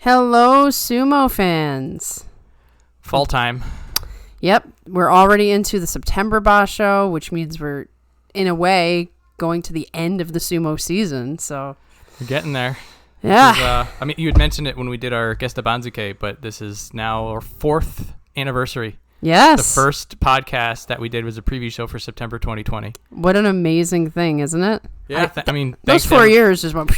Hello, Sumo fans. Fall time. Yep, we're already into the September basho, which means we're, in a way, going to the end of the Sumo season. So We're getting there. Yeah. I mean, you had mentioned it when we did our Gesta Banzuke, but this is now our 4th anniversary. Yes. The first podcast that we did was a preview show for September 2020. What an amazing thing, isn't it? Yeah, I mean, those 4 years just went...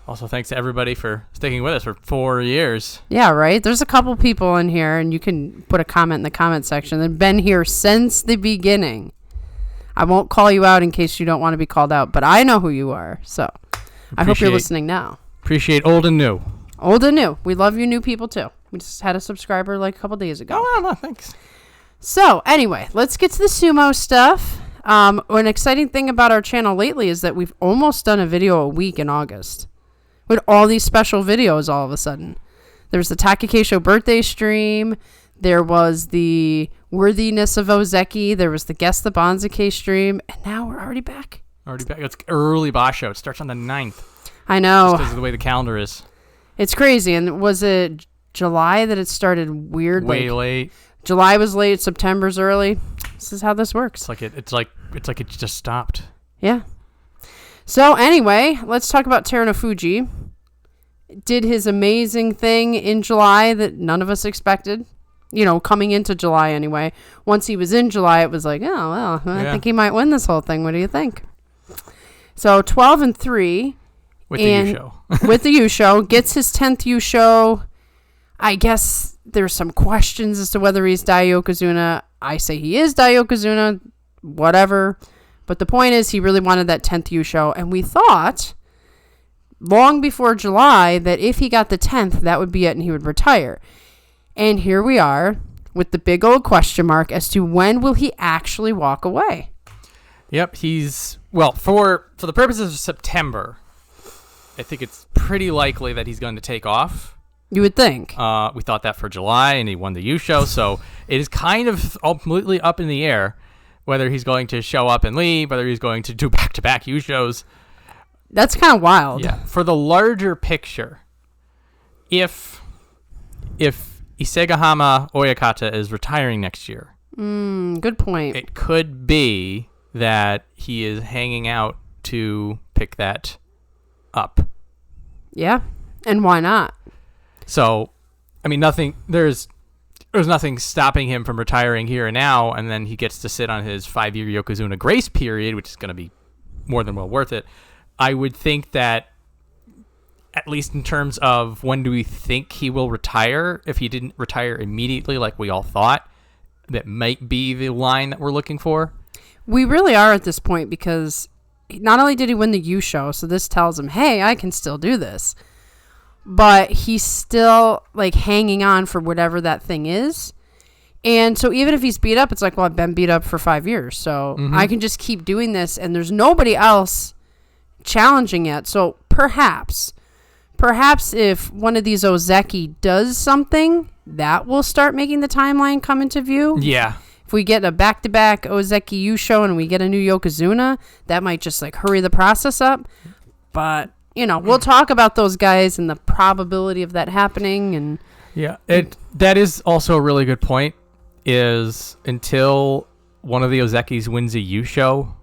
Also, thanks to everybody for sticking with us for 4 years. Yeah, right? There's a couple people in here, and you can put a comment in the comment section that have been here since the beginning. I won't call you out in case you don't want to be called out, but I know who you are, so I hope you're listening now. Appreciate old and new. Old and new. We love you new people, too. We just had a subscriber like a couple days ago. Oh, no, thanks. So, anyway, let's get to the Sumo stuff. An exciting thing about our channel lately is that we've almost done a video a week in August. With all these special videos all of a sudden. There was the Takakeisho birthday stream. There was the Worthiness of Ozeki. There was the Guess the Banzuke stream. And now we're already back. It's early basho. It starts on the 9th. I know. Just because of the way the calendar is. It's crazy. And was it July that it started weird? Way late. July was late. September's early. This is how this works. It's like it just stopped. Yeah. So anyway, let's talk about Terunofuji. Did his amazing thing in July that none of us expected. You know, coming into July anyway. Once he was in July, it was like, oh, well, I think he might win this whole thing. What do you think? So 12-3. With the Yusho. With the Yusho. Gets his 10th Yusho. I guess there's some questions as to whether he's Daiokozuna. I say he is Daiokozuna. Whatever. But the point is, he really wanted that 10th Yusho, and we thought, long before July, that if he got the 10th, that would be it, and he would retire. And here we are, with the big old question mark as to when will he actually walk away. Yep, for the purposes of September, I think it's pretty likely that he's going to take off. You would think. We thought that for July, and he won the Yusho, so it is kind of completely up in the air. Whether he's going to show up and leave, whether he's going to do back-to-back Yushos. That's kind of wild. Yeah. For the larger picture, if Isegahama Oyakata is retiring next year. Good point. It could be that he is hanging out to pick that up. Yeah. And why not? So, I mean, there's nothing stopping him from retiring here and now, and then he gets to sit on his 5-year Yokozuna grace period, which is going to be more than well worth it. I would think that, at least in terms of when do we think he will retire, if he didn't retire immediately like we all thought, that might be the line that we're looking for. We really are at this point because not only did he win the Yusho, so this tells him, hey, I can still do this. But he's still like hanging on for whatever that thing is. And so even if he's beat up, it's like, well, I've been beat up for 5 years. So I can just keep doing this. And there's nobody else challenging it. So perhaps if one of these Ozeki does something, that will start making the timeline come into view. Yeah. If we get a back-to-back Ozeki Yusho and we get a new Yokozuna, that might just like hurry the process up. But... you know, we'll talk about those guys and the probability of that happening. And yeah, that is also a really good point, is until one of the Ozekis wins a Yusho,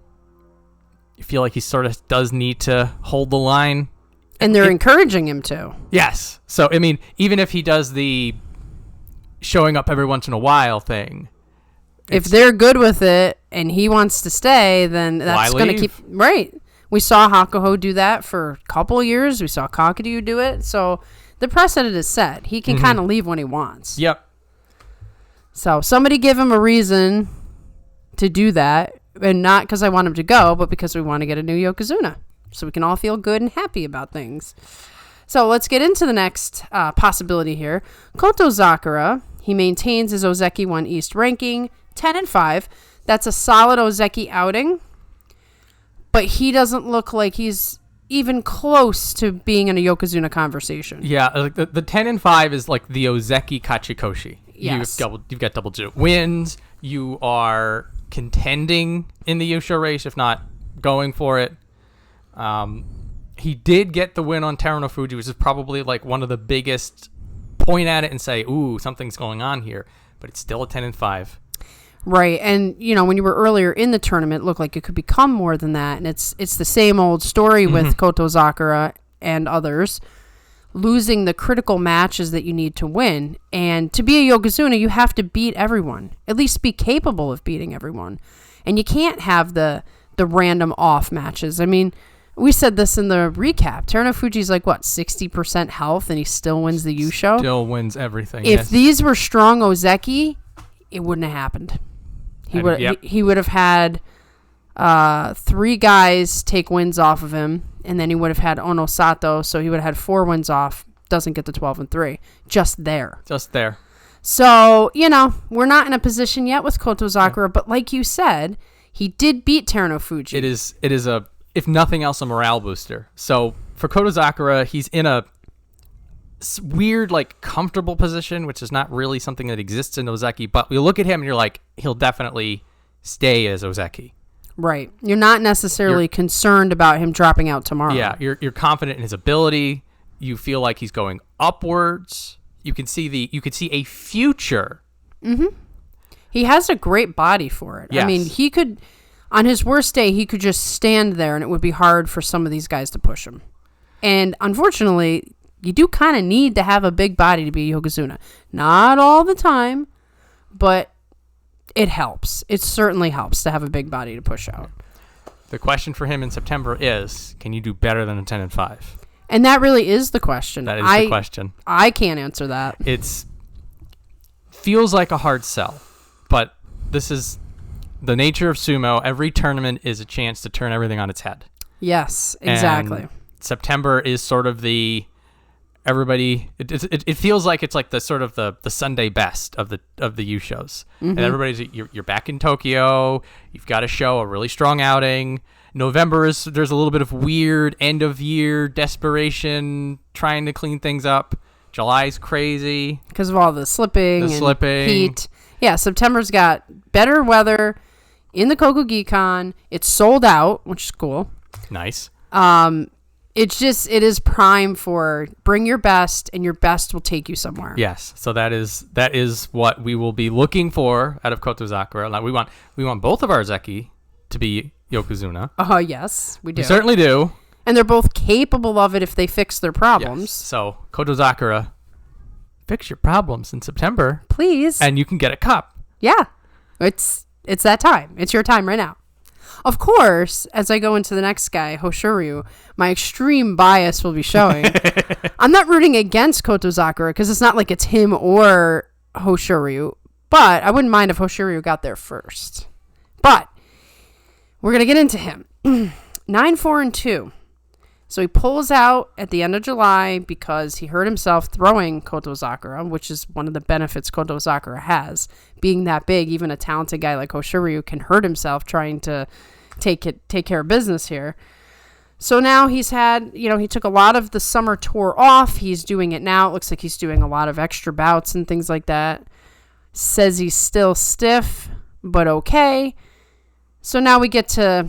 you feel like he sort of does need to hold the line. And they're encouraging him to. Yes. So, I mean, even if he does the showing up every once in a while thing. If they're good with it and he wants to stay, then that's going to keep... right. We saw Hakuho do that for a couple of years. We saw Kakadu do it. So the precedent is set. He can kind of leave when he wants. Yep. So somebody give him a reason to do that. And not because I want him to go, but because we want to get a new Yokozuna. So we can all feel good and happy about things. So let's get into the next possibility here. Kotozakura, he maintains his Ozeki 1 East ranking, 10-5. That's a solid Ozeki outing. But he doesn't look like he's even close to being in a Yokozuna conversation. Yeah, like the 10-5 is like the Ozeki Kachikoshi. Yes. You've got double-digit wins. You are contending in the Yusho race, if not going for it. He did get the win on Terunofuji, which is probably like one of the biggest. Point at it and say, "Ooh, something's going on here," but it's still a 10-5. Right, and when you were earlier in the tournament, it looked like it could become more than that, and it's the same old story with Kotozakura and others losing the critical matches that you need to win. And to be a Yokozuna, you have to beat everyone, at least be capable of beating everyone, and you can't have the random off matches. I mean, we said this in the recap. Terunofuji's like, 60% health, and he still wins the Yusho? Still wins everything. If these were strong Ozeki, it wouldn't have happened. He would have had 3 guys take wins off of him, and then he would have had Onosato, so he would have had 4 wins off. Doesn't get to 12-3. Just there. So, we're not in a position yet with Kotozakura, but like you said, he did beat Terunofuji. It is a, if nothing else, a morale booster. So for Kotozakura, he's in a weird, like, comfortable position, which is not really something that exists in Ozeki, but you look at him and you're like, he'll definitely stay as Ozeki. Right. You're not necessarily concerned about him dropping out tomorrow. Yeah, you're confident in his ability. You feel like he's going upwards. You can see a future. Mm-hmm. He has a great body for it. Yes. I mean, he could, on his worst day, he could just stand there and it would be hard for some of these guys to push him. And unfortunately, you do kind of need to have a big body to be a Yokozuna. Not all the time, but it helps. It certainly helps to have a big body to push out. The question for him in September is, can you do better than a 10-5? And that really is the question. That is the question. I can't answer that. It's feels like a hard sell, but this is the nature of sumo. Every tournament is a chance to turn everything on its head. Yes, exactly. And September is sort of the everybody. It feels like it's like the sort of the Sunday best of the U shows, and everybody's you're back in Tokyo. You've got to show a really strong outing. November there's a little bit of weird end of year desperation, trying to clean things up. July's crazy because of all the slipping and heat. Yeah, September's got better weather in the Kokugikon. It's sold out, which is cool. Nice. It is prime for bring your best, and your best will take you somewhere. Yes. So that is what we will be looking for out of Kotozakura. Like we want both of our Zeki to be Yokozuna. Yes, we do. We certainly do. And they're both capable of it if they fix their problems. Yes. So Kotozakura, fix your problems in September, please, and you can get a cup. Yeah, it's that time. It's your time right now. Of course, as I go into the next guy, Hoshoryu, my extreme bias will be showing. I'm not rooting against Kotozakura because it's not like it's him or Hoshoryu, but I wouldn't mind if Hoshoryu got there first. But we're going to get into him. 9-4-2. So he pulls out at the end of July because he hurt himself throwing Kotozakura, which is one of the benefits Kotozakura has. Being that big, even a talented guy like Hoshoryu can hurt himself trying to take care of business here. So now he's had, he took a lot of the summer tour off. He's doing it now. It looks like he's doing a lot of extra bouts and things like that. Says he's still stiff, but okay. So now we get to...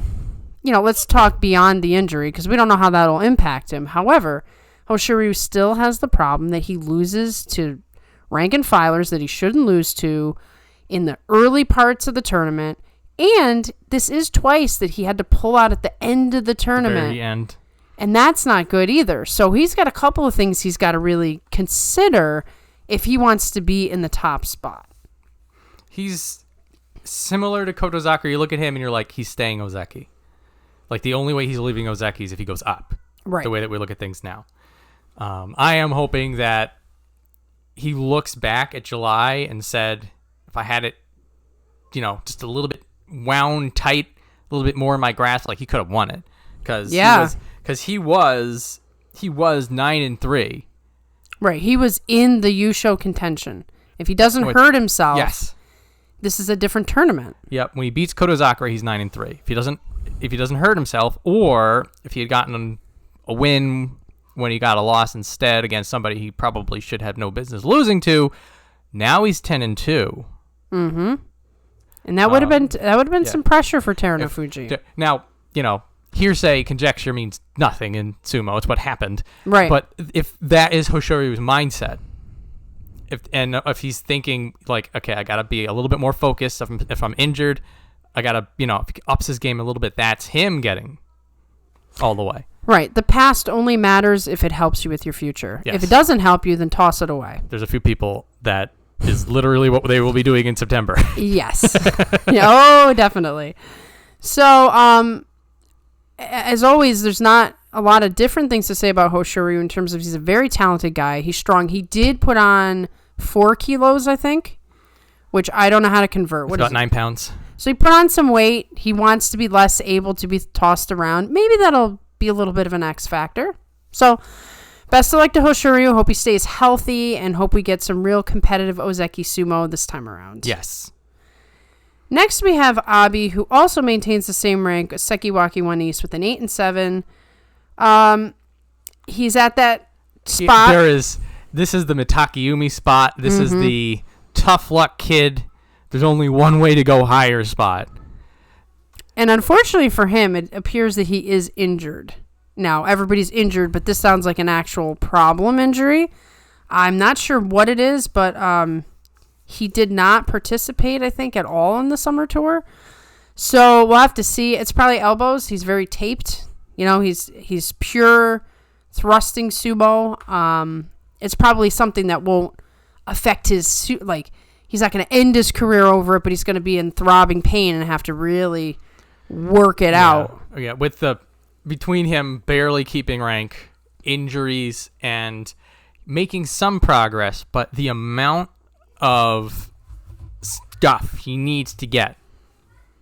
let's talk beyond the injury because we don't know how that'll impact him. However, Hoshoryu still has the problem that he loses to rank and filers that he shouldn't lose to in the early parts of the tournament. And this is twice that he had to pull out at the end of the tournament. The very end. And that's not good either. So he's got a couple of things he's got to really consider if he wants to be in the top spot. He's similar to Kotozakura. You look at him and you're like, he's staying Ozeki. Like, the only way he's leaving Ozeki is if he goes up. Right. The way that we look at things now. I am hoping that he looks back at July and said, if I had it, just a little bit wound tight, a little bit more in my grasp, like he could have won it. Because he was 9-3. Right. He was in the Yusho contention. If he doesn't hurt himself, yes, this is a different tournament. Yep. When he beats Kotozakura, he's 9-3. If he doesn't hurt himself, or if he had gotten a win when he got a loss instead against somebody he probably should have no business losing to, now he's 10-2. Mm-hmm. And that would have been some pressure for Terunofuji. Now, hearsay conjecture means nothing in sumo. It's what happened. Right. But if that is Hoshoryu's mindset, if he's thinking like, okay, I got to be a little bit more focused. If I'm injured, I got to, if he ups his game a little bit, that's him getting all the way. Right. The past only matters if it helps you with your future. Yes. If it doesn't help you, then toss it away. There's a few people that is literally what they will be doing in September. Yes. Oh, definitely. So, as always, there's not a lot of different things to say about Hoshoryu in terms of he's a very talented guy. He's strong. He did put on 4 kilos, I think, which I don't know how to convert. It's about 9 pounds. So he put on some weight. He wants to be less able to be tossed around. Maybe that'll be a little bit of an X factor. So best of luck to Hoshoryu. Hope he stays healthy and hope we get some real competitive Ozeki sumo this time around. Yes. Next we have Abi, who also maintains the same rank as Sekiwaki One East with an 8 and 7. He's at that spot. This is the Mitakeumi spot. This is the tough luck kid. There's only one way to go higher spot. And unfortunately for him, it appears that he is injured. Now, everybody's injured, but this sounds like an actual problem injury. I'm not sure what it is, but he did not participate, I think, at all in the summer tour. So we'll have to see. It's probably elbows. He's very taped. He's pure thrusting sumo. It's probably something that won't affect his he's not going to end his career over it, but he's going to be in throbbing pain and have to really work it out. Yeah, between him barely keeping rank, injuries, and making some progress, but the amount of stuff he needs to get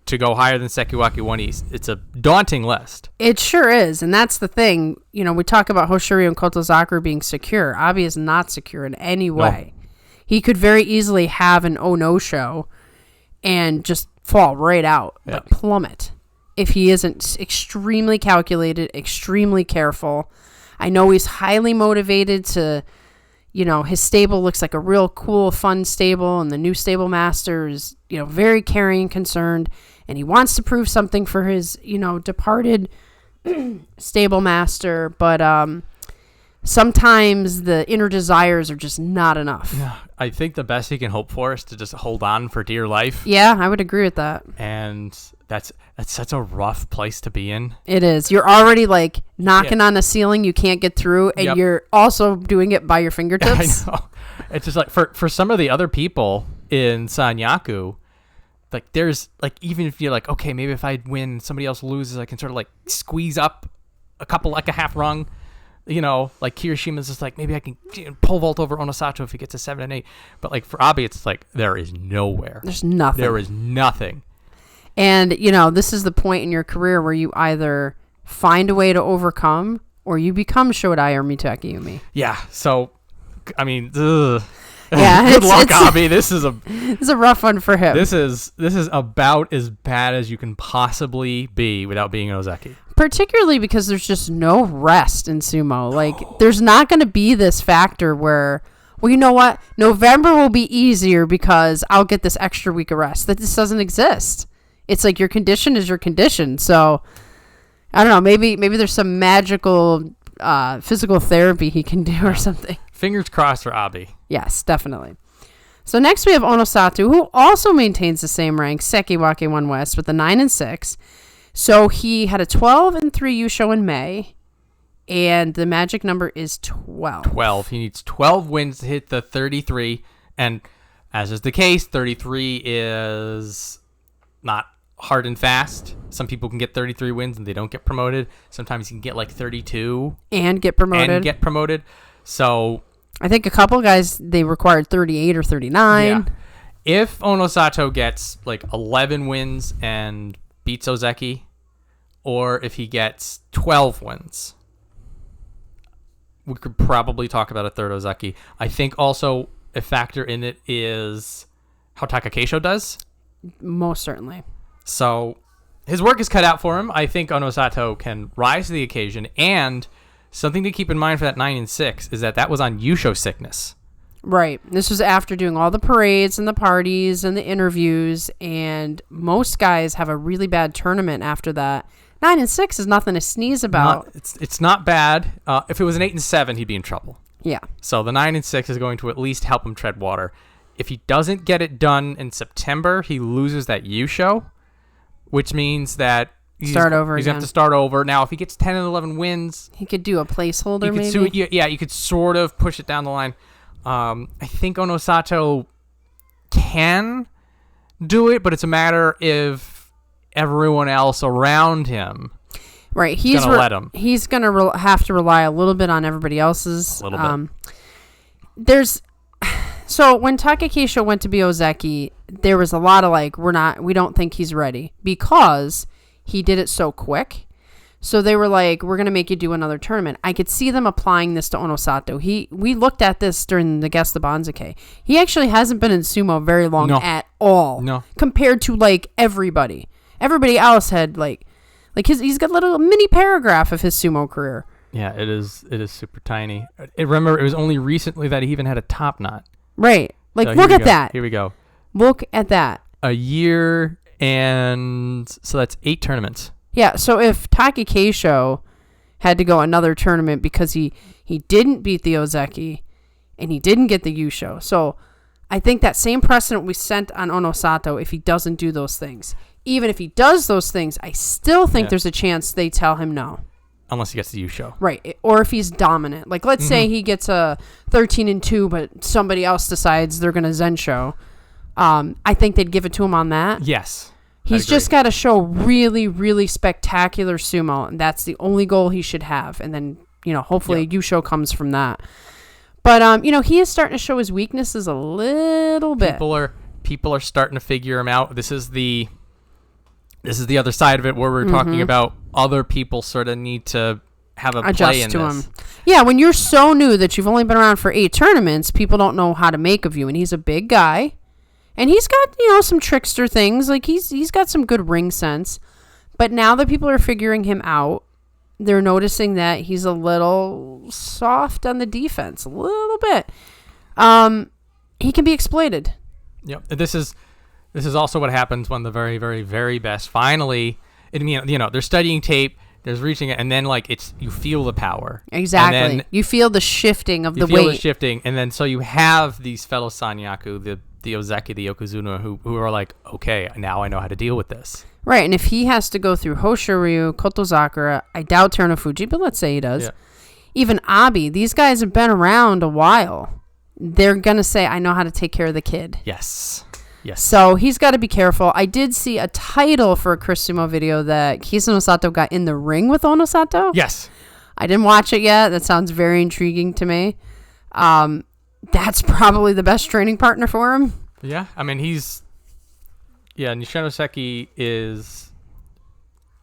to go higher than Sekiwaki One East, it's a daunting list. It sure is, and that's the thing. We talk about Hoshoryu and Kotozakura being secure. Abi is not secure in any way. No. He could very easily have an Onosato and just fall right out, like plummet, if he isn't extremely calculated, extremely careful. I know he's highly motivated to, his stable looks like a real cool, fun stable, and the new stable master is, very caring and concerned, and he wants to prove something for his, departed stable master, but sometimes the inner desires are just not enough. Yeah, I think the best he can hope for is to just hold on for dear life. Yeah, I would agree with that. And that's such a rough place to be in. It is. You're already knocking on a ceiling you can't get through, and you're also doing it by your fingertips. I know. It's just for some of the other people in Sanyaku, there's even if you're okay, maybe if I win, somebody else loses, I can sort of squeeze up a half rung. Kirishima's just maybe I can pole vault over Onosato if he gets a 7 and 8. But for Abi, it's there is nowhere. There's nothing. There is nothing. And, this is the point in your career where you either find a way to overcome or you become Shodai or Mitakeumi. Yeah. So, I mean, ugh. Yeah, good luck, Abi. This is a rough one for him. This is about as bad as you can possibly be without being an Ozeki. Particularly because there's just no rest in sumo. There's not going to be this factor where, well, you know what? November will be easier because I'll get this extra week of rest. That just doesn't exist. It's your condition is your condition. So, I don't know. Maybe there's some magical physical therapy he can do or something. Fingers crossed for Abi. Yes, definitely. So next we have Onosato, who also maintains the same rank, Sekiwaki One West, with a 9 and 6. So he had a 12 and 3 Yusho in May, and the magic number is 12. 12. He needs 12 wins to hit the 33, and as is the case, 33 is not hard and fast. Some people can get 33 wins and they don't get promoted. Sometimes you can get 32 and get promoted. So I think a couple guys, they required 38 or 39. Yeah. If Onosato gets 11 wins and beats Ozeki, or if he gets 12 wins, we could probably talk about a third Ozeki. I think also a factor in it is how Takakeisho does. Most certainly. So his work is cut out for him. I think Onosato can rise to the occasion, and something to keep in mind for that 9 and 6 is that was on Yusho sickness. Right. This was after doing all the parades and the parties and the interviews, and most guys have a really bad tournament after that. 9-6 is nothing to sneeze about. It's not bad. If it was an 8-7, he'd be in trouble. Yeah. So the 9-6 is going to at least help him tread water. If he doesn't get it done in September, he loses that Yusho, which means that he's going to have to start over. Now, if he gets 10 and 11 wins, he could do a placeholder. You could sort of push it down the line. I think Onosato can do it, but it's a matter if everyone else around him, right? He's gonna let him. He's gonna have to rely a little bit on everybody else's. A little bit. So when Takakeisho went to be Ozeki, there was a lot of we don't think he's ready because he did it so quick. So they were like, we're going to make you do another tournament. I could see them applying this to Onosato. We looked at this during the Guest of Banzuke. He actually hasn't been in sumo very long at all. No. Compared to everybody. Everybody else had he's got a little mini paragraph of his sumo career. Yeah, it is super tiny. Remember, it was only recently that he even had a top knot. Right. Look at that. Here we go. Look at that. A year, and so that's 8 tournaments. Yeah, so if Takakeisho had to go another tournament because he didn't beat the Ozeki and he didn't get the Yusho. So I think that same precedent we sent on Onosato if he doesn't do those things. Even if he does those things, I still think there's a chance they tell him no. Unless he gets the Yusho. Right. Or if he's dominant. Let's say he gets a 13-2, but somebody else decides they're going to Zensho. I think they'd give it to him on that. Yes. He's just got to show really, really spectacular sumo, and that's the only goal he should have. And then, hopefully Yusho comes from that. But, he is starting to show his weaknesses a little bit. People are starting to figure him out. This is the other side of it where we're talking about other people sort of need to have a play in this. Him. Yeah, when you're so new that you've only been around for 8 tournaments, people don't know how to make of you. And he's a big guy. And he's got, some trickster things. He's got some good ring sense. But now that people are figuring him out, they're noticing that he's a little soft on the defense. A little bit. He can be exploited. Yep. This is also what happens when the very, very, very best finally, they're studying tape, there's reaching it, and then you feel the power. Exactly. You feel the shifting of the weight. You feel the shifting, and then so you have these fellow Sanyaku, the Ozeki, the Yokozuna, who are like, okay, now I know how to deal with this. Right, and if he has to go through Hoshoryu, Kotozakura, I doubt Terunofuji, but let's say he does. Yeah. Even Abi, these guys have been around a while. They're going to say, I know how to take care of the kid. Yes. So he's got to be careful. I did see a title for a Chris Sumo video that Kisa Onosato got in the ring with Onosato. Yes. I didn't watch it yet. That sounds very intriguing to me. That's probably the best training partner for him. Yeah. I mean, Nishinoseki is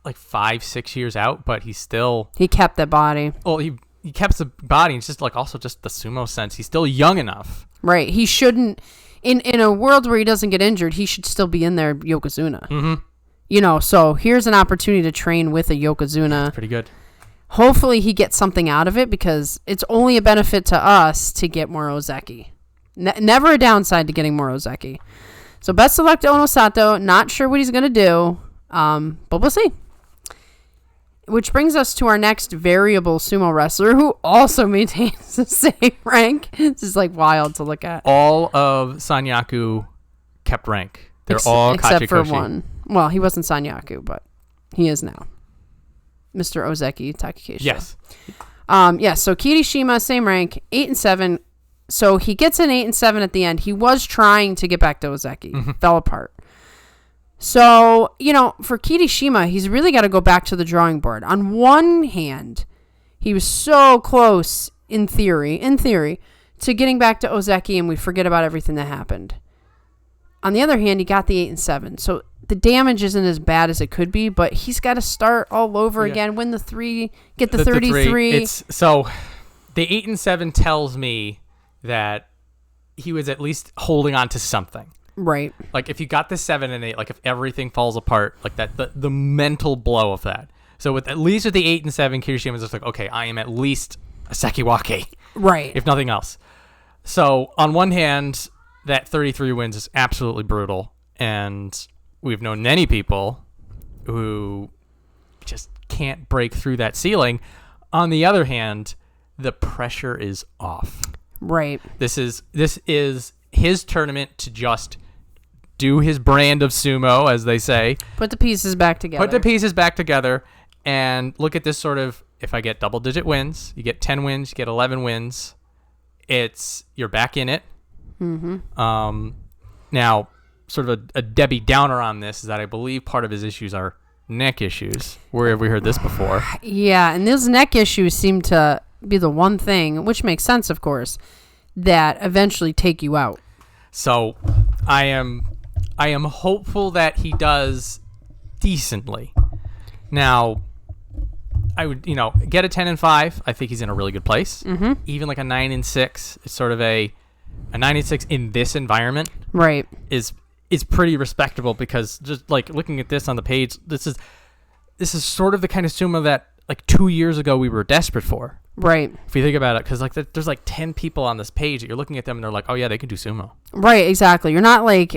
5-6 years out, but he's still... He kept that body. Well, he kept the body. It's just also just the sumo sense. He's still young enough. Right. He shouldn't... In a world where he doesn't get injured, he should still be in there Yokozuna. Mm-hmm. So here's an opportunity to train with a Yokozuna. That's pretty good. Hopefully he gets something out of it because it's only a benefit to us to get more Ozeki. Never a downside to getting more Ozeki. So best of luck to Onosato. Not sure what he's going to do, but we'll see. Which brings us to our next variable sumo wrestler who also maintains the same rank. This is wild to look at. All of Sanyaku kept rank. They're all except for Kachikoshi. one. Well, he wasn't Sanyaku, but he is now. Mr. Ozeki Takakeisho. Yes. So Kirishima, same rank, 8-7. So he gets an 8-7 at the end. He was trying to get back to Ozeki. Fell apart. So, for Kirishima, he's really got to go back to the drawing board. On one hand, he was so close, in theory, to getting back to Ozeki, and we forget about everything that happened. On the other hand, he got the 8-7. So the damage isn't as bad as it could be, but he's got to start all over again, win the 3, get the 33. So the 8-7 tells me that he was at least holding on to something. Right. If you got the 7 and 8, if everything falls apart, that, the mental blow of that. So at least with the 8-7, Kirishima is just okay, I am at least a Sekiwake. Right. If nothing else. So on one hand, that 33 wins is absolutely brutal. And we've known many people who just can't break through that ceiling. On the other hand, the pressure is off. Right. This is his tournament to just do his brand of sumo, as they say. Put the pieces back together. And look at this sort of, if I get double-digit wins, you get 10 wins, you get 11 wins, you're back in it. Mm-hmm. Now, sort of a Debbie Downer on this is that I believe part of his issues are neck issues. Where have we heard this before? Yeah, and those neck issues seem to be the one thing, which makes sense, of course, that eventually take you out. So I am hopeful that he does decently. Now, I would, get a 10-5. I think he's in a really good place. Mm-hmm. Even like a 9-6 is sort of a 9-6 in this environment. Right. Is pretty respectable, because just like looking at this on the page, this is sort of the kind of sumo that like 2 years ago we were desperate for. Right. If you think about it, because like there's like 10 people on this page that you're looking at them and they're like, oh yeah, they can do sumo. Right, exactly. You're not like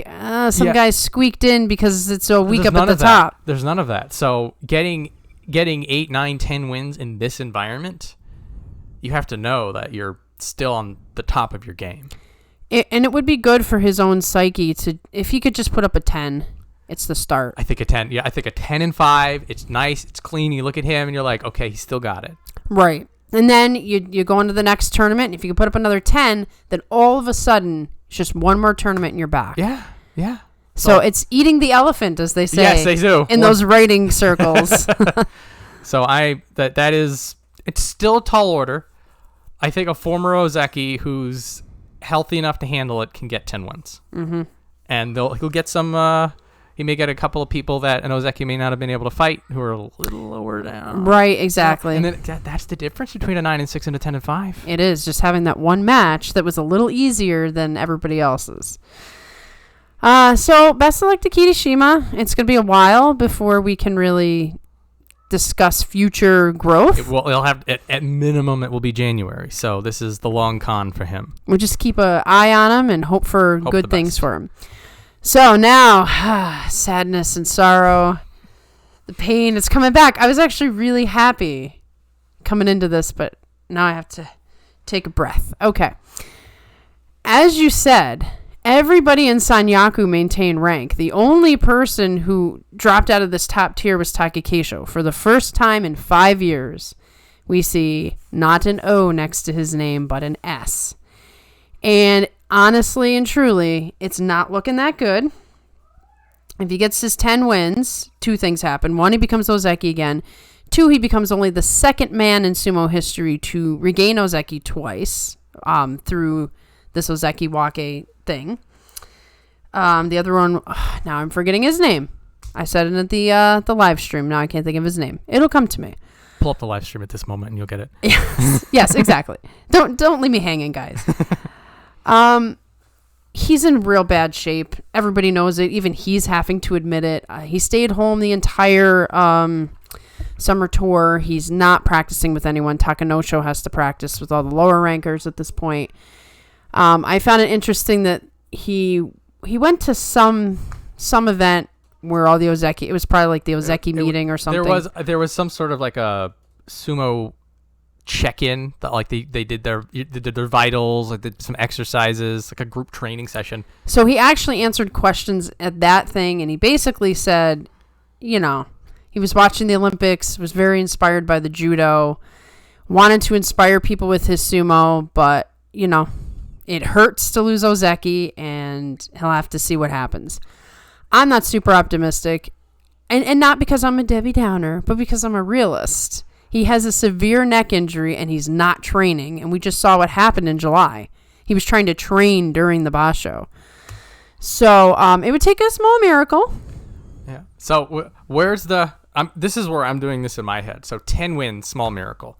some guy squeaked in because it's so weak up at the top. There's none of that. So getting 8, 9, 10 wins in this environment, you have to know that you're still on the top of your game. And it would be good for his own psyche if he could just put up a 10. It's the start. I think a 10. Yeah, I think a 10-5. It's nice. It's clean. You look at him and you're like, okay, he's still got it. Right. And then you go into the next tournament. And if you can put up another 10, then all of a sudden it's just one more tournament and you're back. Yeah. Yeah. So it's eating the elephant, as they say. Yes, they do. In those writing circles. So it's still a tall order. I think a former Ozeki who's healthy enough to handle it can get 10 wins. Mm-hmm. And he'll get some. He may get a couple of people that an Ozeki may not have been able to fight who are a little lower down. Right, exactly. And then that's the difference between a 9-6 and a 10-5. It is, just having that one match that was a little easier than everybody else's. So best of luck to Kirishima. It's going to be a while before we can really discuss future growth. It'll have at minimum it will be January. So this is the long con for him. We'll just keep an eye on him and hope for good things for him. So now, sadness and sorrow, the pain is coming back. I was actually really happy coming into this, but now I have to take a breath. Okay. As you said, everybody in Sanyaku maintained rank. The only person who dropped out of this top tier was Takakeisho. For the first time in 5 years, we see not an O next to his name, but an S. And honestly and truly, it's not looking that good. If he gets his 10 wins, 2 things happen. 1, he becomes Ozeki again. 2, he becomes only the second man in sumo history to regain Ozeki twice through this Ozeki Wake thing. The other one, now I'm forgetting his name. I said it at the live stream. Now I can't think of his name. It'll come to me. Pull up the live stream at this moment and you'll get it. Yes, exactly. Don't leave me hanging, guys. He's in real bad shape. Everybody knows it. Even he's having to admit it. He stayed home the entire summer tour. He's not practicing with anyone. Takanosho has to practice with all the lower rankers at this point. I found it interesting that he went to some event where all the Ozeki, it was probably like the Ozeki meeting or something. There was some sort of like a sumo check-in that like they did their vitals, like did some exercises, like a group training session. So he actually answered questions at that thing, and he basically said, he was watching the Olympics, was very inspired by the judo, wanted to inspire people with his sumo, but it hurts to lose Ozeki, and he'll have to see what happens. I'm not super optimistic, and not because I'm a Debbie Downer, but because I'm a realist. He has a severe neck injury, and he's not training, and we just saw what happened in July. He was trying to train during the basho. So it would take a small miracle. Yeah. So where's the... this is where I'm doing this in my head. So 10 wins, small miracle.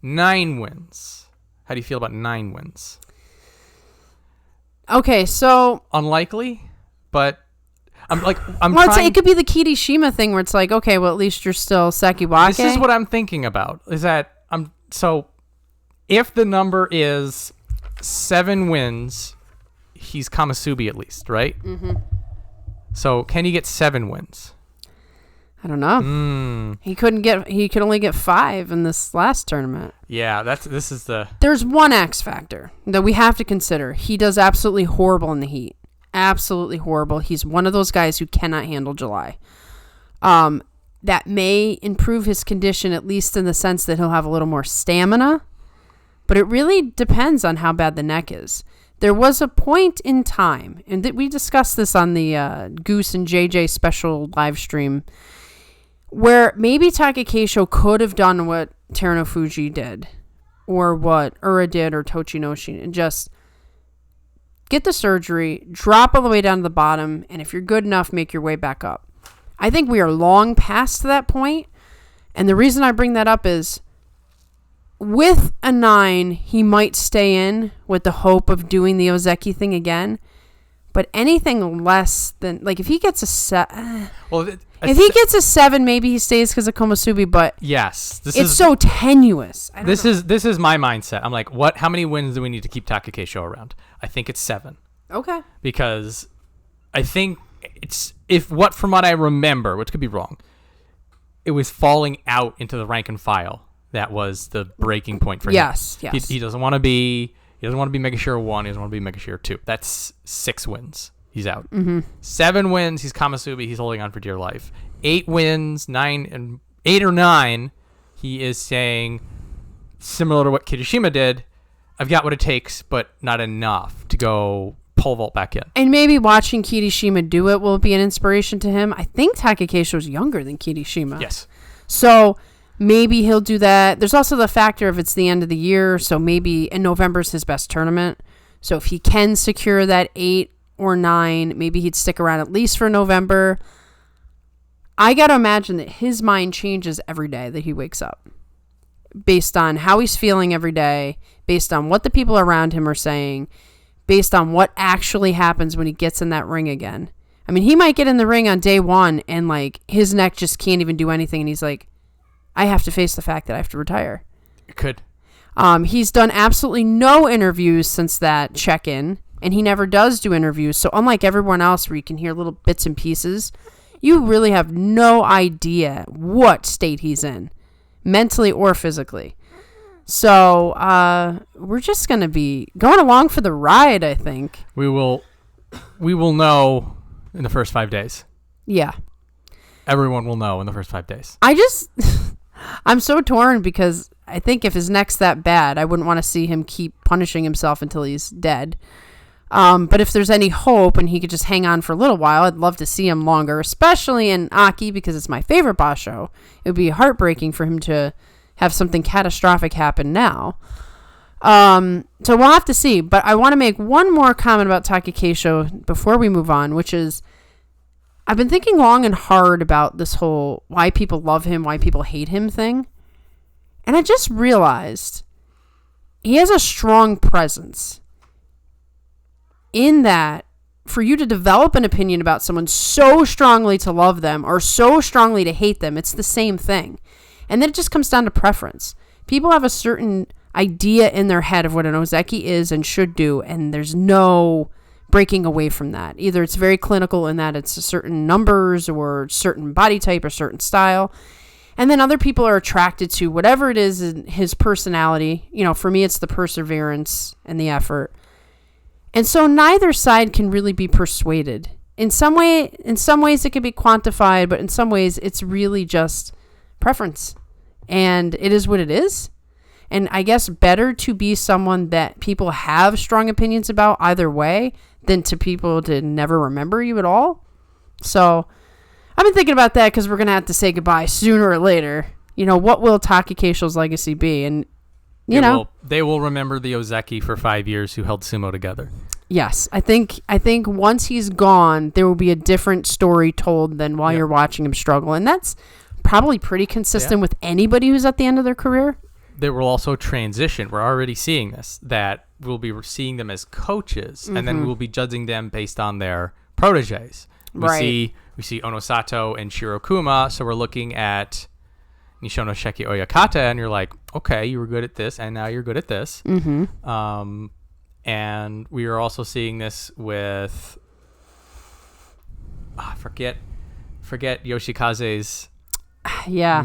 9 wins. How do you feel about 9 wins? Okay, so... Unlikely, but... it could be the Kirishima thing where it's like, okay, well, at least you're still Sekiwake. This is what I'm thinking about, is that so if the number is 7 wins, he's Kamasubi at least, right? Mm-hmm. So can he get 7 wins? I don't know. He could only get 5 in this last tournament. Yeah, There's one X factor that we have to consider. He does absolutely horrible in the heat. Absolutely horrible. He's one of those guys who cannot handle July. That may improve his condition, at least in the sense that he'll have a little more stamina. But it really depends on how bad the neck is. There was a point in time, and we discussed this on the Goose and JJ special live stream, where maybe Takakeisho could have done what Terunofuji did, or what Ura did, or Tochinoshi, and just get the surgery, drop all the way down to the bottom, and if you're good enough, make your way back up. I think we are long past that point, and the reason I bring that up is, with a 9, he might stay in with the hope of doing the Ozeki thing again. But anything less than, like, if he gets a 7, gets a 7, maybe he stays because of Komusubi. But yes, it's so tenuous. This is my mindset. I'm like, what? How many wins do we need to keep Takakeisho around? I think it's 7. Okay. Because I think from what I remember, which could be wrong, it was falling out into the rank and file. That was the breaking point for him. Yes. He doesn't want to be Mega Shiro 1. He doesn't want to be Mega Shiro 2. That's 6 wins. He's out. 7 wins. He's Komusubi. He's holding on for dear life. 8 wins. 8 or 9. He is saying, similar to what Kirishima did, I've got what it takes, but not enough to go pole vault back in. And maybe watching Kirishima do it will be an inspiration to him. I think Takakeisho is younger than Kirishima. Yes. So maybe he'll do that. There's also the factor of it's the end of the year, so maybe in November is his best tournament. So if he can secure that 8 or 9, maybe he'd stick around at least for November. I got to imagine that his mind changes every day that he wakes up, based on how he's feeling every day, based on what the people around him are saying, based on what actually happens when he gets in that ring again. I mean, he might get in the ring on day 1 and like his neck just can't even do anything, and he's like, I have to face the fact that I have to retire. It could. He's done absolutely no interviews since that check-in, and he never does do interviews. So unlike everyone else where you can hear little bits and pieces, you really have no idea what state he's in, mentally or physically. So we're just going to be going along for the ride, I think. We will know in the first 5 days. Yeah. Everyone will know in the first 5 days. I'm so torn because I think if his neck's that bad, I wouldn't want to see him keep punishing himself until he's dead. But if there's any hope and he could just hang on for a little while, I'd love to see him longer, especially in Aki because it's my favorite basho. It would be heartbreaking for him to have something catastrophic happen now. So we'll have to see. But I want to make one more comment about Takakeisho before we move on, which is I've been thinking long and hard about this whole why people love him, why people hate him thing. And I just realized he has a strong presence in that for you to develop an opinion about someone so strongly to love them or so strongly to hate them, it's the same thing. And then it just comes down to preference. People have a certain idea in their head of what an Ozeki is and should do, and there's no breaking away from that. Either it's very clinical in that it's certain numbers or certain body type or certain style. And then other people are attracted to whatever it is in his personality. You know, for me, it's the perseverance and the effort. And so neither side can really be persuaded. In some ways it can be quantified, but in some ways it's really just preference. And it is what it is. And I guess better to be someone that people have strong opinions about either way than to people to never remember you at all. So I've been thinking about that because we're going to have to say goodbye sooner or later. You know, what will Takakeisho's legacy be? And, they will remember the Ozeki for 5 years who held sumo together. Yes. I think once he's gone, there will be a different story told than while you're watching him struggle. And that's probably pretty consistent with anybody who's at the end of their career. There will also transition. We're already seeing this, that we'll be seeing them as coaches, and then we'll be judging them based on their proteges. We see Onosato and Shirokuma, so we're looking at Nishono Sheki Oyakata, and you're like, okay, you were good at this, and now you're good at this. And we are also seeing this with forget Yoshikaze's Yeah.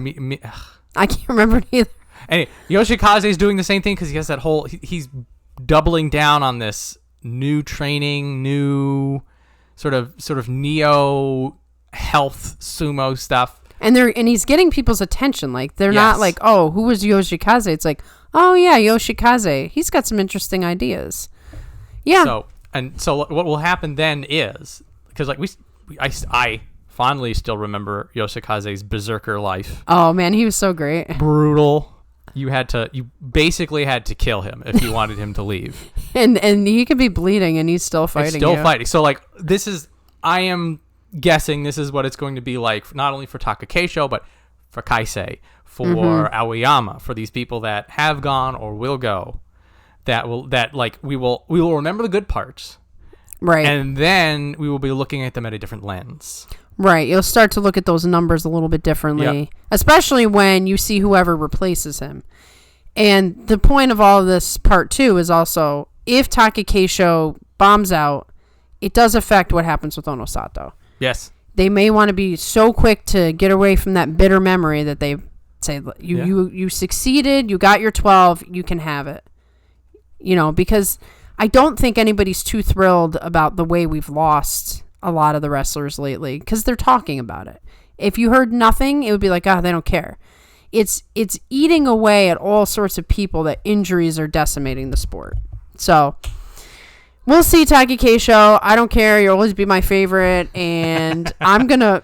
I can't remember either. Anyway, Yoshikaze is doing the same thing because he has that whole... He's doubling down on this new training, new sort of neo health sumo stuff. And he's getting people's attention. Like, they're not like, oh, who was Yoshikaze? It's like, oh, yeah, Yoshikaze. He's got some interesting ideas. Yeah. So what will happen then is... Because, like, I fondly still remember Yoshikaze's berserker life. Oh, man, he was so great. Brutal. You basically had to kill him if you wanted him to leave. And he could be bleeding and he's still fighting. Fighting. So, like, I am guessing this is what it's going to be like, not only for Takakeisho, but for Kaisei, for Aoyama, for these people that have gone or will go. We will remember the good parts. Right. And then we will be looking at them at a different lens. Right. You'll start to look at those numbers a little bit differently, especially when you see whoever replaces him. And the point of all of this part 2 is also, if Takakeisho bombs out, it does affect what happens with Onosato. Yes. They may want to be so quick to get away from that bitter memory that they say, you succeeded, you got your 12, you can have it. Because I don't think anybody's too thrilled about the way we've lost a lot of the wrestlers lately, because they're talking about it. If you heard nothing, it would be like, they don't care. It's eating away at all sorts of people that injuries are decimating the sport. So we'll see, Takakeisho. I don't care. You'll always be my favorite, and I'm gonna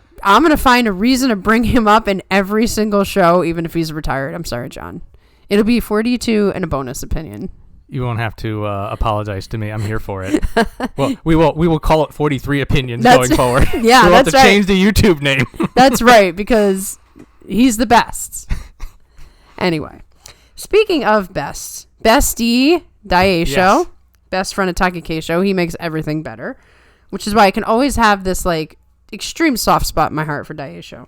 find a reason to bring him up in every single show, even if he's retired. I'm sorry, John. It'll be 42 and a bonus opinion. You won't have to apologize to me. I'm here for it. Well, we will call it 43 opinions going forward. Yeah, we'll that's have to change the YouTube name. That's right, because he's the best. Anyway, speaking of best, bestie Daieisho, best friend of Takakeisho, he makes everything better, which is why I can always have this like extreme soft spot in my heart for Daieisho.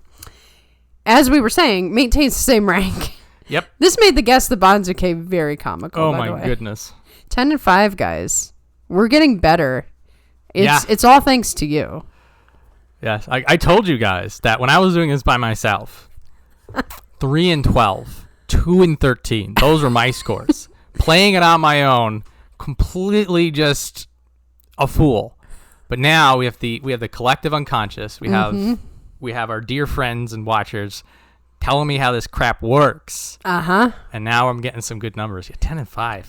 As we were saying, maintains the same rank. Yep. This made the guest the Banzuke very comical. Oh by the my way. Goodness. 10-5, guys. We're getting better. It's all thanks to you. Yes, I told you guys that when I was doing this by myself, 3-12, 2-13. Those were my scores. Playing it on my own, completely just a fool. But now we have the collective unconscious. We have our dear friends and watchers telling me how this crap works. And now I'm getting some good numbers. 10-5.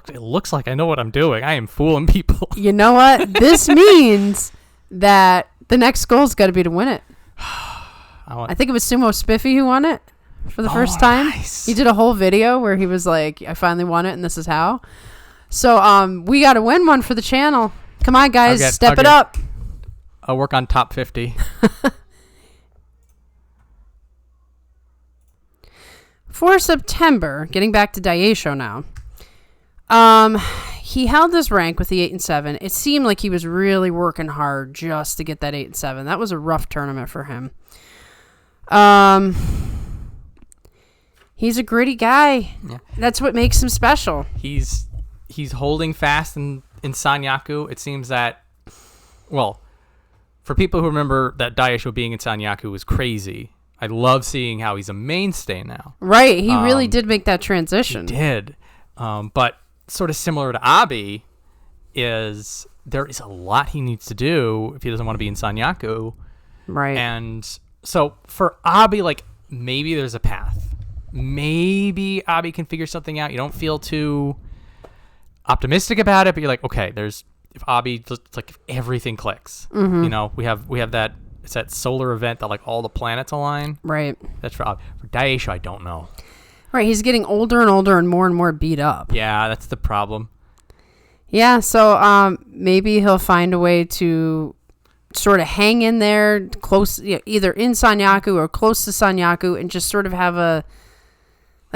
It looks like I know what I'm doing. I am fooling people. You know what? This means that the next goal's got to be to win it. I think it was Sumo Spiffy who won it for the first time. Nice. He did a whole video where he was like, I finally won it and this is how. So we got to win one for the channel. Come on, guys. Step it up. I'll work on top 50. For September, getting back to Daieisho now, he held this rank with the 8-7. It seemed like he was really working hard just to get that 8-7. That was a rough tournament for him. He's a gritty guy. Yeah. That's what makes him special. He's holding fast in Sanyaku. It seems that, well, for people who remember that Daieisho being in Sanyaku was crazy, I love seeing how he's a mainstay now. Right. He really did make that transition. He did. But sort of similar to Abi, there is a lot he needs to do if he doesn't want to be in Sanyaku. Right. And so for Abi, like, maybe there's a path. Maybe Abi can figure something out. You don't feel too optimistic about it, but you're like, okay, if Abi, like, if everything clicks, we have that. It's that solar event that like all the planets align. Right. That's for Daieisho. I don't know. Right. He's getting older and older and more beat up. Yeah, that's the problem. Yeah. So maybe he'll find a way to sort of hang in there close, either in Sanyaku or close to Sanyaku, and just sort of have a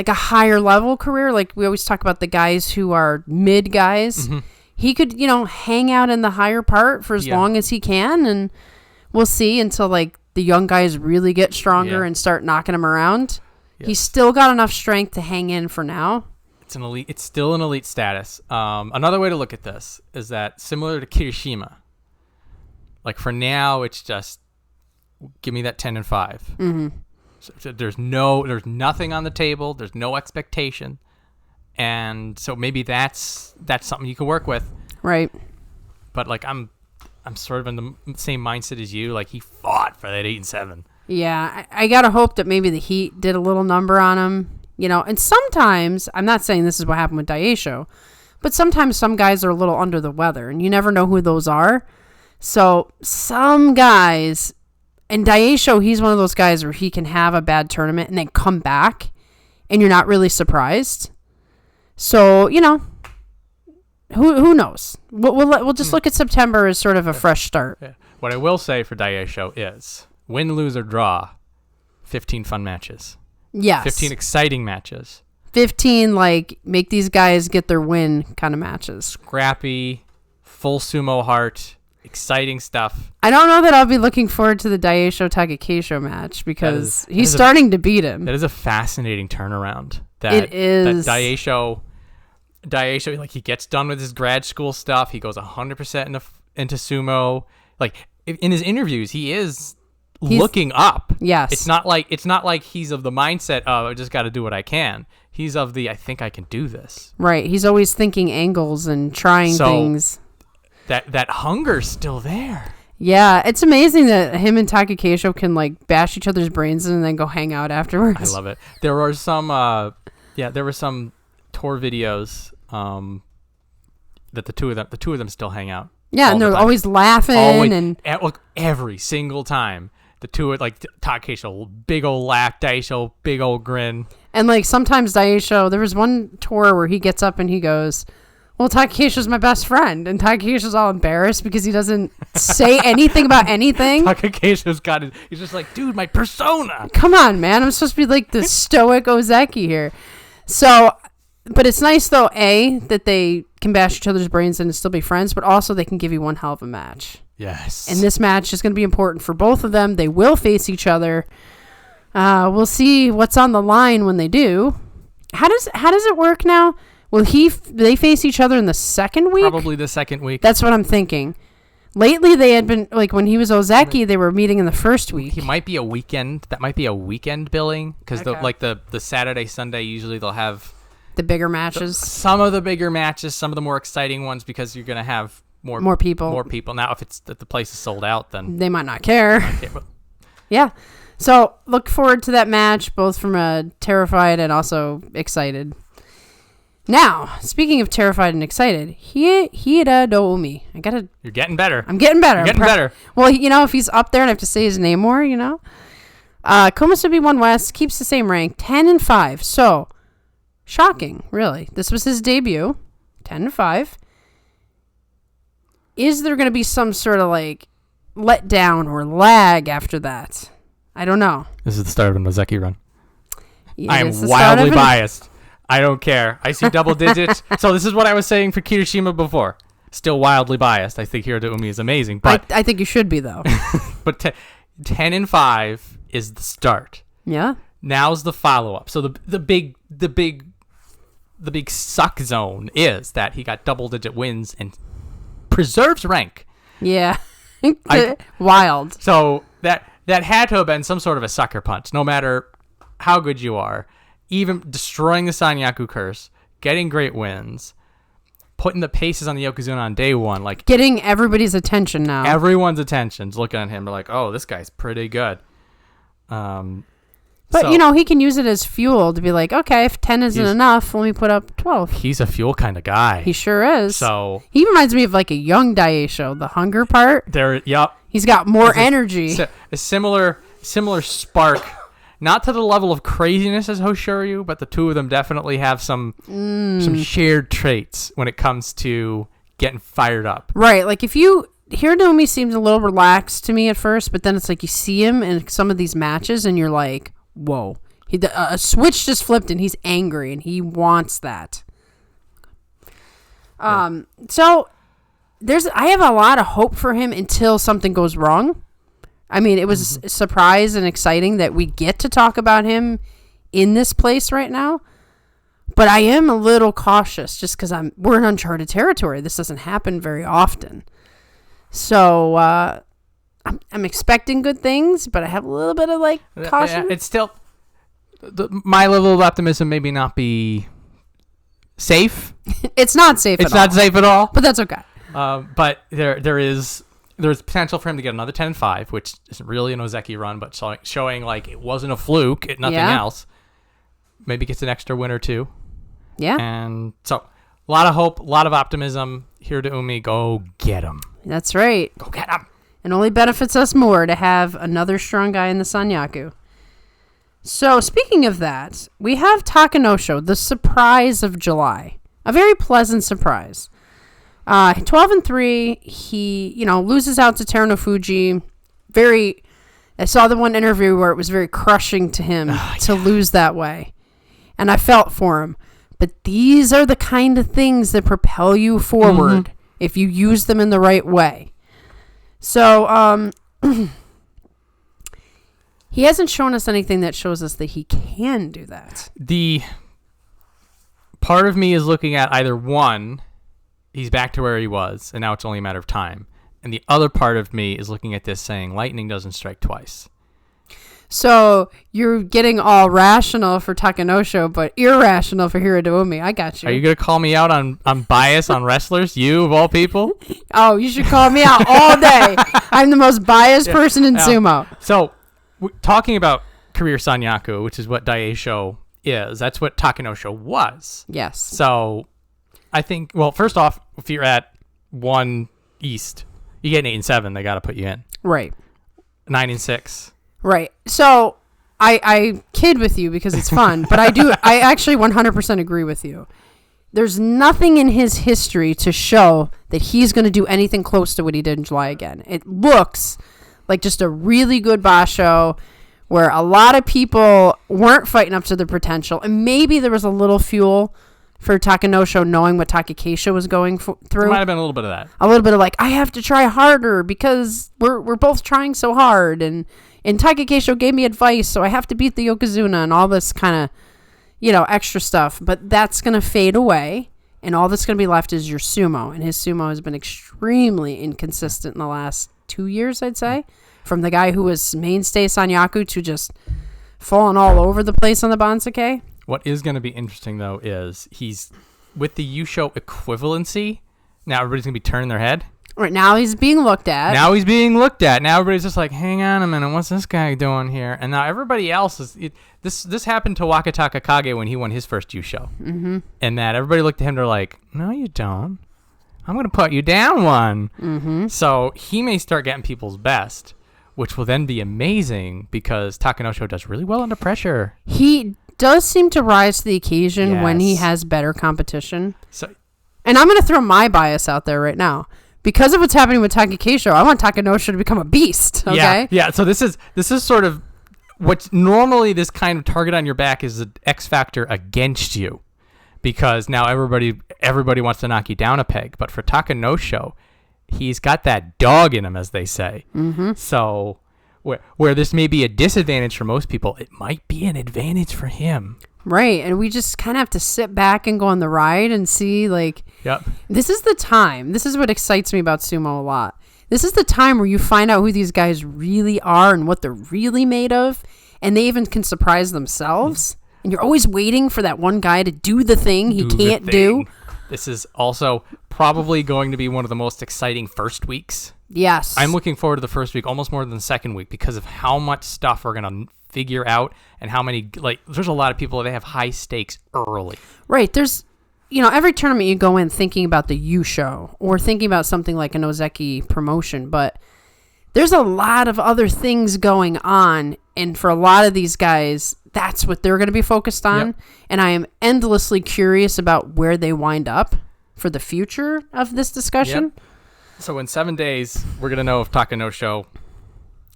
higher level career. Like we always talk about the guys who are mid guys. Mm-hmm. He could, hang out in the higher part for as long as he can, and we'll see until like the young guys really get stronger and start knocking him around. Yes. He's still got enough strength to hang in for now. It's still an elite status. Another way to look at this is that similar to Kirishima, like for now, it's just give me that 10-5. Mm-hmm. So there's nothing on the table. There's no expectation. And so maybe that's something you can work with. Right. But like I'm sort of in the same mindset as you. Like he fought for that 8 and 7. Yeah, I gotta hope that maybe the heat did a little number on him, you know. And sometimes, I'm not saying this is what happened with Daieisho, but sometimes some guys are a little under the weather, and you never know who those are. So some guys, and Daieisho, he's one of those guys where he can have a bad tournament and then come back, and you're not really surprised. So, you know, who knows? We'll just look at September as sort of a fresh start. Yeah. What I will say for Daieisho is win, lose, or draw, 15 fun matches. Yes. 15 exciting matches. 15, like, make these guys get their win kind of matches. Scrappy, full sumo heart, exciting stuff. I don't know that I'll be looking forward to the Daieisho Takakeisho match because he's starting to beat him. That is a fascinating turnaround. It is. That Daieisho, like, he gets done with his grad school stuff. He goes 100% into sumo. Like, in his interviews, he's looking up. Yes. It's not like he's of the mindset of I just got to do what I can. He's of the I think I can do this. Right. He's always thinking angles and trying things. That hunger's still there. Yeah, it's amazing that him and Takakeisho can like bash each other's brains in and then go hang out afterwards. I love it. There were some tour videos that the two of them still hang out. Yeah, and they're always laughing and every single time. The two, like, Takakeisho, big old laugh, Daieisho, big old grin. And, like, sometimes Daieisho, there was one tour where he gets up and he goes, well, Takakeisho's my best friend. And Takakeisho's all embarrassed because he doesn't say anything about anything. Takakeisho's got it. He's just like, dude, my persona. Come on, man. I'm supposed to be, like, the stoic Ozeki here. So, but it's nice, though, A, that they can bash each other's brains and still be friends, but also they can give you one hell of a match. Yes. And this match is going to be important for both of them. They will face each other. We'll see what's on the line when they do. How does it work now? Will they face each other in the second week? Probably the second week. That's what I'm thinking. Lately, they had been, like, when he was Ozeki, they were meeting in the first week. He might be a weekend. That might be a weekend billing because the Saturday, Sunday, usually they'll have the bigger matches. Some of the bigger matches, some of the more exciting ones because you're going to have more people. More people. Now, if the place is sold out, then they might not care. Yeah. So look forward to that match, both from a terrified and also excited. Now, speaking of terrified and excited, Hiradoumi. You're getting better. I'm getting better. You're getting better. Well, you know, if he's up there and I have to say his name more, you know. Komusubi 1 West keeps the same rank, 10-5. So, shocking, really. This was his debut, 10-5. Is there going to be some sort of, like, letdown or lag after that? I don't know. This is the start of an Ozeki run. I am It's wildly biased. I don't care. I see double digits. So this is what I was saying for Kirishima before. Still wildly biased. I think Hiradoumi is amazing. But I think you should be, though. But 10-5 is the start. Yeah. Now's the follow-up. So the big suck zone is that he got double-digit wins and preserves rank. Yeah. Wild. So that had to have been some sort of a sucker punch, no matter how good you are. Even destroying the Sanyaku curse, getting great wins, putting the paces on the Yokozuna on day one. Like getting everybody's attention now. Everyone's attention's looking at him. They're like, oh, this guy's pretty good. But, you know, he can use it as fuel to be like, okay, if 10 isn't enough, let me put up 12. He's a fuel kind of guy. He sure is. So he reminds me of like a young Daieisho, the hunger part. Yep. He's got more energy. A similar spark, not to the level of craziness as Hoshoryu, but the two of them definitely have some shared traits when it comes to getting fired up. Right. Like Hiradoumi seems a little relaxed to me at first, but then it's like you see him in some of these matches and you're like, whoa, a switch just flipped and he's angry and he wants that. So I have a lot of hope for him until something goes wrong. I mean, it was a surprise and exciting that we get to talk about him in this place right now. But I am a little cautious just because we're in uncharted territory. This doesn't happen very often. So I'm expecting good things, but I have a little bit of like caution. Yeah, it's still my level of optimism maybe not be safe. It's not safe. It's not safe at all. But that's okay. But there's potential for him to get another 10-5, which isn't really an Ozeki run, but showing like it wasn't a fluke, nothing else. Maybe gets an extra win or two. Yeah. And so a lot of hope, a lot of optimism. Hiradoumi, go get him. That's right. Go get him. It only benefits us more to have another strong guy in the Sanyaku. So, speaking of that, we have Takanosho, the surprise of July. A very pleasant surprise. 12-3, he, loses out to Terunofuji. I saw the one interview where it was very crushing to him to lose that way. And I felt for him. But these are the kind of things that propel you forward if you use them in the right way. So, he hasn't shown us anything that shows us that he can do that. The part of me is looking at either one, he's back to where he was, and now it's only a matter of time. And the other part of me is looking at this saying, lightning doesn't strike twice. So you're getting all rational for Takanosho, but irrational for Hiradoumi. I got you. Are you going to call me out on bias on wrestlers? You, of all people? Oh, you should call me out all day. I'm the most biased person in sumo. So, talking about career Sanyaku, which is what Daieisho is, that's what Takanosho was. Yes. So, I think, well, first off, if you're at 1 East, you get an 8-7, they got to put you in. Right. 9-6. Right. So I kid with you because it's fun, but I actually 100% agree with you. There's nothing in his history to show that he's going to do anything close to what he did in July again. It looks like just a really good basho where a lot of people weren't fighting up to their potential, and maybe there was a little fuel for Takanosho knowing what Takakeisho was going through. There might have been a little bit of that. A little bit of like, I have to try harder because we're both trying so hard, and Takakeisho gave me advice, so I have to beat the Yokozuna and all this kind of, extra stuff. But that's going to fade away, and all that's going to be left is your sumo. And his sumo has been extremely inconsistent in the last 2 years, I'd say. From the guy who was mainstay Sanyaku to just falling all over the place on the Bansake. What is going to be interesting, though, is he's with the Yusho equivalency. Now everybody's going to be turning their head. Right, now he's being looked at. Now everybody's just like, hang on a minute, what's this guy doing here? And now everybody else is... This happened to Wakatakakage when he won his first Yusho. Mm-hmm. And that everybody looked at him, they're like, no, you don't. I'm going to put you down one. Mm-hmm. So he may start getting people's best, which will then be amazing because Takanosho does really well under pressure. He does seem to rise to the occasion when he has better competition. And I'm going to throw my bias out there right now. Because of what's happening with Takakeisho, I want Takanosho to become a beast. Okay. Yeah. So this is sort of what's normally this kind of target on your back is an X factor against you, because now everybody wants to knock you down a peg. But for Takanosho, he's got that dog in him, as they say. Mm-hmm. So where this may be a disadvantage for most people, it might be an advantage for him. Right, and we just kind of have to sit back and go on the ride and see, this is the time. This is what excites me about sumo a lot. This is the time where you find out who these guys really are and what they're really made of, and they even can surprise themselves. And you're always waiting for that one guy to do the thing he can't do. This is also probably going to be one of the most exciting first weeks. Yes. I'm looking forward to the first week almost more than the second week because of how much stuff we're going to figure out and how many, there's a lot of people that have high stakes early. Right. There's, every tournament you go in thinking about the Yusho or thinking about something like an Ozeki promotion, but there's a lot of other things going on. And for a lot of these guys, that's what they're going to be focused on. Yep. And I am endlessly curious about where they wind up for the future of this discussion. Yep. So in 7 days, we're going to know if Takanosho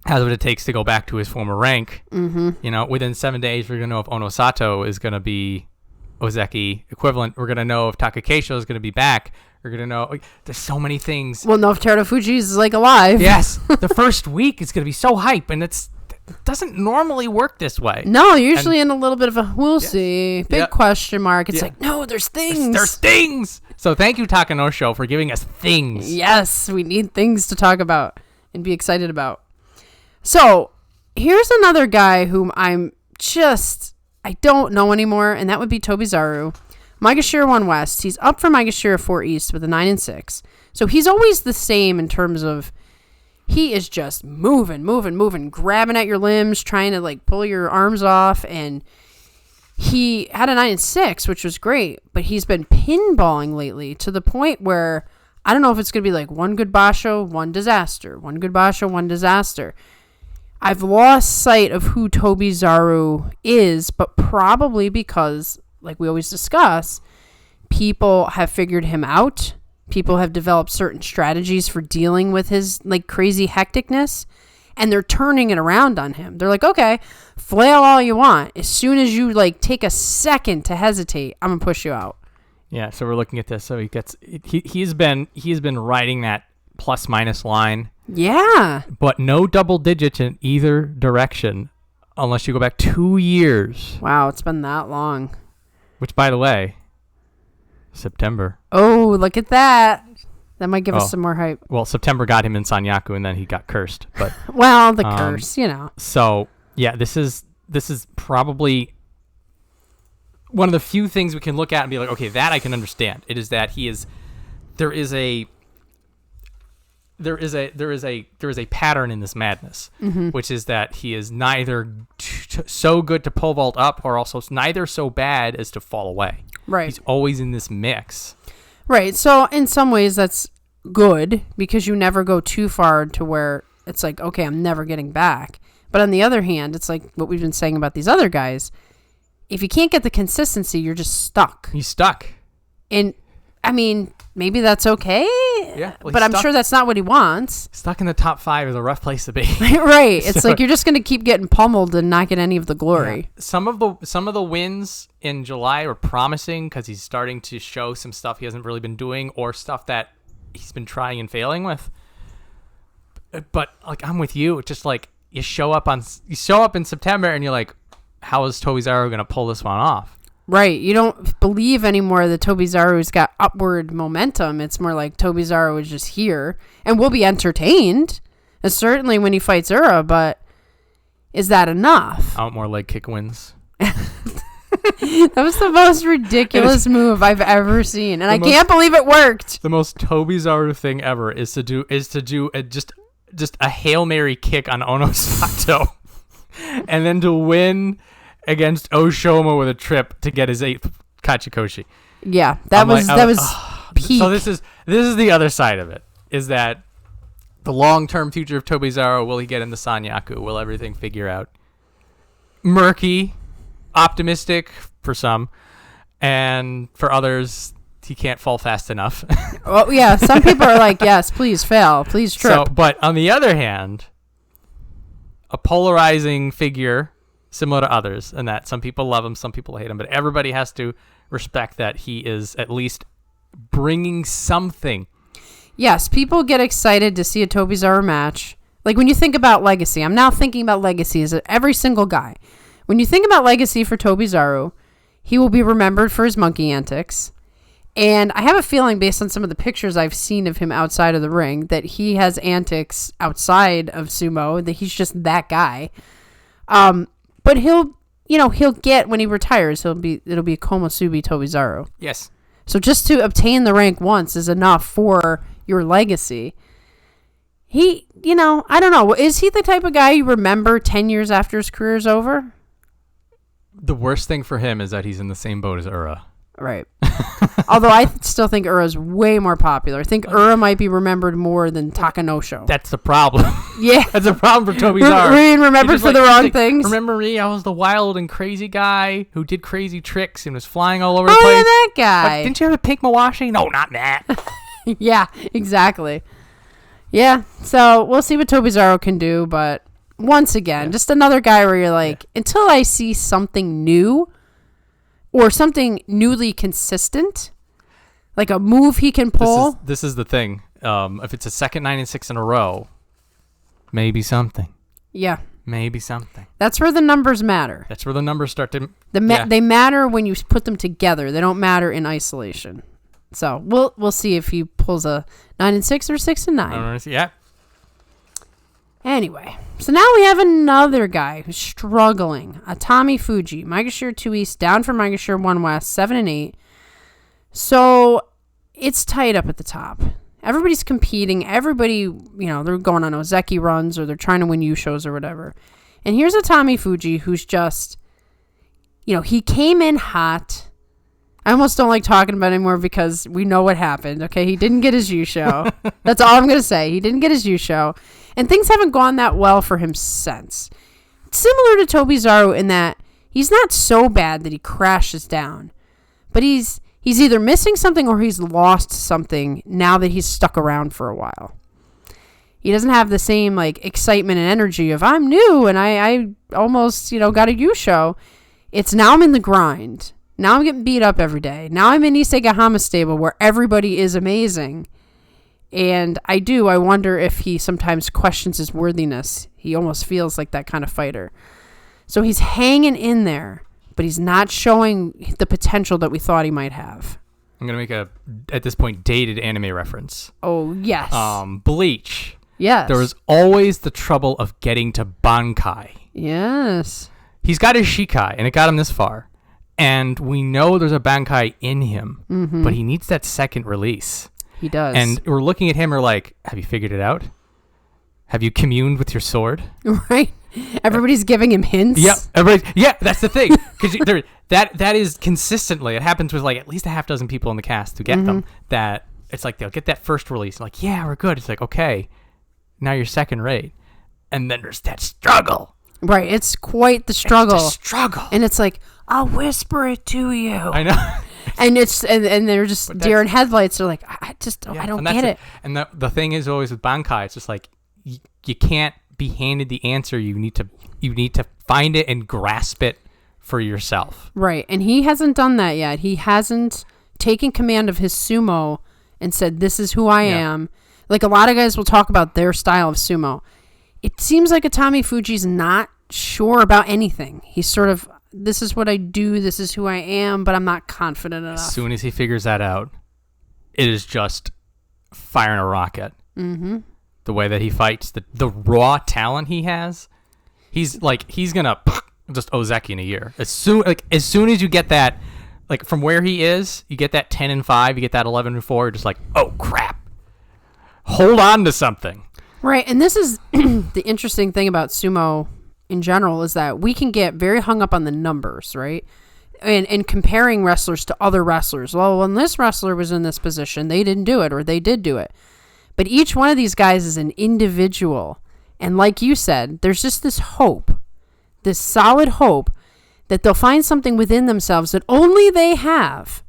has what it takes to go back to his former rank. Mm-hmm. Within 7 days, we're going to know if Onosato is going to be Ozeki equivalent. We're going to know if Takakeisho is going to be back. We're going to know. There's so many things. We'll know if Terunofuji is alive. Yes. The first week is going to be so hype, and it doesn't normally work this way. No, usually in a little bit of a we'll see. Big question mark. It's no, there's things. There's things. So thank you, Takanosho, for giving us things. Yes, we need things to talk about. and be excited about. So here's another guy whom I don't know anymore, and that would be Tobizaru. Maegashira 1 West. He's up from Maegashira 4 East with a 9-6. So he's always the same in terms of he is just moving, grabbing at your limbs, trying to like pull your arms off. And he had a 9-6, which was great, but he's been pinballing lately to the point where I don't know if it's going to be like one good basho, one disaster, one good basho, one disaster. I've lost sight of who Tobizaru is, but probably because, like we always discuss, people have figured him out. People have developed certain strategies for dealing with his like crazy hecticness, and they're turning it around on him. They're like, okay, flail all you want. As soon as you like take a second to hesitate, I'm gonna push you out. Yeah, so we're looking at this. So he's been riding that plus minus line. Yeah. But no double digits in either direction unless you go back 2 years. Wow, it's been that long. Which, by the way, September. Oh, look at that. That might give us some more hype. Well, September got him in Sanyaku, and then he got cursed. But well, the curse, you know. So, yeah, this is probably one of the few things we can look at and be like, okay, that I can understand. It is that there is a pattern in this madness, which is that he is neither so good to pole vault up or also neither so bad as to fall away. Right. He's always in this mix. Right. So in some ways that's good because you never go too far to where it's like, okay, I'm never getting back. But on the other hand, it's like what we've been saying about these other guys. If you can't get the consistency, you're just stuck. He's stuck. And I mean, maybe that's okay. Yeah, well, but I'm sure that's not what he wants. Stuck in the top 5 is a rough place to be. Right. It's like you're just going to keep getting pummeled and not get any of the glory. Yeah. Some of the wins in July were promising because he's starting to show some stuff he hasn't really been doing or stuff that he's been trying and failing with. But like I'm with you, just like you show up in September and you're like, how is Tobizaru going to pull this one off? Right. You don't believe anymore that Tobizaru's got upward momentum. It's more like Tobizaru is just here and will be entertained. And certainly when he fights Ura, but is that enough? I want more leg kick wins. That was the most ridiculous move I've ever seen. And I can't believe it worked. The most Tobizaru thing ever is to do just a Hail Mary kick on Onosato. And then to win against Oshoma with a trip to get his 8th Kachikoshi. Yeah, that was peak. So this is the other side of it. Is that the long-term future of Tobizaru? Will he get into Sanyaku? Will everything figure out? Murky, optimistic for some, and for others, he can't fall fast enough. Well, yeah, some people are like, yes, please fail, please trip. So, but on the other hand, a polarizing figure similar to others, and that some people love him, some people hate him, but everybody has to respect that he is at least bringing something. Yes, people get excited to see a Tobizaru match. Like when you think about Legacy, I'm now thinking about Legacy as every single guy. When you think about Legacy for Tobizaru, he will be remembered for his monkey antics. And I have a feeling based on some of the pictures I've seen of him outside of the ring that he has antics outside of sumo, that he's just that guy. But he'll get when he retires, it'll be Komusubi Tobizaru. Yes. So just to obtain the rank once is enough for your legacy. He, I don't know. Is he the type of guy you remember 10 years after his career is over? The worst thing for him is that he's in the same boat as Ura. Right. Although I still think Ura's way more popular. I think Ura might be remembered more than Takanosho. That's the problem. Yeah. That's a problem for Tobizaru. Being remembered for the wrong things. Remember me? I was the wild and crazy guy who did crazy tricks and was flying all over the place. Oh, yeah, that guy. Didn't you have a pink Mawashi? No, not that. Yeah, exactly. Yeah, so we'll see what Tobizaru can do, but once again, just another guy where you're like, until I see something new or something newly consistent, like a move he can pull. This is the thing. If it's a second 9-6 in a row, maybe something. Yeah. Maybe something. That's where the numbers matter. That's where the numbers start to... They matter when you put them together. They don't matter in isolation. So we'll see if he pulls a 9-6 or 6-9. Yeah. Anyway, so now we have another guy who's struggling. Atamifuji, Maegashira 2 East, down from Maegashira 1 West, 7 and 8. So it's tight up at the top. Everybody's competing. Everybody, they're going on Ozeki runs or they're trying to win Yushos or whatever. And here's Atamifuji who's just, he came in hot. I almost don't like talking about it anymore because we know what happened. Okay, he didn't get his Yusho. That's all I'm going to say. He didn't get his Yusho. And things haven't gone that well for him since. Similar to Tobizaru in that he's not so bad that he crashes down. But he's either missing something or he's lost something now that he's stuck around for a while. He doesn't have the same excitement and energy of I'm new and I almost, got a Yusho. It's now I'm in the grind. Now I'm getting beat up every day. Now I'm in Isegahama stable where everybody is amazing. And I wonder if he sometimes questions his worthiness. He almost feels like that kind of fighter. So he's hanging in there, but he's not showing the potential that we thought he might have. I'm going to make at this point, dated anime reference. Oh, yes. Bleach. Yes. There was always the trouble of getting to Bankai. Yes. He's got his Shikai, and it got him this far. And we know there's a Bankai in him, but he needs that second release. He does. And we're looking at him, we're like, have you figured it out? Have you communed with your sword? Right. Everybody's giving him hints. Yeah, that's the thing. Because that is consistently, it happens with at least a half dozen people in the cast who get them, that it's they'll get that first release. Like, yeah, we're good. It's okay, now you're second rate. And then there's that struggle. Right. It's quite the struggle. It's the struggle. And it's I'll whisper it to you. I know. And it's and they're just deer in headlights. They're like, I don't get it. And the thing is always with Bankai, it's just you can't be handed the answer. You need to find it and grasp it for yourself. Right. And he hasn't done that yet. He hasn't taken command of his sumo and said, this is who I am. A lot of guys will talk about their style of sumo. It seems like Atamifuji's not sure about anything. He's sort of, this is what I do, this is who I am, but I'm not confident enough. As soon as he figures that out, it is just firing a rocket. Mm-hmm. The way that he fights, the raw talent he has, he's gonna just Ozeki in a year. As soon as you get that, from where he is, you get that 10-5, you get that 11-4, you're just oh crap, hold on to something. Right, and this is the interesting thing about sumo in general is that we can get very hung up on the numbers, right? And comparing wrestlers to other wrestlers. Well, when this wrestler was in this position, they didn't do it, or they did do it. But each one of these guys is an individual. And like you said, there's just this hope, this solid hope that they'll find something within themselves that only they have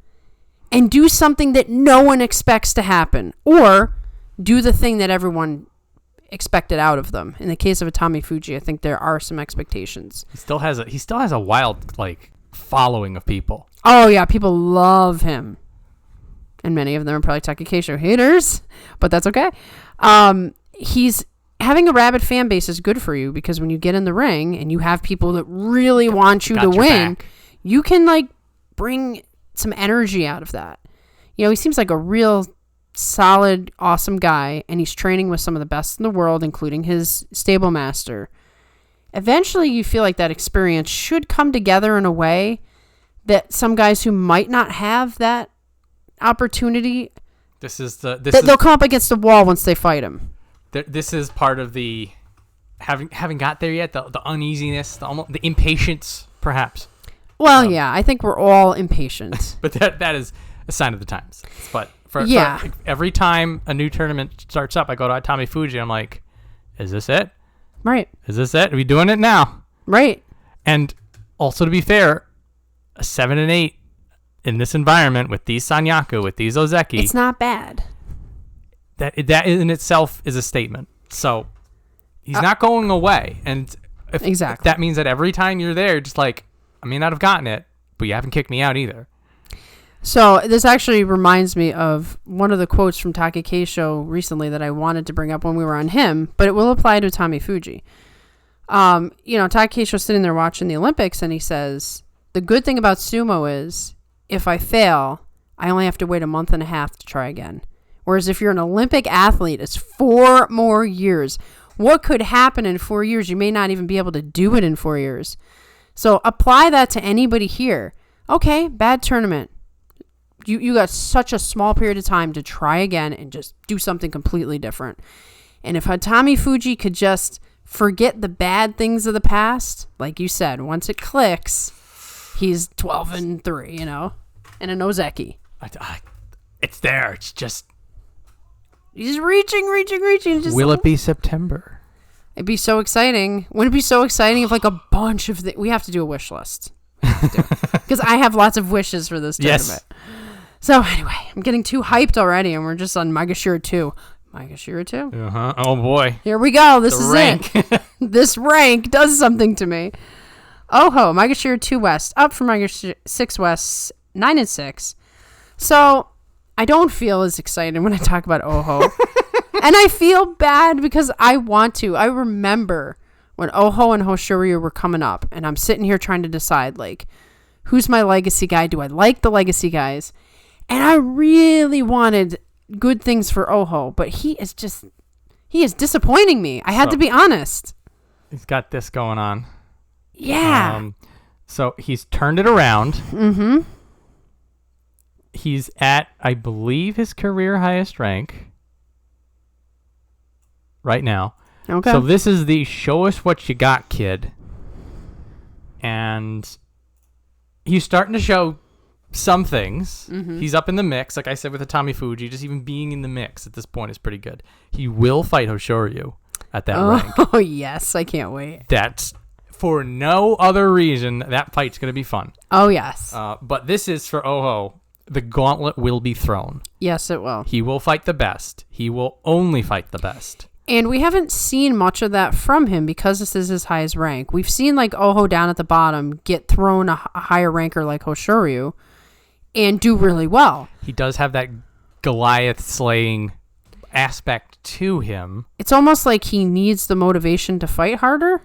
and do something that no one expects to happen, or do the thing that everyone expected out of them. In the case of Atamifuji, I think there are some expectations. He still has a wild following of people. Oh yeah, people love him, and many of them are probably Takakeisho haters, but that's okay. He's having a rabid fan base is good for you, because when you get in the ring and you have people that really want you to win, you can bring some energy out of that. He seems like a real solid, awesome guy, and he's training with some of the best in the world, including his stable master. Eventually, you feel like that experience should come together in a way that some guys who might not have that opportunity, they'll come up against the wall once they fight him. This is part of the having got there yet, the uneasiness, the impatience, perhaps. Well, yeah, I think we're all impatient. But that is a sign of the times. But for every time a new tournament starts up, I go to Atamifuji. I'm like, is this it? Right. Is this it? Are we doing it now? Right. And also, to be fair, a 7 and 8 in this environment with these Sanyaku, with these Ozeki, it's not bad. That in itself is a statement. So he's not going away. And if that means that every time you're there, just I may not have gotten it, but you haven't kicked me out either. So this actually reminds me of one of the quotes from Takakeisho recently that I wanted to bring up when we were on him, but it will apply to Atamifuji. Takakeisho's sitting there watching the Olympics, and he says, the good thing about sumo is if I fail, I only have to wait a month and a half to try again. Whereas if you're an Olympic athlete, it's 4 more years. what could happen in 4 years? You may not even be able to do it in 4 years. So apply that to anybody here. Okay, bad tournament. You got such a small period of time to try again and just do something completely different. And if Atamifuji could just forget the bad things of the past, like you said, once it clicks, he's 12-3, you know, and a Nozeki. It's there. It's just... He's reaching. Just Will it be September? It'd be so exciting. Wouldn't it be so exciting if like a bunch of... We have to do a wish list. Because I have lots of wishes for this tournament. Yes. So anyway, I'm getting too hyped already, and we're just on Maegashira 2. Maegashira 2? Uh-huh. Oh, boy. Here we go. This The is rank. it. This rank does something to me. Oho, Maegashira 2 West, up from Maegashira 6 West, 9-6. So I don't feel as excited when I talk about Oho. And I feel bad because I want to. I remember when Oho and Hoshoryu were coming up, and I'm sitting here trying to decide, like, who's my legacy guy? Do I like the legacy guys? And I really wanted good things for Oho, but he is disappointing me. I had to be honest. He's got this going on. Yeah. So he's turned it around. Mm-hmm. He's at, I believe, his career highest rank right now. Okay. So this is the show us what you got, kid. And he's starting to show some things. Mm-hmm. He's up in the mix, like I said with Atamifuji. Just even being in the mix at this point is pretty good. He will fight Hoshoryu at that rank. Oh, yes. I can't wait. That's for no other reason. That fight's going to be fun. Oh, yes. But this is for Oho. The gauntlet will be thrown. Yes, it will. He will fight the best. He will only fight the best. And we haven't seen much of that from him because this is his highest rank. We've seen like Oho down at the bottom get thrown a higher ranker like Hoshoryu and do really well. He does have that Goliath slaying aspect to him. It's almost like he needs the motivation to fight harder.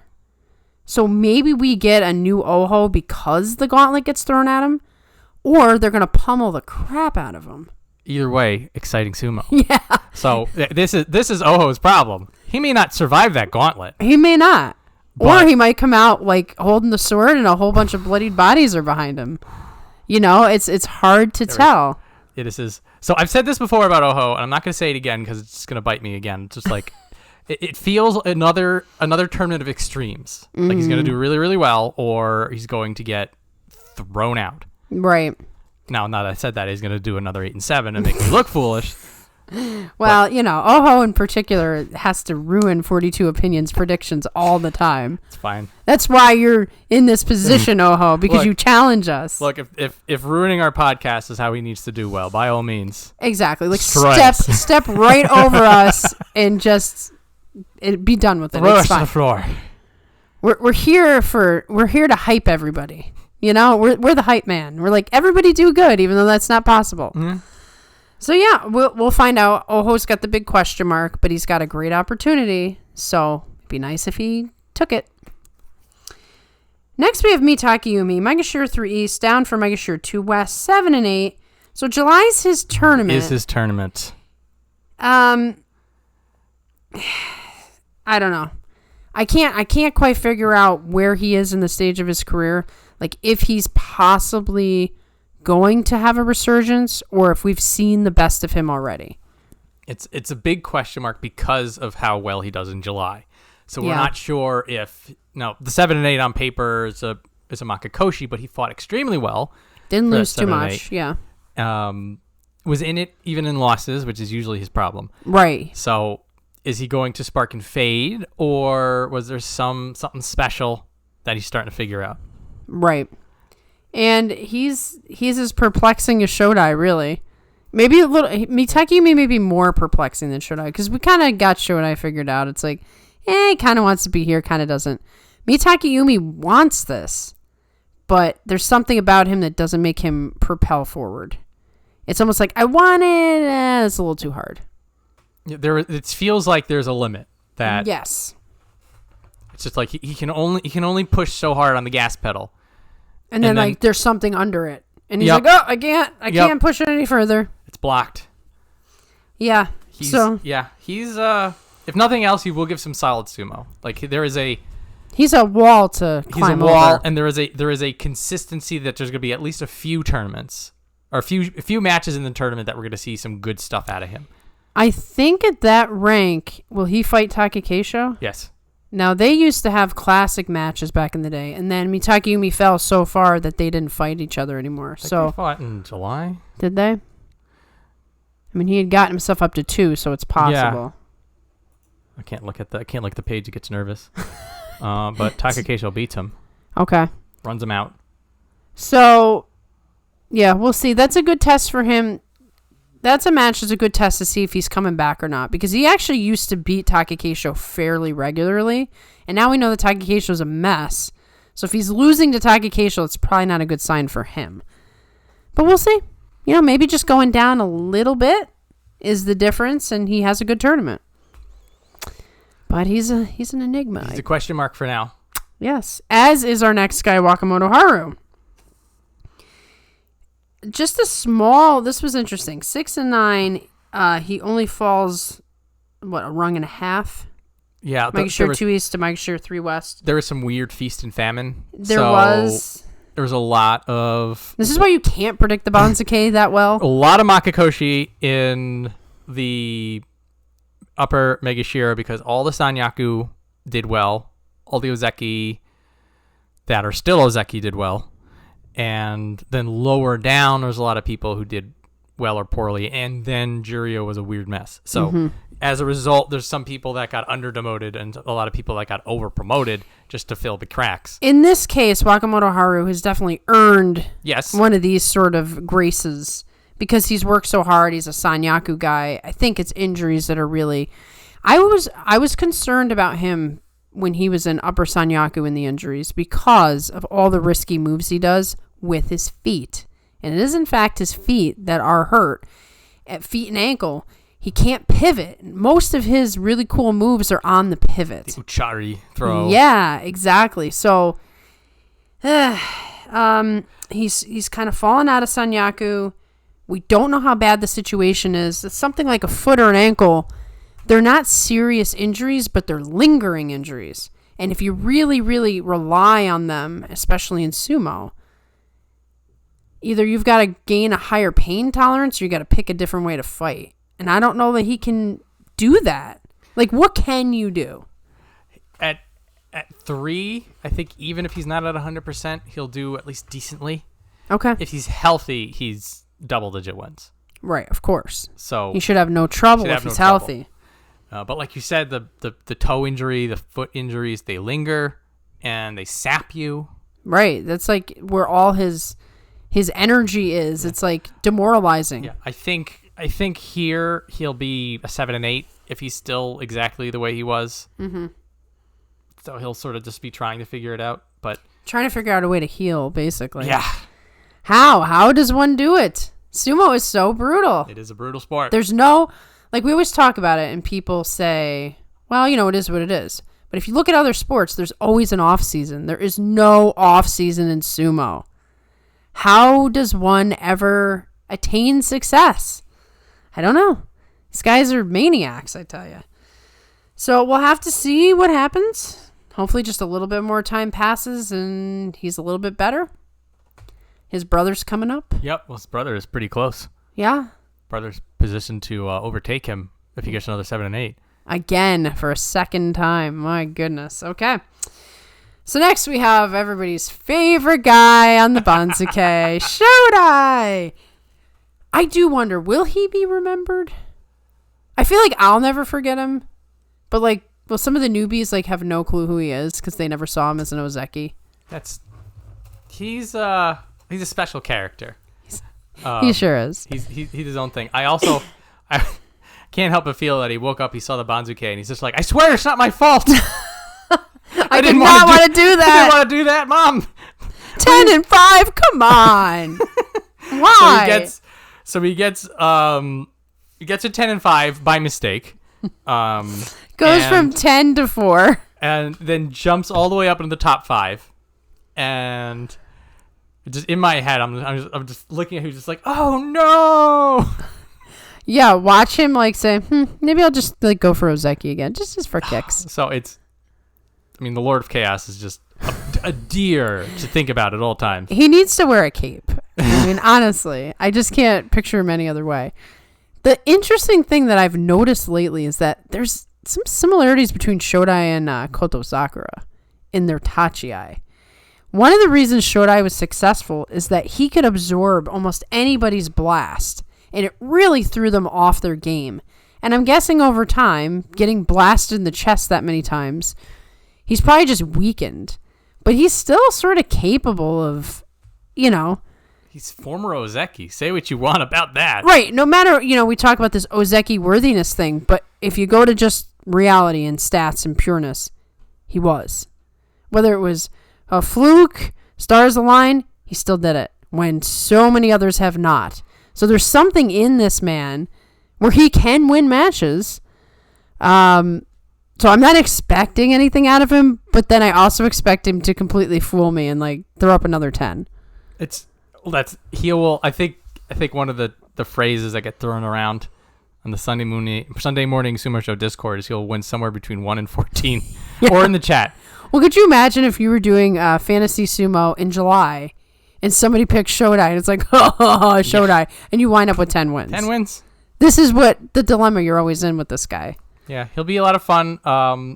So maybe we get a new Oho because the gauntlet gets thrown at him, or they're going to pummel the crap out of him. Either way, exciting sumo. Yeah. So this is Oho's problem. He may not survive that gauntlet. He may not. But or he might come out like holding the sword and a whole bunch of bloodied bodies are behind him. You know, it's hard to tell. This is. So I've said this before about Oho, and I'm not going to say it again because it's going to bite me again. It's just like it feels another tournament of extremes. Mm-hmm. Like he's going to do really, really well, or he's going to get thrown out. Right. Now that I said that, he's going to do another 8-7 and make me look foolish. Well, you know, Oho in particular has to ruin 42 Opinions predictions all the time. It's fine. That's why you're in this position, Oho, because you challenge us. Look, if ruining our podcast is how he needs to do well, by all means. Exactly. Like Stripes. step right over us and just be done with it. Throw It's us to fine. the floor. We're here to hype everybody. You know, we're the hype man. We're like, everybody do good, even though that's not possible. Mm-hmm. So yeah, we'll find out. Oho's got the big question mark, but he's got a great opportunity. So it'd be nice if he took it. Next we have Mitakeumi, Maegashira 3 East, down for Maegashira 2 West, 7-8. So July's his tournament. Is his tournament. I don't know. I can't quite figure out where he is in the stage of his career. Like if he's possibly going to have a resurgence or if we've seen the best of him already. It's a big question mark because of how well he does in July. So we're not sure if the 7-8 on paper is a Makakoshi, but he fought extremely well. Didn't lose too much. Yeah. Was in it even in losses, which is usually his problem. Right. So is he going to spark and fade, or was there something special that he's starting to figure out? Right. And he's as perplexing as Shodai, really. Maybe a little... Mitakeumi may be more perplexing than Shodai, because we kind of got Shodai figured out. It's like, he kind of wants to be here, kind of doesn't. Mitakeumi wants this, but there's something about him that doesn't make him propel forward. It's almost like, I want it, it's a little too hard. It feels like there's a limit. That yes. It's just like he can only push so hard on the gas pedal. And then like there's something under it. And he's Yep. like, I can't push it any further. It's blocked. Yeah. He's if nothing else, he will give some solid sumo. Like there is a. He's a wall to climb over. And there is a consistency that there's going to be at least a few tournaments or a few matches in the tournament that we're going to see some good stuff out of him. I think at that rank, will he fight Takakeisho? Yes. Now, they used to have classic matches back in the day, and then Mitakeumi fell so far that they didn't fight each other anymore. They fought in July. Did they? I mean, he had gotten himself up to 2, so it's possible. Yeah. I can't look at the page. He gets nervous. But Takakeisho beats him. Okay. Runs him out. So, yeah, we'll see. That's a good test for him. That's a match that's a good test to see if he's coming back or not. Because he actually used to beat Takakeisho fairly regularly. And now we know that Takakeisho's a mess. So if he's losing to Takakeisho, it's probably not a good sign for him. But we'll see. You know, maybe just going down a little bit is the difference. And he has a good tournament. But he's an enigma. He's a question mark for now. Yes. As is our next guy, Wakamotoharu. Just a small, this was interesting. 6 and 9, he only falls, a rung and a half? Yeah. Maegashira 2 East to Maegashira 3 West. There was some weird feast and famine. There was a lot of... This is why you can't predict the Banzuke that well. A lot of Makakoshi in the upper Megashira because all the Sanyaku did well. All the Ozeki that are still Ozeki did well. And then lower down, there's a lot of people who did well or poorly. And then Juryo was a weird mess. So as a result, there's some people that got under-demoted and a lot of people that got over-promoted just to fill the cracks. In this case, Wakamotoharu has definitely earned one of these sort of graces because he's worked so hard. He's a Sanyaku guy. I think it's injuries that are really... I was concerned about him when he was in upper Sanyaku in the injuries because of all the risky moves he does with his feet. And it is, in fact, his feet that are hurt. At feet and ankle, he can't pivot. Most of his really cool moves are on the pivot. The Uchari throw. Yeah, exactly. So, he's kind of fallen out of Sanyaku. We don't know how bad the situation is. It's something like a foot or an ankle. They're not serious injuries, but they're lingering injuries. And if you really, really rely on them, especially in sumo, either you've got to gain a higher pain tolerance or you got to pick a different way to fight. And I don't know that he can do that. Like, what can you do? At 3, I think even if he's not at 100%, he'll do at least decently. Okay. If he's healthy, he's double-digit wins. Right, of course. So he should have no trouble if he's healthy. But like you said, the toe injury, the foot injuries, they linger and they sap you. Right. That's like where all his energy is. Yeah. It's like demoralizing. Yeah. I think here he'll be a 7 and 8 if he's still exactly the way he was. Mm-hmm. So he'll sort of just be trying to figure it out, but trying to figure out a way to heal, basically. Yeah. How does one do it? Sumo is so brutal. It is a brutal sport. There's no, like, we always talk about it and people say, well, you know, it is what it is. But if you look at other sports, there's always an off season. There is no off season in sumo. How does one ever attain success? I don't know. These guys are maniacs, I tell you. So we'll have to see what happens. Hopefully just a little bit more time passes and he's a little bit better. His brother's coming up. Yep. Well, his brother is pretty close. Yeah. Brother's positioned to overtake him if he gets another 7 and 8. Again, for a second time. My goodness. Okay. So next we have everybody's favorite guy on the Banzuke, Shodai. I do wonder, will he be remembered? I feel like I'll never forget him. But like, well, some of the newbies like have no clue who he is because they never saw him as an Ozeki. He's a special character. He sure is. He's his own thing. I can't help but feel that he woke up, he saw the Banzuke, and he's just like, I swear it's not my fault. I did not want to do that. I didn't want to do that, Mom. 10 and 5, come on. Why? So he gets a 10 and 5 by mistake. Goes from 10 to 4. And then jumps all the way up into the top 5. And just in my head, I'm just looking at who's just like, oh no. Yeah, watch him like say, maybe I'll just like go for Ozeki again, just for kicks. So the Lord of Chaos is just a deer to think about at all times. He needs to wear a cape. I mean, honestly, I just can't picture him any other way. The interesting thing that I've noticed lately is that there's some similarities between Shodai and Kotozakura in their Tachi. One of the reasons Shodai was successful is that he could absorb almost anybody's blast, and it really threw them off their game. And I'm guessing over time, getting blasted in the chest that many times, he's probably just weakened. But he's still sort of capable of, He's former Ozeki. Say what you want about that. Right. No matter, we talk about this Ozeki worthiness thing, but if you go to just reality and stats and pureness, he was. Whether it was a fluke, stars align, he still did it when so many others have not. So there's something in this man where he can win matches. So I'm not expecting anything out of him, but then I also expect him to completely fool me and like throw up another 10. I think one of the phrases that get thrown around on the Sunday morning Sumo Show Discord is he'll win somewhere between 1 and 14 or in the chat. Well, could you imagine if you were doing fantasy sumo in July and somebody picked Shodai and it's like, Shodai, and you wind up with 10 wins. 10 wins. This is what the dilemma you're always in with this guy. Yeah, he'll be a lot of fun.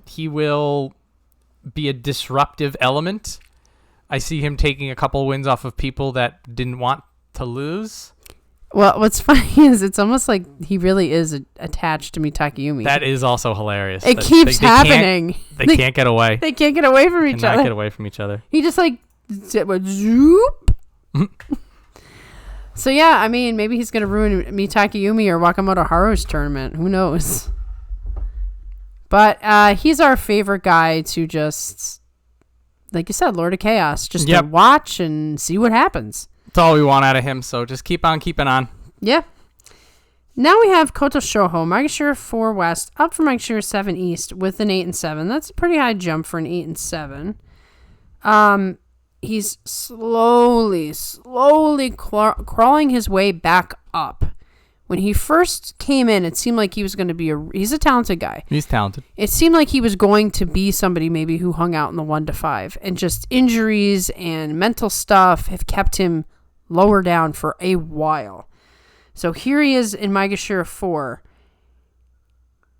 He will be a disruptive element. I see him taking a couple wins off of people that didn't want to lose. Well, what's funny is it's almost like he really is attached to Mitakeumi. That is also hilarious. It keeps happening. They can't get away. They can't get away from each other. Cannot get away from each other. He just like zoop. So yeah, I mean, maybe he's gonna ruin Mitakeumi or Wakamotoharu's tournament. Who knows? But he's our favorite guy to just, like you said, Lord of Chaos, just to watch and see what happens. That's all we want out of him, so just keep on keeping on. Yeah. Now we have Kotoshoho, Maegashira 4 West, up from Maegashira 7 East with an 8 and 7. That's a pretty high jump for an 8 and 7. He's slowly crawling his way back up. When he first came in, it seemed like he was going to be he's a talented guy. He's talented. It seemed like he was going to be somebody maybe who hung out in the 1 to 5, and just injuries and mental stuff have kept him lower down for a while. So here he is in Maegashira 4.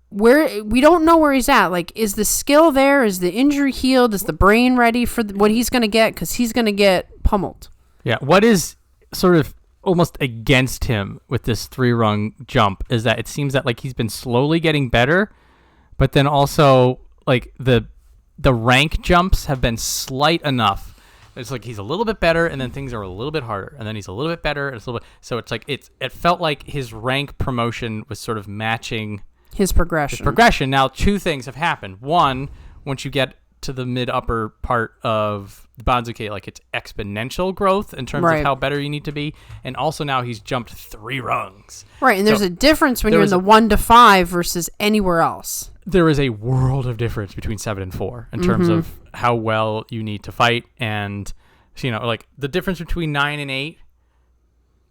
Where we don't know where he's at. Like, is the skill there? Is the injury healed? Is the brain ready for what he's going to get? Because he's going to get pummeled. Yeah. What is sort of almost against him with this 3-rung jump is that it seems that like he's been slowly getting better, but then also like the rank jumps have been slight enough. It's like he's a little bit better, and then things are a little bit harder, and then he's a little bit better, and it's a little bit. So it's like it felt like his rank promotion was sort of matching his progression. Now, 2 things have happened. One, once you get to the mid-upper part of Banzuke, like it's exponential growth in terms of how better you need to be. And also now he's jumped 3 rungs. Right, and there's a difference when you're in the 1 to 5 versus anywhere else. There is a world of difference between 7 and 4 in terms of how well you need to fight. And, like the difference between 9 and 8,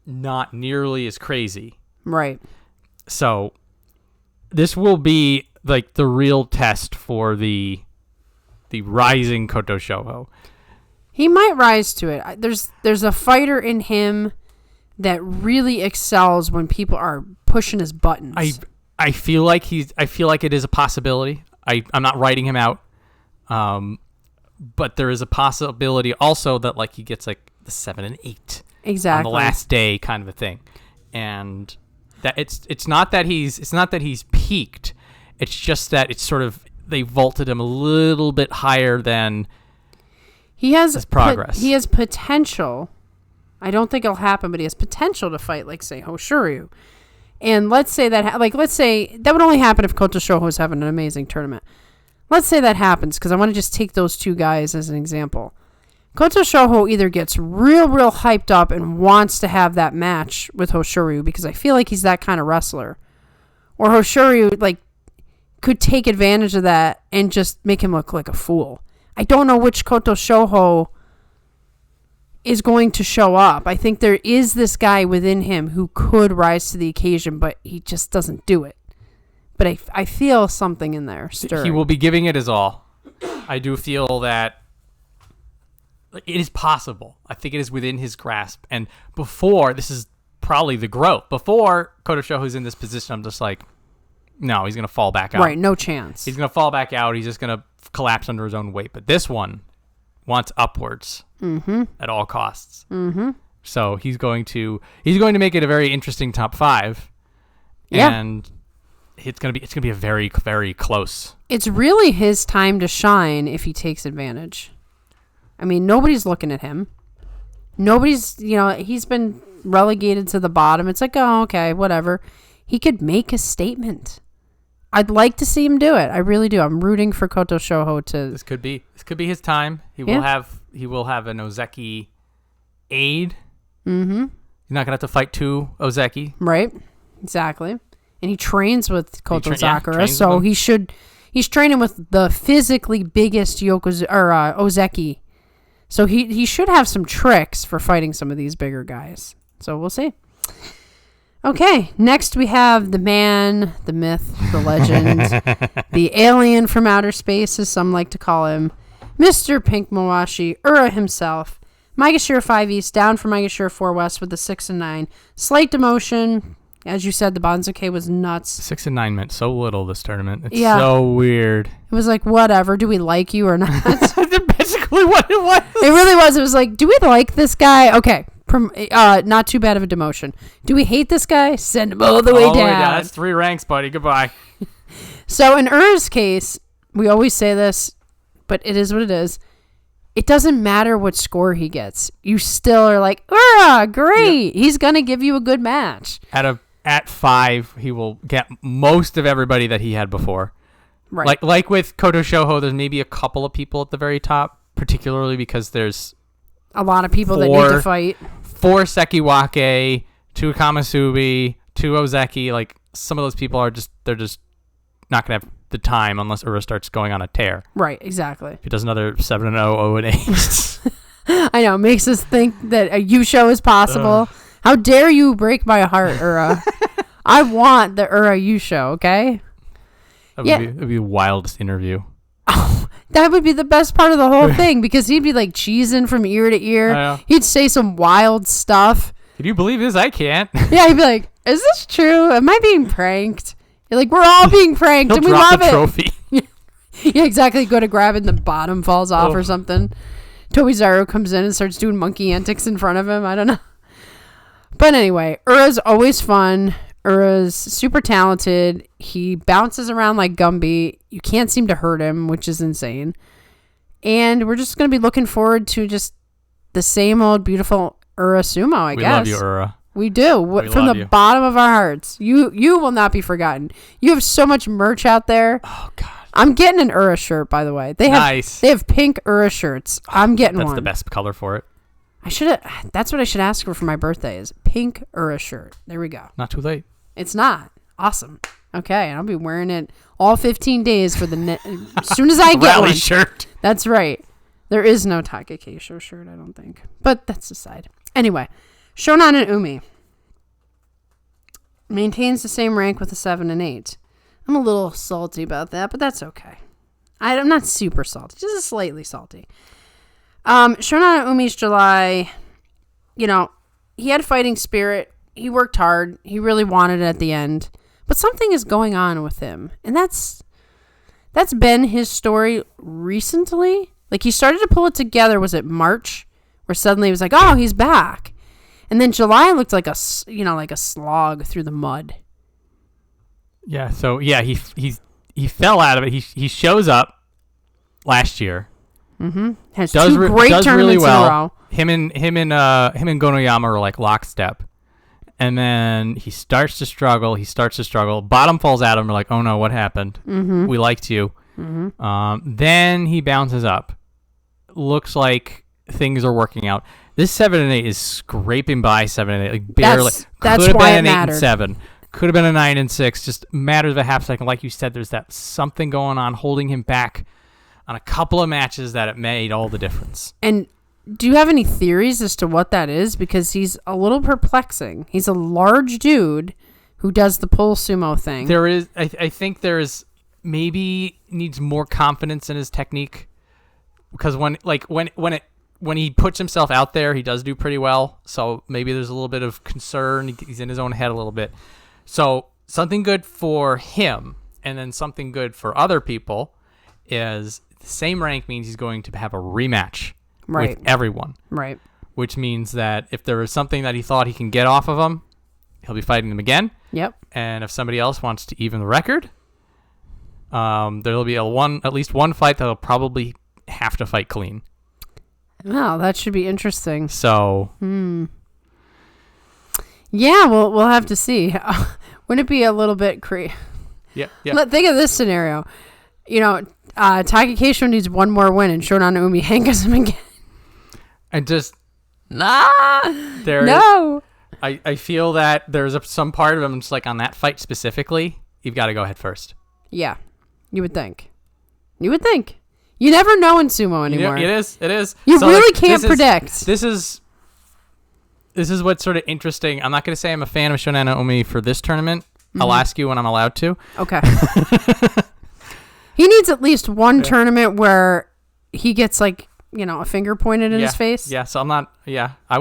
not nearly as crazy. Right. So this will be like the real test for the rising Kotoshoho. He might rise to it. There's a fighter in him that really excels when people are pushing his buttons. I feel like it is a possibility. I'm not writing him out. But there is a possibility also that like he gets like the 7 and 8 on the last day kind of a thing. And that it's not that he's peaked. It's just that it's sort of they vaulted him a little bit higher than his progress. He has potential. I don't think it'll happen, but he has potential to fight, like, say, Hoshoryu. And let's say that would only happen if Kotoshoho is having an amazing tournament. Let's say that happens, because I want to just take those 2 guys as an example. Kotoshoho either gets real hyped up and wants to have that match with Hoshoryu, because I feel like he's that kind of wrestler. Or Hoshoryu, like, could take advantage of that and just make him look like a fool. I don't know which Kotoshoho is going to show up. I think there is this guy within him who could rise to the occasion, but he just doesn't do it. But I feel something in there stirring. He will be giving it his all. I do feel that it is possible. I think it is within his grasp. And before, this is probably the growth. Before Kotoshoho's in this position, I'm just like, no, he's going to fall back out. Right, no chance. He's going to fall back out. He's just going to collapse under his own weight. But this one wants upwards at all costs. Mm-hmm. So he's going to make it a very interesting top 5. Yeah. And it's gonna be a very, very close. It's really his time to shine if he takes advantage. I mean, nobody's looking at him. Nobody's, he's been relegated to the bottom. It's like, oh, okay, whatever. He could make a statement. I'd like to see him do it. I really do. I'm rooting for Kotoshoho to. This could be his time. He will have an Ozeki aide. Mm-hmm. He's not gonna have to fight 2 Ozeki. Right. Exactly. And he trains with Kotozakura, so he's training with the physically biggest Ozeki. So he should have some tricks for fighting some of these bigger guys. So we'll see. Okay, next we have the man, the myth, the legend, the alien from outer space, as some like to call him, Mr. Pink Mawashi, Ura himself. Maegashira 5 East, down from Maegashira 4 West with a 6 and 9. Slight demotion. As you said, the Banzuke was nuts. 6 and 9 meant so little this tournament. It's so weird. It was like, whatever. Do we like you or not? That's basically what it was. It really was. It was like, do we like this guy? Okay. Not too bad of a demotion. Do we hate this guy? Send him all the way down. That's 3 ranks, buddy. Goodbye. So in Ura's case, we always say this, but it is what it is. It doesn't matter what score he gets. You still are like, Ura, great. Yeah. He's going to give you a good match. At 5, he will get most of everybody that he had before. Right. Like with Kotoshoho, there's maybe a couple of people at the very top, particularly because there's a lot of people that need to fight. 4 Sekiwake, 2 Kamasubi, 2 Ozeki. Like, some of those people they're just not going to have the time unless Ura starts going on a tear. Right, exactly. If he does another 7-0, 0-8. I know, makes us think that a Yusho is possible. How dare you break my heart, Ura? I want the Ura Yusho, okay? That would be the wildest interview. Oh, that would be the best part of the whole thing because he'd be like cheesing from ear to ear. He'd say some wild stuff. Can you believe this? I can't. Yeah, he'd be like, is this true? Am I being pranked? You're like, we're all being pranked and we drop love the it. Trophy. Yeah, exactly. Go to grab it and the bottom falls off or something. Tobizaru comes in and starts doing monkey antics in front of him. I don't know. But anyway, Ura's always fun. Ura's super talented. He bounces around like Gumby. You can't seem to hurt him, which is insane. And we're just going to be looking forward to just the same old beautiful Ura Sumo, I guess. We love you, Ura. We do. From the bottom of our hearts. You will not be forgotten. You have so much merch out there. Oh, God. I'm getting an Ura shirt, by the way. They have pink Ura shirts. I'm getting one. That's the best color for it. That's what I should ask for my birthday is pink Ura shirt. There we go. Not too late. It's not. Awesome. Okay, and I'll be wearing it all 15 days for as soon as I get rally one. Shirt. That's right. There is no Takakeisho shirt, I don't think. But that's aside. Anyway, Shonannoumi maintains the same rank with a 7 and 8. I'm a little salty about that, but that's okay. I'm not super salty, just slightly salty. Shonanoumi's July, he had fighting spirit. He worked hard. He really wanted it at the end. But something is going on with him. And that's been his story recently. Like, he started to pull it together. Was it March? Where suddenly he was like, oh, he's back. And then July looked like a slog through the mud. Yeah, so, yeah, he fell out of it. He shows up last year. Mm-hmm. Has two great tournaments really well. In a row. Him and Gonoyama are like lockstep. And then he starts to struggle. Bottom falls out of him. We're like, oh no, what happened? Mm-hmm. We liked you. Mm-hmm. Then he bounces up. Looks like things are working out. This 7 and 8 is scraping by 7 and 8, like barely. That's could have why been it an 8 mattered. and 7. Could have been a 9 and 6. Just matters of a half second. Like you said, there's that something going on holding him back on a couple of matches that it made all the difference. And Do you have any theories as to what that is? Because he's a little perplexing. He's a large dude who does the pole sumo thing. There is, I think there is, maybe needs more confidence in his technique, because when he puts himself out there, he does do pretty well. So maybe there's a little bit of concern. He's in his own head a little bit. So something good for him, and then something good for other people, is the same rank means he's going to have a rematch with everyone. Right. Which means that if there is something that he thought he can get off of him, he'll be fighting them again. Yep. And if somebody else wants to even the record, there'll be at least one fight that'll probably have to fight clean. Wow, that should be interesting. So. Yeah, we'll have to see. Wouldn't it be a little bit crazy? Yeah. Think of this scenario. Takakeisho needs one more win, and Shonannoumi hangs him again. And just no. I feel that there's some part of him just like on that fight specifically, you've got to go head first. Yeah, you would think. You never know in sumo anymore. It is. You really can't predict. This is what's sort of interesting. I'm not going to say I'm a fan of Shonannoumi for this tournament. Mm-hmm. I'll ask you when I'm allowed to. Okay. He needs at least one tournament where he gets a finger pointed in his face. Yeah. So I'm not. Yeah. I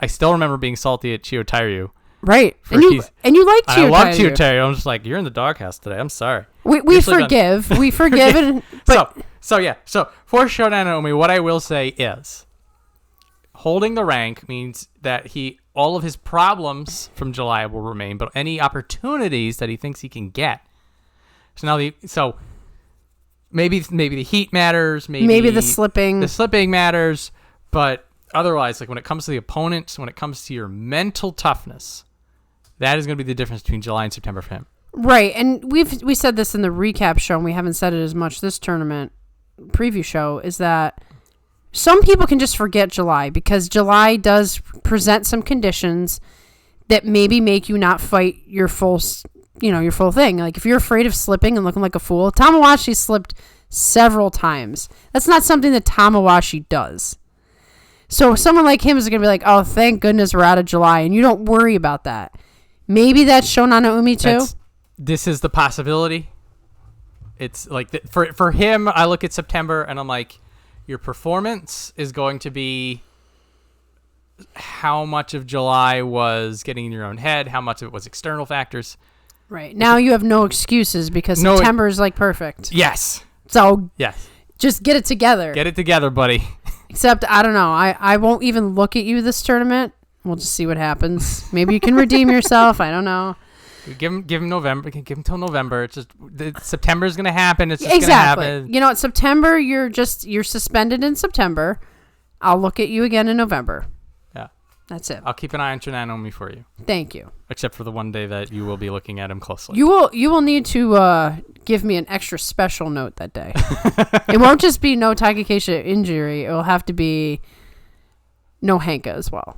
still remember being salty at Churanoumi. Right. And you like Churanoumi. I love Churanoumi. I'm just like, you're in the doghouse today. I'm sorry. We forgive. We forgive it. But So for Shonannoumi, what I will say is, holding the rank means that all of his problems from July will remain, but any opportunities that he thinks he can get. So maybe the heat matters. Maybe the slipping. The slipping matters, but otherwise, when it comes to the opponents, when it comes to your mental toughness, that is going to be the difference between July and September for him. Right, and we said this in the recap show, and we haven't said it as much this tournament preview show, is that some people can just forget July, because July does present some conditions that maybe make you not fight your full thing. Like if you're afraid of slipping and looking like a fool, Tamawashi slipped several times. That's not something that Tamawashi does. So someone like him is going to be like, oh, thank goodness we're out of July, and you don't worry about that. Maybe that's Shonannoumi too. This is the possibility. It's like for him, I look at September and I'm like, your performance is going to be how much of July was getting in your own head, how much of it was external factors. Right. Now you have no excuses because September is perfect. Yes. So yes. Just get it together. Get it together, buddy. Except, I don't know. I won't even look at you this tournament. We'll just see what happens. Maybe you can redeem yourself. I don't know. Give him November. Give him till November. It's just September is going to happen. It's just going to happen. You know, September, you're suspended in September. I'll look at you again in November. Yeah. That's it. I'll keep an eye on Churanoumi for you. Thank you. Except for the one day that you will be looking at him closely. You will need to give me an extra special note that day. It won't just be no Takakeisho injury. It will have to be no Hanka as well.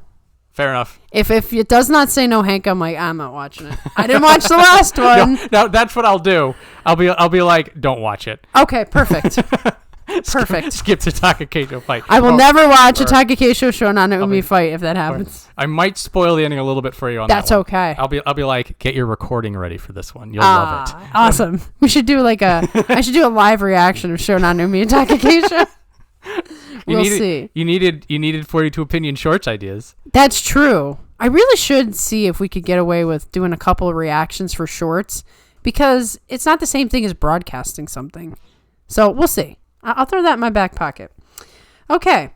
Fair enough. If it does not say no Hanka, I'm like, I'm not watching it. I didn't watch the last one. No, that's what I'll do. I'll be like, don't watch it. Okay, perfect. Perfect. Skip the Takakeisho fight. I will never watch a Takakeisho Shonannoumi fight if that happens. I might spoil the ending a little bit for you on that one. That's okay. I'll be like, get your recording ready for this one. You'll love it. Awesome. We should do I should do a live reaction of Shonannoumi and Takakeisho. We'll see. You needed 42 opinion shorts ideas. That's true. I really should see if we could get away with doing a couple of reactions for shorts, because it's not the same thing as broadcasting something. So we'll see. I'll throw that in my back pocket. Okay.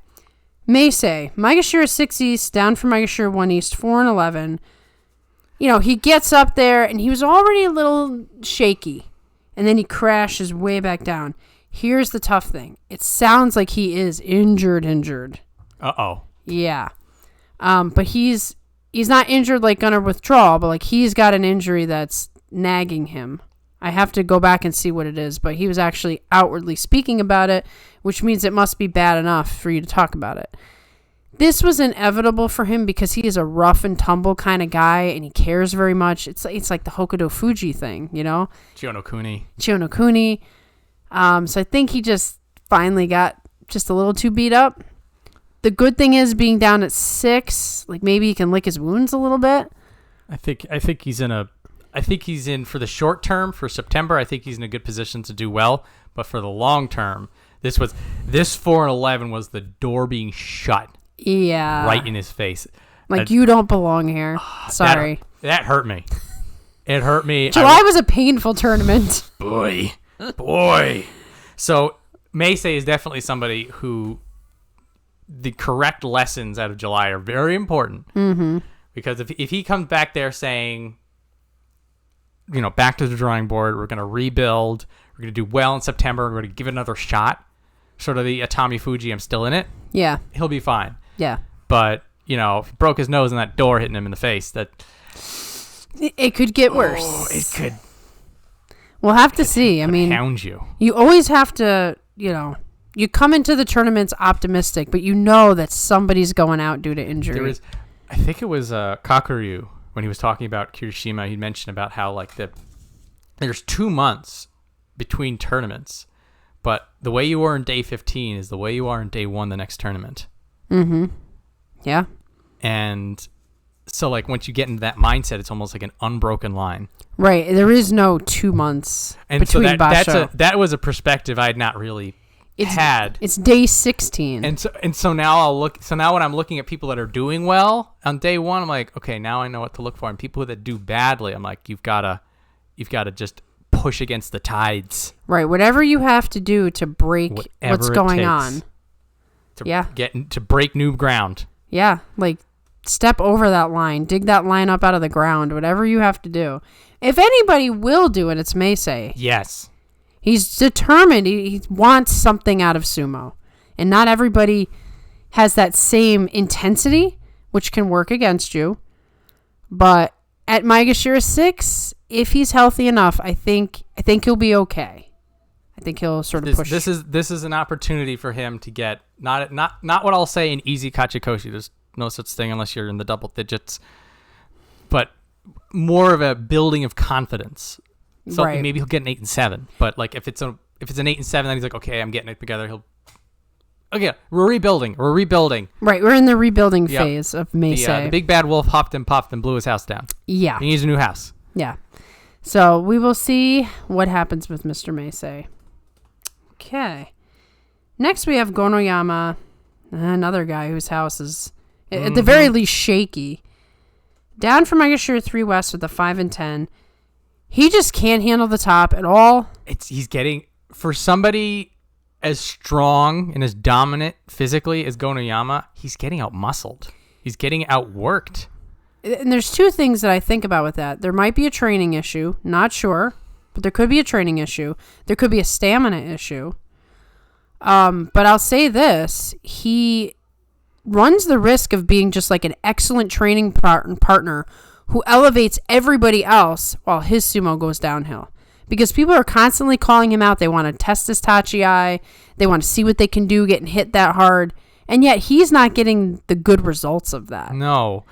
Meisei. Maegashira 6 East, down from Maegashira 1 East, 4-11. You know, he gets up there, and he was already a little shaky. And then he crashes way back down. Here's the tough thing. It sounds like he is injured. Uh-oh. Yeah. But he's not injured like gonna withdraw, but he's got an injury that's nagging him. I have to go back and see what it is, but he was actually outwardly speaking about it, which means it must be bad enough for you to talk about it. This was inevitable for him because he is a rough and tumble kind of guy, and he cares very much. It's like the Hokuto-Fuji thing, you know? Chionokuni. So I think he just finally got just a little too beat up. the good thing is being down at 6, like maybe he can lick his wounds a little bit. I think he's in for the short term for September. I think he's in a good position to do well, but for the long term, this 4-11 was the door being shut. Yeah. Right in his face. Like, you don't belong here. Sorry. That hurt me. It hurt me. July was a painful tournament. Boy. So Meisei is definitely somebody who the correct lessons out of July are very important. Mm-hmm. Because if he comes back there saying, back to the drawing board, we're going to rebuild, we're going to do well in September, we're going to give it another shot, sort of the Atamifuji, I'm still in it. Yeah. He'll be fine. Yeah. But, if he broke his nose and that door hitting him in the face, that... It could get worse. Oh, it could. We'll have to see. I mean, hound you. You always have to, you come into the tournaments optimistic, but you know that somebody's going out due to injury. I think it was Kakuryu, when he was talking about Kirishima, he mentioned about how there's 2 months between tournaments, but the way you are in day 15 is the way you are in day 1 the next tournament. Mm-hmm. Yeah. And so once you get into that mindset, it's almost like an unbroken line. Right. There is no 2 months between basho. That was a perspective I had not really had. It's day 16. And so now when I'm looking at people that are doing well on day 1, I'm like, okay, now I know what to look for. And people that do badly, I'm like, you've got to just push against the tides. Right. Whatever you have to do to break what's going on. To break new ground. Yeah. Step over that line, dig that line up out of the ground, whatever you have to do. If anybody will do it, it's Meisei. Yes. He's determined. He wants something out of sumo. And not everybody has that same intensity, which can work against you. But at Maegashira 6, if he's healthy enough, I think he'll be okay. I think he'll sort of push. This is an opportunity for him to get not what I'll say an easy kachikoshi. There's no such thing unless you're in the double digits. But more of a building of confidence. So right. Maybe he'll get an 8 and 7, but if it's an 8 and 7, then he's like, okay, I'm getting it together. We're rebuilding. Right, we're in the rebuilding phase of Meisei. The big bad wolf hopped and puffed and blew his house down. Yeah, he needs a new house. Yeah, so we will see what happens with Mr. Meisei. Okay, next we have Gonoyama, another guy whose house is at the very least shaky. Down from Maegashira 3 West with a 5 and 10. He just can't handle the top at all. He's getting, for somebody as strong and as dominant physically as Gonoyama, he's getting out-muscled. He's getting outworked. And there's 2 things that I think about with that. There might be a training issue. Not sure. But there could be a training issue. There could be a stamina issue. But I'll say this. He runs the risk of being just like an excellent training partner who elevates everybody else while his sumo goes downhill. Because people are constantly calling him out. They want to test his tachi-ai. They want to see what they can do getting hit that hard. And yet he's not getting the good results of that. No.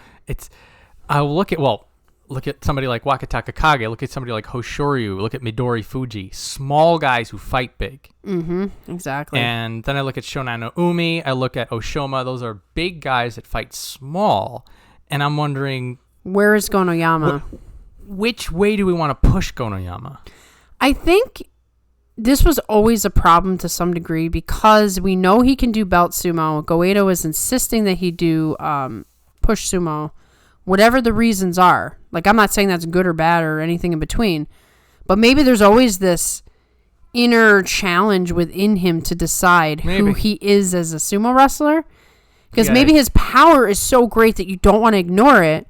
Look at somebody like Wakatakakage. Look at somebody like Hoshoryu. Look at Midorifuji. Small guys who fight big. Mm-hmm. Exactly. And then I look at Shonannoumi. I look at Oshoma. Those are big guys that fight small. And I'm wondering... Where is Gonoyama? Which way do we want to push Gonoyama? I think this was always a problem to some degree because we know he can do belt sumo. Goeido is insisting that he do push sumo, whatever the reasons are. I'm not saying that's good or bad or anything in between, but maybe there's always this inner challenge within him to decide who he is as a sumo wrestler. Because maybe his power is so great that you don't want to ignore it,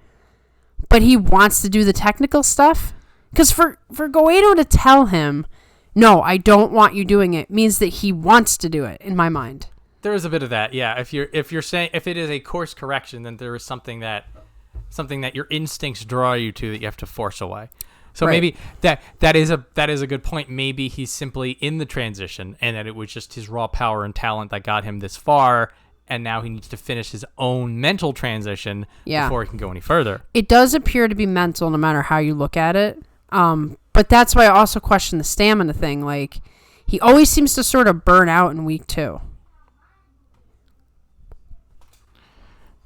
but he wants to do the technical stuff. Because for Goeido to tell him, no, I don't want you doing it, means that he wants to do it, in my mind. There is a bit of that, yeah. If you're saying if it is a course correction, then there is something that your instincts draw you to that you have to force away. So maybe that is a good point. Maybe he's simply in the transition, and that it was just his raw power and talent that got him this far. And now he needs to finish his own mental transition before he can go any further. It does appear to be mental no matter how you look at it. But that's why I also question the stamina thing. He always seems to sort of burn out in week 2.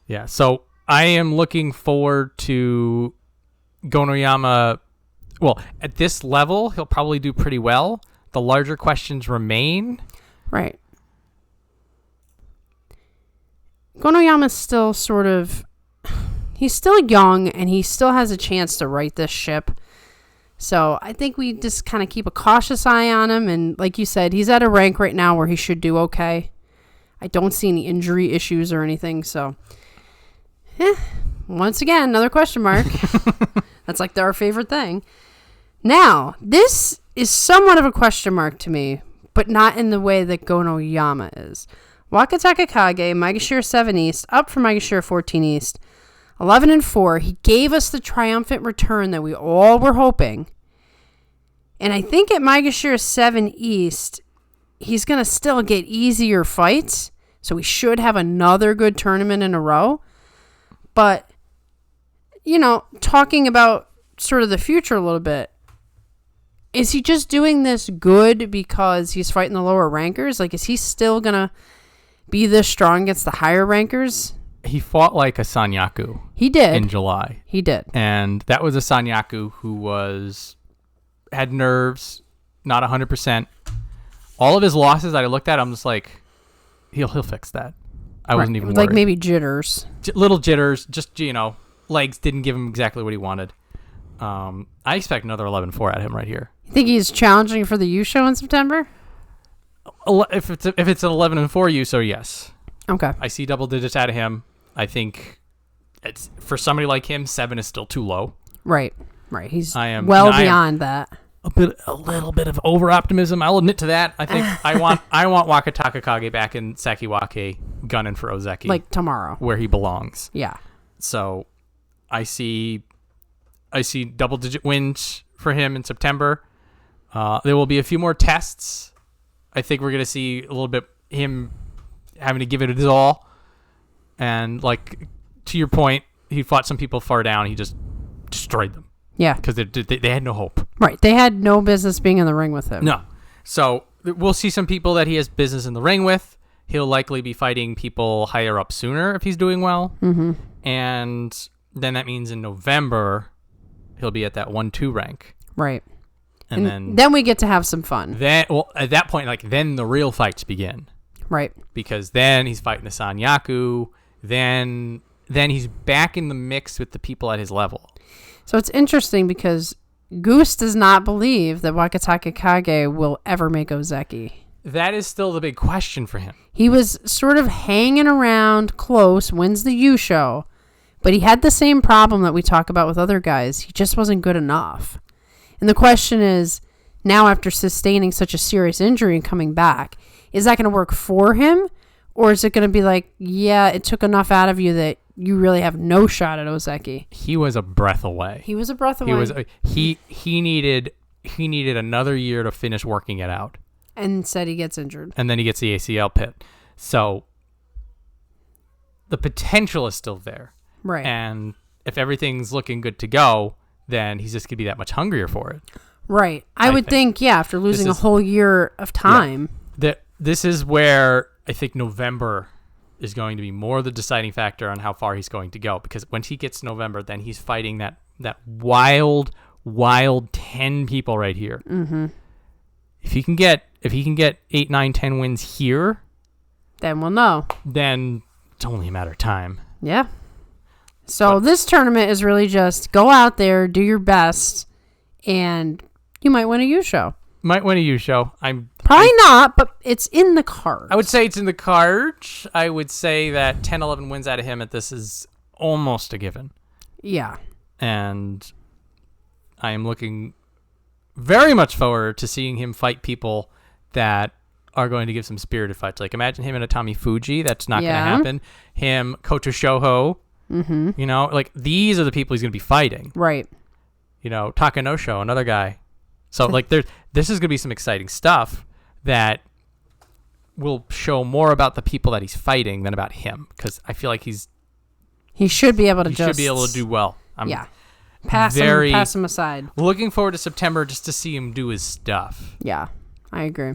Yeah, so I am looking forward to Gonoyama. Well, at this level, he'll probably do pretty well. The larger questions remain. Right. Gonoyama's still sort of... He's still young, and he still has a chance to right this ship. So I think we just kind of keep a cautious eye on him. And like you said, he's at a rank right now where he should do okay. I don't see any injury issues or anything. So, once again, another question mark. That's like our favorite thing. Now, this is somewhat of a question mark to me, but not in the way that Gonoyama is. Wakatakakage, Maegashira 7 East, up from Maegashira 14 East. 11-4, he gave us the triumphant return that we all were hoping. And I think at Maegashira 7 East, he's going to still get easier fights. So we should have another good tournament in a row. But, talking about sort of the future a little bit, is he just doing this good because he's fighting the lower rankers? Like, is he still going to be this strong against the higher rankers? He fought like a Sanyaku. He did. In July. He did. And that was a Sanyaku who had nerves, not 100%. All of his losses that I looked at, I'm just like, he'll fix that. I wasn't even worried. Like maybe jitters. Little jitters, just, legs didn't give him exactly what he wanted. I expect another 11-4 at him right here. You think he's challenging for the U show in September? If it's an 11-4 Yuso, yes. Okay. I see double digits out of him. I think it's for somebody like him, 7 is still too low. Right. He's beyond that. A little bit of over optimism. I'll admit to that. I think I want Wakatakakage back in Sakiwake gunning for Ozeki. Like tomorrow. Where he belongs. Yeah. So I see double digit wins for him in September. There will be a few more tests. I think we're going to see a little bit him having to give it his all. And like to your point, he fought some people far down. He just destroyed them. Yeah. Because they had no hope. Right. They had no business being in the ring with him. No. So we'll see some people that he has business in the ring with. He'll likely be fighting people higher up sooner if he's doing well. Mm-hmm. And then that means in November, he'll be at that 1-2 rank. Right. And then we get to have some fun. At that point, then the real fights begin. Right. Because then he's fighting the Sanyaku. Then he's back in the mix with the people at his level. So it's interesting because Goose does not believe that Wakatakakage will ever make Ozeki. That is still the big question for him. He was sort of hanging around close, wins the U show, but he had the same problem that we talk about with other guys. He just wasn't good enough. And the question is, now after sustaining such a serious injury and coming back, is that going to work for him? Or is it going to be like, yeah, it took enough out of you that you really have no shot at Ozeki? He was a breath away. He needed another year to finish working it out. And said he gets injured. And then he gets the ACL pit. So the potential is still there. Right. And if everything's looking good to go, then he's just going to be that much hungrier for it. Right. I would think, after losing a whole year of time. Yeah, this is where I think November is going to be more the deciding factor on how far he's going to go. Because once he gets November, then he's fighting that wild 10 people right here. Mm-hmm. If he can get 8, 9, 10 wins here, then we'll know. Then it's only a matter of time. Yeah. So this tournament is really just go out there, do your best, and you might win a U show. Might win a U show. Probably not, but it's in the cards. I would say it's in the cards. I would say that 10, 11 wins out of him at this is almost a given. Yeah. And I am looking very much forward to seeing him fight people that are going to give some spirited fights. Like, imagine him in Atamifuji. That's not going to happen. Him, Kotoshoho. Mm-hmm. These are the people he's going to be fighting. Right. Takanosho, another guy. So, this is going to be some exciting stuff that will show more about the people that he's fighting than about him. Because I feel like he should be able to do well. Pass him aside. Looking forward to September just to see him do his stuff. Yeah, I agree.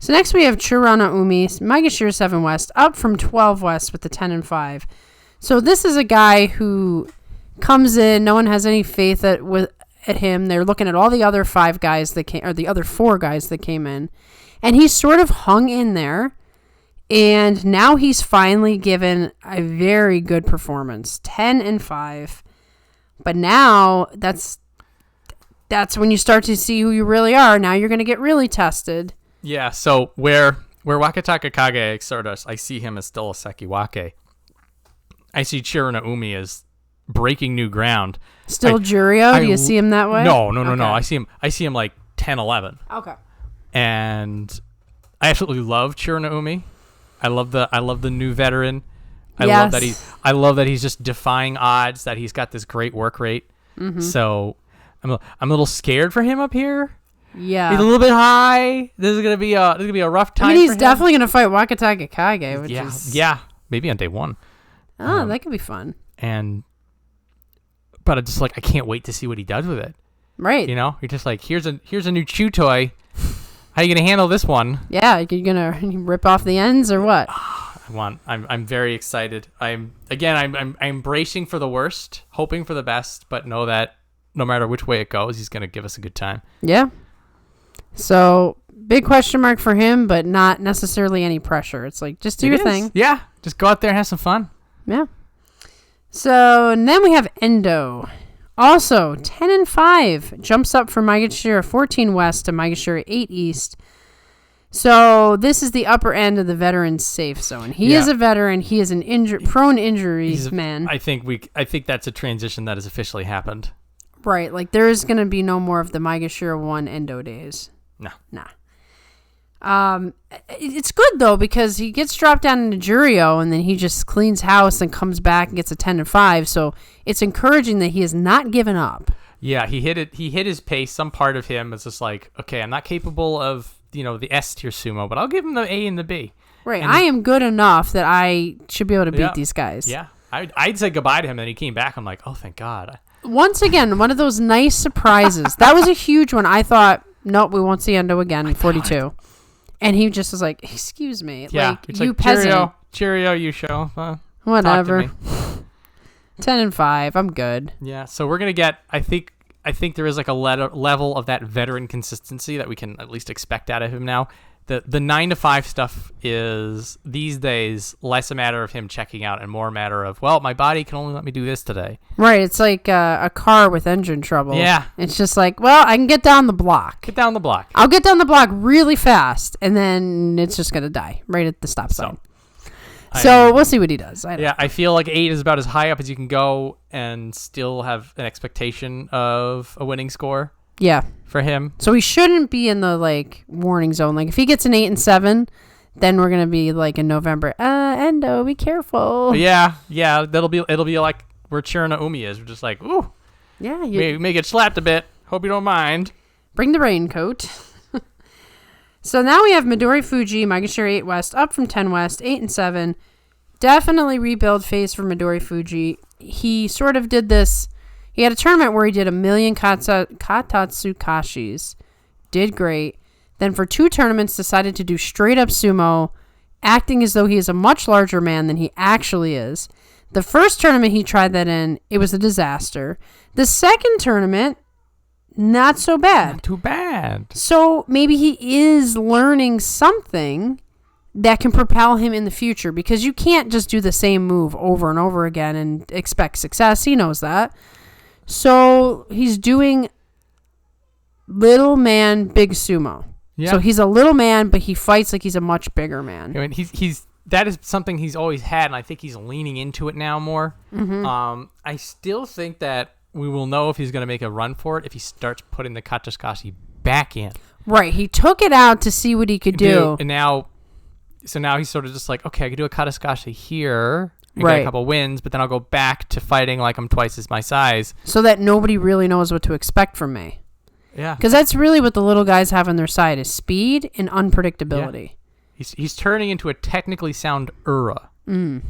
So next we have Churanoumi, Maegashira 7 West, up from 12 West with the 10-5. So this is a guy who comes in. No one has any faith at him. They're looking at all the other 5 guys that came, or the other 4 guys that came in, and he's sort of hung in there. And now he's finally given a very good performance, 10-5. But now that's when you start to see who you really are. Now you're going to get really tested. Yeah. So where Wakatakakage sort of, I see him as still a Sekiwake. I see Churanoumi as breaking new ground. Still Juryo? Do you see him that way? No. I see him like 10-11. Okay. And I absolutely love Churanoumi. I love the new veteran. I love that he's just defying odds, that he's got this great work rate. Mm-hmm. So I'm a little scared for him up here. Yeah. He's a little bit high. This is gonna be a rough time. I mean, he's for him. Definitely gonna fight Wakatakakage, which is maybe on day 1. Oh, that could be fun. But I'm just like, I can't wait to see what he does with it. Right. You know, you're just like, here's a new chew toy. How are you gonna handle this one? Yeah, you're gonna rip off the ends or what? I'm very excited. I'm bracing for the worst, hoping for the best, but know that no matter which way it goes, he's gonna give us a good time. Yeah. So big question mark for him, but not necessarily any pressure. It's like, just do your thing. Yeah, just go out there and have some fun. Yeah. So and then we have Endo. Also, 10-5, jumps up from Maegashira 14 West to Maegashira 8 East. So this is the upper end of the veteran safe zone. He is a veteran. He is an prone injuries man. I think that's a transition that has officially happened. Right, like there is going to be no more of the Maegashira 1 Endo days. Nah. It's good though, because he gets dropped down into Juryo and then he just cleans house and comes back and gets a 10-5. So it's encouraging that he has not given up. Yeah, he hit it. He hit his pace. Some part of him is just like, okay, I'm not capable of the S tier sumo, but I'll give him the A and the B. Right, and I am good enough that I should be able to beat these guys. Yeah, I'd say goodbye to him, and then he came back. I'm like, oh, thank God. Once again, one of those nice surprises. That was a huge one. I thought, nope, we won't see Endo again in 42. And he just was like, excuse me. Yeah, like, you like, peasant. Cheerio, you show. Whatever. 10-5. I'm good. Yeah, so we're going to get, I think there is like a level of that veteran consistency that we can at least expect out of him now. The 9-5 stuff is these days less a matter of him checking out and more a matter of, well, my body can only let me do this today. Right. It's like a car with engine trouble. Yeah. It's just like, well, I can get down the block. I'll get down the block really fast, and then it's just going to die right at the stop sign. So we'll see what he does. I feel like 8 is about as high up as you can go and still have an expectation of a winning score. Yeah. For him. So he shouldn't be in the like warning zone. Like if he gets an 8 and 7, then we're gonna be like in November. Endo, be careful. Yeah. It'll be like where Churanoumi is. We're just like, ooh. Yeah. You may get slapped a bit. Hope you don't mind. Bring the raincoat. So now we have Midorifuji, Maegashira 8 West, up from 10 West, 8 and 7. Definitely rebuild phase for Midorifuji. He sort of did this. He had a tournament where he did 1,000,000 katatsukashis. Did great. Then for 2 tournaments decided to do straight up sumo, acting as though he is a much larger man than he actually is. The first tournament he tried that in, it was a disaster. The second tournament, not so bad. Not too bad. So maybe he is learning something that can propel him in the future, because you can't just do the same move over and over again and expect success. He knows that. So he's doing little man, big sumo. Yeah. So he's a little man, but he fights like he's a much bigger man. I mean, that is something he's always had, and I think he's leaning into it now more. Mm-hmm. I still think that we will know if he's going to make a run for it if he starts putting the katsukashi back in. Right. He took it out to see what he could do. And now he's sort of just like, okay, I can do a katsukashi here. Get a couple wins, but then I'll go back to fighting like I'm twice as my size. So that nobody really knows what to expect from me. Yeah. Because that's really what the little guys have on their side, is speed and unpredictability. Yeah. He's turning into a technically sound Ura. Mm.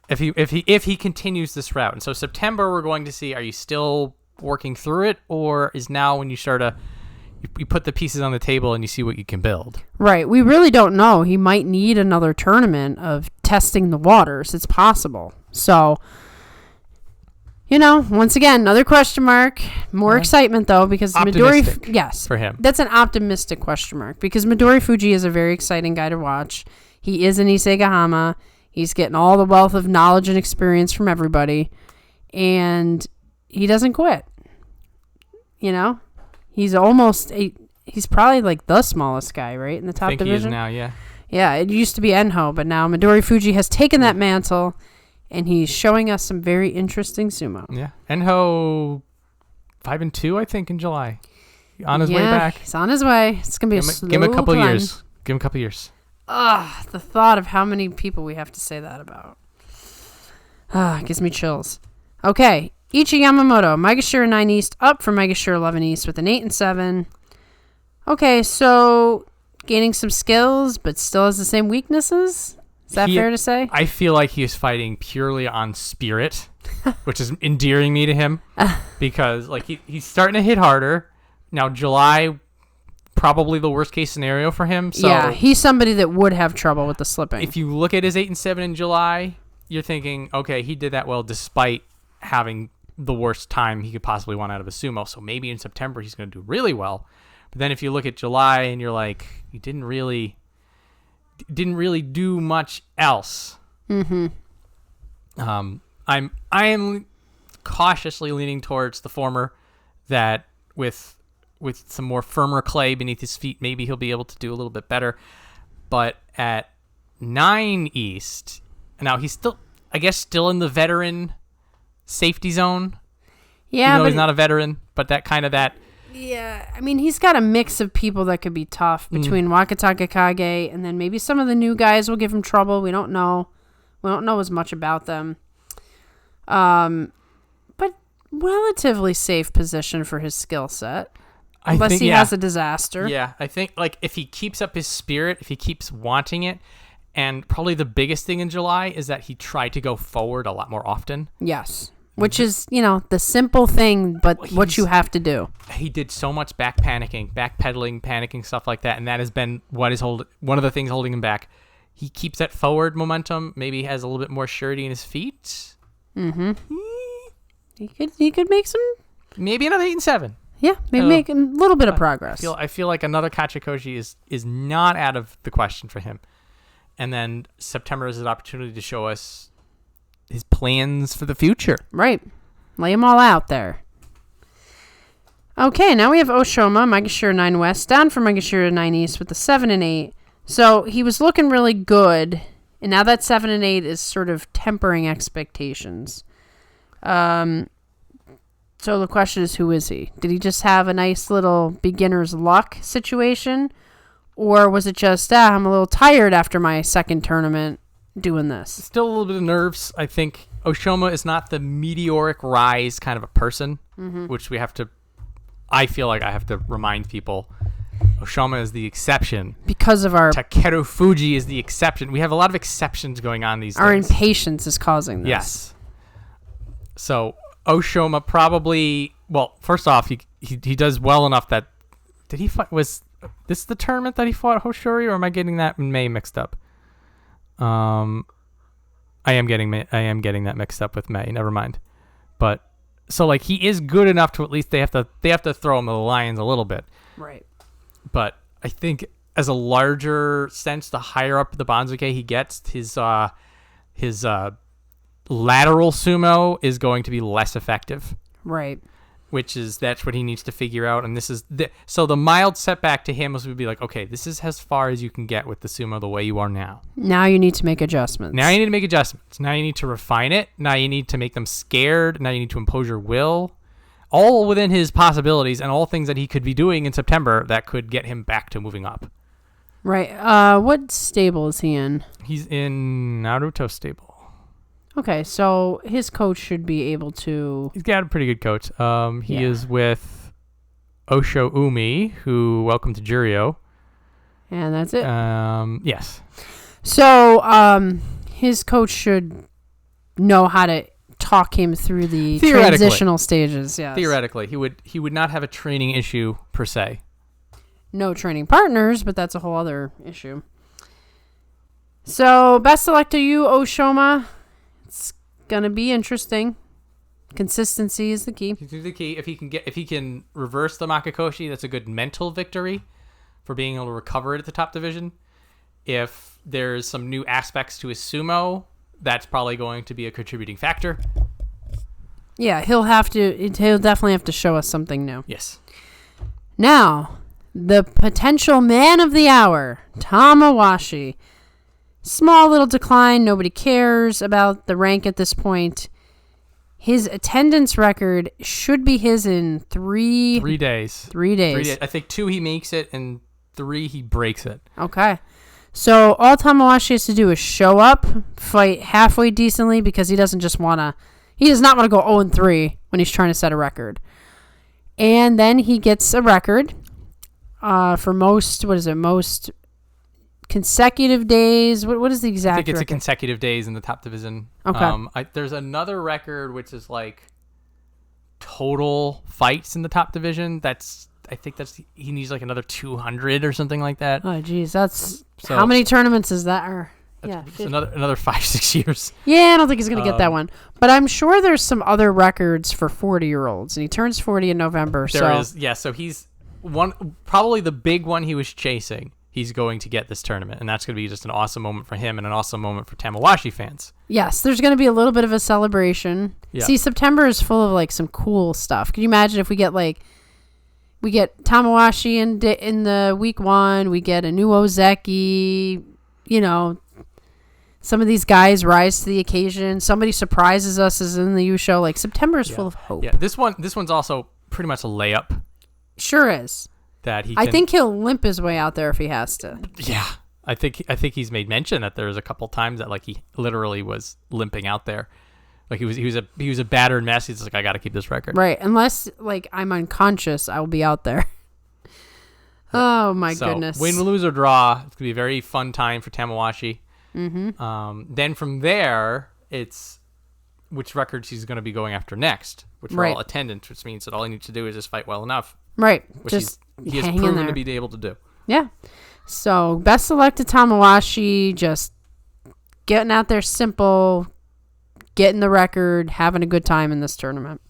If he continues this route. And so September we're going to see, are you still working through it, or is now when you start to you put the pieces on the table and you see what you can build. Right. We really don't know. He might need another tournament of testing the waters. It's possible. So, once again, another question mark. More excitement, though, because Optimistic yes, for him. That's an optimistic question mark because Midorifuji is a very exciting guy to watch. He is an Isegahama. He's getting all the wealth of knowledge and experience from everybody, and he doesn't quit. He's he's probably like the smallest guy, right, in the top division? I think he is now, yeah. Yeah, it used to be Enho, but now Midorifuji has taken that mantle, and he's showing us some very interesting sumo. Yeah, Enho 5-2, I think, in July. On his way back. He's on his way. It's gonna be a slow Give him a couple climb. years. Give him a couple years. The thought of how many people we have to say that about. Gives me chills. Okay, Ichiyamamoto, Maegashira 9 East, up from Maegashira 11 East with an 8 and 7. Okay, so gaining some skills, but still has the same weaknesses? Is that fair to say? I feel like he is fighting purely on spirit, which is endearing me to him because like he's starting to hit harder. Now, July, probably the worst case scenario for him. So yeah, he's somebody that would have trouble with the slipping. If you look at his 8 and 7 in July, you're thinking, okay, he did that well despite having the worst time he could possibly want out of a sumo. So maybe in September he's going to do really well. But then if you look at July and you're like, you didn't really do much else. Mm-hmm. I am cautiously leaning towards the former, that with some more firmer clay beneath his feet, maybe he'll be able to do a little bit better. But at 9 East, now he's still in the veteran safety zone. Yeah, but he's not a veteran, but that. Yeah, I mean, he's got a mix of people that could be tough between Wakatakakage and then maybe some of the new guys will give him trouble. We don't know. We don't know as much about them. But relatively safe position for his skill set. Unless he has a disaster. Yeah, I think like if he keeps up his spirit, if he keeps wanting it, and probably the biggest thing in July is that he tried to go forward a lot more often. Yes. Which is, the simple thing, but what you have to do. He did so much backpedaling, panicking, stuff like that, and that has been one of the things holding him back. He keeps that forward momentum, maybe has a little bit more surety in his feet. Mm-hmm. He could make some... Maybe another 8 and 7. Yeah, maybe make a little bit of progress. I feel like another Kachikoshi is not out of the question for him. And then September is an opportunity to show us his plans for the future. Right. Lay them all out there. Okay, now we have Oshoma, Maegashira 9 West, down from Maegashira 9 East with the 7 and 8. So he was looking really good, and now that 7 and 8 is sort of tempering expectations. So the question is, who is he? Did he just have a nice little beginner's luck situation? Or was it just, I'm a little tired after my second tournament doing this? Still a little bit of nerves. I think Oshoma is not the meteoric rise kind of a person, which I feel like I have to remind people. Oshoma is the exception. Because of our... Terunofuji is the exception. We have a lot of exceptions going on these days. Our impatience is causing this. Yes. So Oshoma probably... Well, first off, he does well enough that... Did he fight... Was this the tournament that he fought Hoshoryu, or am I getting that in May mixed up? I am getting that mixed up with May. Never mind. But so like he is good enough to at least they have to throw him to the lions a little bit. Right. But I think as a larger sense, the higher up the Banzuke he gets, his lateral sumo is going to be less effective. Right. That's what he needs to figure out. And this is so the mild setback to him would be like, okay, this is as far as you can get with the sumo the way you are now. Now you need to make adjustments. Now you need to refine it. Now you need to make them scared. Now you need to impose your will. All within his possibilities and all things that he could be doing in September that could get him back to moving up. Right. What stable is he in? He's in Naruto stable. Okay, so his coach should be able to... He's got a pretty good coach. He is with Oshoumi, who welcome to Juryo. And that's it? Yes. So, his coach should know how to talk him through the transitional stages. Yes. Theoretically, he would not have a training issue per se. no training partners, but that's a whole other issue. So, best selector Yu Oshoma. It's going to be interesting. Consistency is the key. The key. If he can reverse the Makakoshi, that's a good mental victory for being able to recover it at the top division. If there's some new aspects to his sumo, that's probably going to be a contributing factor. Yeah, he'll definitely have to show us something new. Yes. Now, the potential man of the hour, Tamawashi. Small little decline. Nobody cares about the rank at this point. His attendance record should be his in 3 days. 3 days. I think 2 he makes it, and 3 he breaks it. Okay. So all Tamawashi has to do is show up, fight halfway decently, because he does not want to go 0-3 when he's trying to set a record. And then he gets a record for most consecutive days. What is the exact I think it's record? a consecutive days in the top division. Okay. There's another record which is like total fights in the top division. He needs like another 200 or something like that. Oh, geez, that's how many tournaments is that? It's another 5-6 years. Yeah, I don't think he's gonna get that one. But I'm sure there's some other records for 40-year-olds, and he turns 40 in November. So he's probably the big one he was chasing. He's going to get this tournament, and that's going to be just an awesome moment for him and an awesome moment for Tamawashi fans. Yes, there's going to be a little bit of a celebration. Yeah. See, September is full of like some cool stuff. Can you imagine if we get Tamawashi in the week 1, we get a new Ozeki, some of these guys rise to the occasion. Somebody surprises us as in the U show. Like September is full of hope. Yeah, this one's also pretty much a layup. Sure is. I think he'll limp his way out there if he has to. Yeah, I think he's made mention that there's a couple times that like he literally was limping out there, like he was a battered mess. He's like, I got to keep this record. Right, unless like I'm unconscious, I will be out there. Oh my goodness! Win, lose or draw, it's gonna be a very fun time for Tamawashi. Mm-hmm. Then from there, it's which records he's going to be going after next, which are all attendance, which means that all he needs to do is just fight well enough. Right. Which he has proven to be able to do. Yeah. So, best selected Tamawashi, just getting out there simple, getting the record, having a good time in this tournament.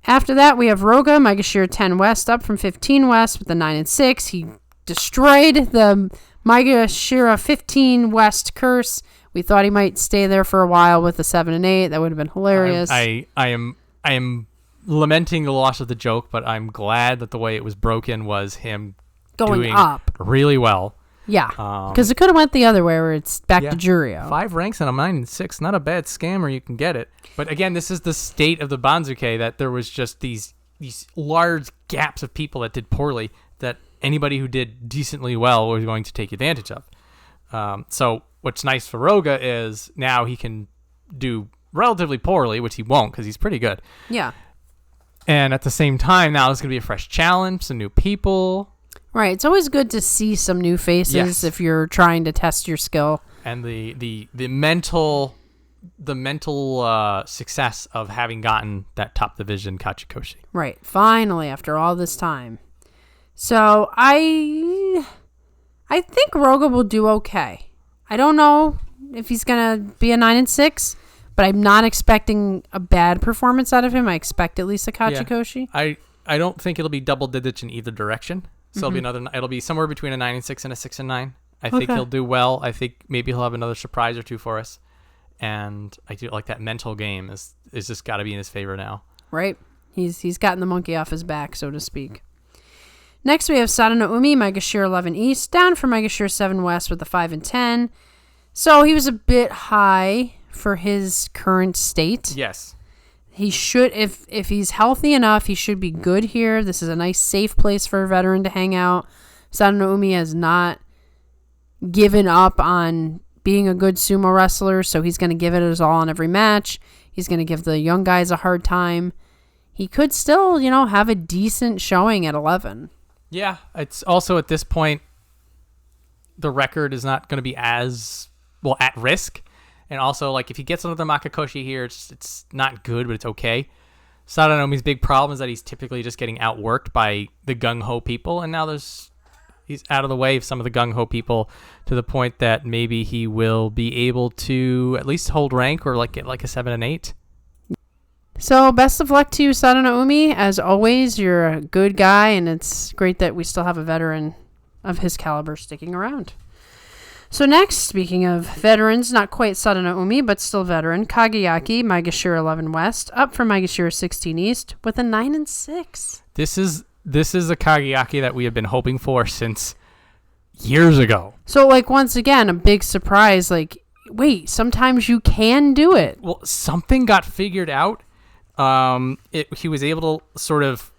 After that, we have Roga, Maegashira 10 West, up from 15 West with the 9-6. He destroyed the Maegashira 15 West curse. We thought he might stay there for a while with the 7-8. That would have been hilarious. I am lamenting the loss of the joke, but I'm glad that the way it was broken was him doing up really well. Yeah, because it could have went the other way where it's back to Juryo. 5 ranks and a 9-6, not a bad scammer. You can get it. But again, this is the state of the Banzuke, that there was just these large gaps of people that did poorly that anybody who did decently well was going to take advantage of. So what's nice for Roga is now he can do relatively poorly, which he won't because he's pretty good. Yeah. And at the same time, now there's going to be a fresh challenge, some new people. Right. It's always good to see some new faces if you're trying to test your skill. And the mental success of having gotten that top division Kachikoshi. Right. Finally, after all this time. So I think Roga will do okay. I don't know if he's going to be a 9-6. But I'm not expecting a bad performance out of him. I expect at least a Kachikoshi. Yeah. I don't think it'll be double digits in either direction. So it'll be somewhere between a 9-6 and a 6-9. I think he'll do well. I think maybe he'll have another surprise or two for us. And I do like that mental game is just got to be in his favor now. Right. He's gotten the monkey off his back, so to speak. Next we have Sadanoumi, Maegashira 11 East, down from Maegashira 7 West with the 5-10. So he was a bit high for his current state. Yes. He should, if he's healthy enough, he should be good here. This is a nice, safe place for a veteran to hang out. Sadanoumi has not given up on being a good sumo wrestler, so he's going to give it his all in every match. He's going to give the young guys a hard time. He could still, have a decent showing at 11. Yeah, it's also at this point, the record is not going to be as, at risk. And also, like, if he gets another Makakoshi here, it's not good, but it's okay. Sadanomi's big problem is that he's typically just getting outworked by the gung-ho people, and now he's out of the way of some of the gung-ho people to the point that maybe he will be able to at least hold rank or like get like a 7 and 8. So best of luck to you, Sadanoumi. As always, you're a good guy, and it's great that we still have a veteran of his caliber sticking around. So next, speaking of veterans, not quite Sadanoumi, but still veteran, Kagayaki, Maegashira 11 West, up from Maegashira 16 East with a 9 and 6. This is a Kagayaki that we have been hoping for since years ago. So, like, once again, a big surprise. Like, wait, sometimes you can do it. Well, something got figured out. He was able to sort of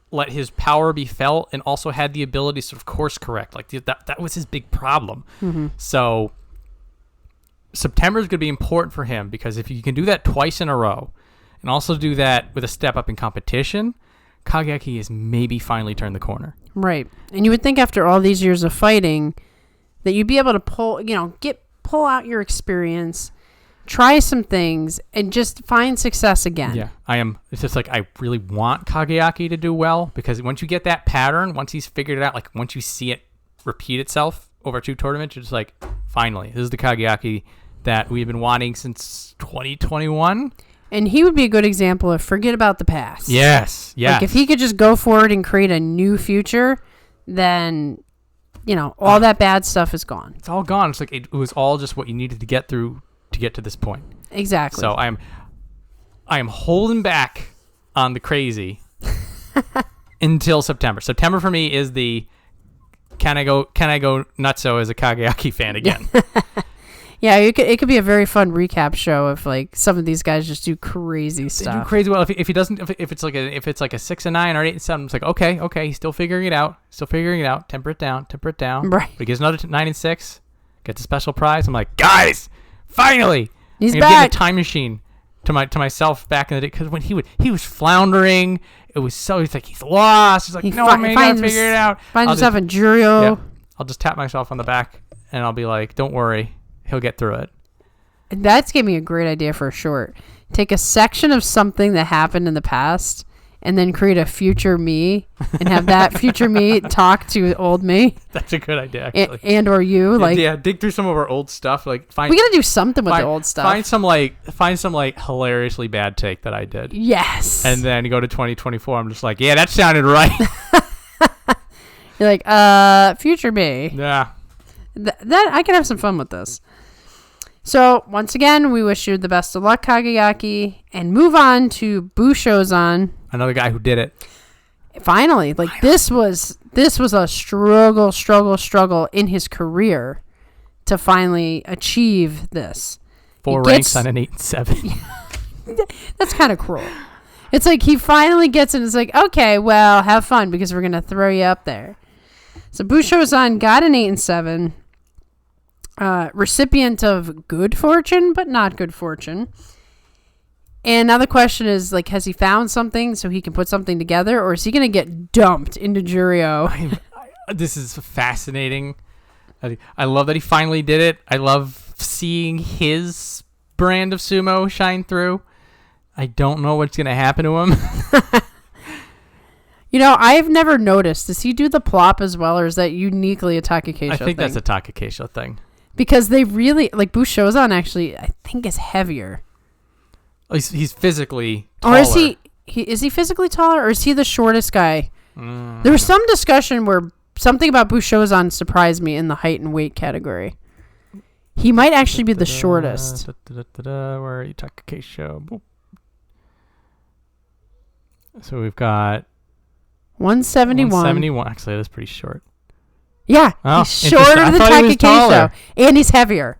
let his power be felt and also had the ability to sort of course correct. Like that was his big problem. Mm-hmm. So September is going to be important for him because if you can do that twice in a row and also do that with a step up in competition, Kagayaki has maybe finally turned the corner. Right. And you would think after all these years of fighting that you'd be able to pull out your experience, try some things, and just find success again. Yeah, it's just like I really want Kagayaki to do well because once you get that pattern, once he's figured it out, like once you see it repeat itself over 2 tournaments, you're just like, finally, this is the Kagayaki that we've been wanting since 2021. And he would be a good example of forget about the past. Yes. Like if he could just go forward and create a new future, then, all that bad stuff is gone. It's all gone. It's like it was all just what you needed to get through to get to this point. Exactly. So I am holding back on the crazy until September. September for me is the can I go nutso as a Kagayaki fan again. Yeah, it could be a very fun recap show if like some of these guys just do crazy stuff. They do crazy well. If he doesn't, if it's like a 6 and 9 or 8 and 7, it's like okay, he's still figuring it out. Temper it down. Right. But he gets another 9 and 6, gets a special prize. I'm like, guys, finally, he's I'm back. Get a time machine to myself back in the day because when he was floundering, he's like he's lost. He's like, no, I'm gonna figure it out. Find himself in Juryo. Yeah, I'll just tap myself on the back and I'll be like, don't worry, he'll get through it. That's gave me a great idea for a short. Take a section of something that happened in the past and then create a future me and have that future me talk to old me. That's a good idea, actually. And or you. Dig through some of our old stuff. We gotta do something with the old stuff. Find some hilariously bad take that I did. Yes. And then you go to 2024, I'm just like, yeah, that sounded right. You're like, future me. Yeah. That I can have some fun with this. So, once again, we wish you the best of luck, Kagayaki, and move on to Bushozan. Another guy who did it. Finally. This was a struggle in his career to finally achieve this. 4 ranks on an 8 and 7. That's kind of cruel. It's like he finally gets it and it's like, okay, well, have fun because we're going to throw you up there. So, Bushozan got an 8 and 7. Recipient of good fortune, but not good fortune. And now the question is, like, has he found something so he can put something together, or is he going to get dumped into Juryo? This is fascinating. I love that he finally did it. I love seeing his brand of sumo shine through. I don't know what's going to happen to him. I've never noticed. Does he do the plop as well, or is that uniquely a Takakeisho thing? I think that's a Takakeisho thing. Because they really, like, Bushozan actually, I think, is heavier. He's physically taller. Or is he physically taller, or is he the shortest guy? There was some discussion where something about Bushozan surprised me in the height and weight category. He might actually be the shortest. Where are you, Takakeisho? Boop. So we've got 171. 171. Actually, that's pretty short. Yeah, he's shorter than Takakeisho, and he's heavier.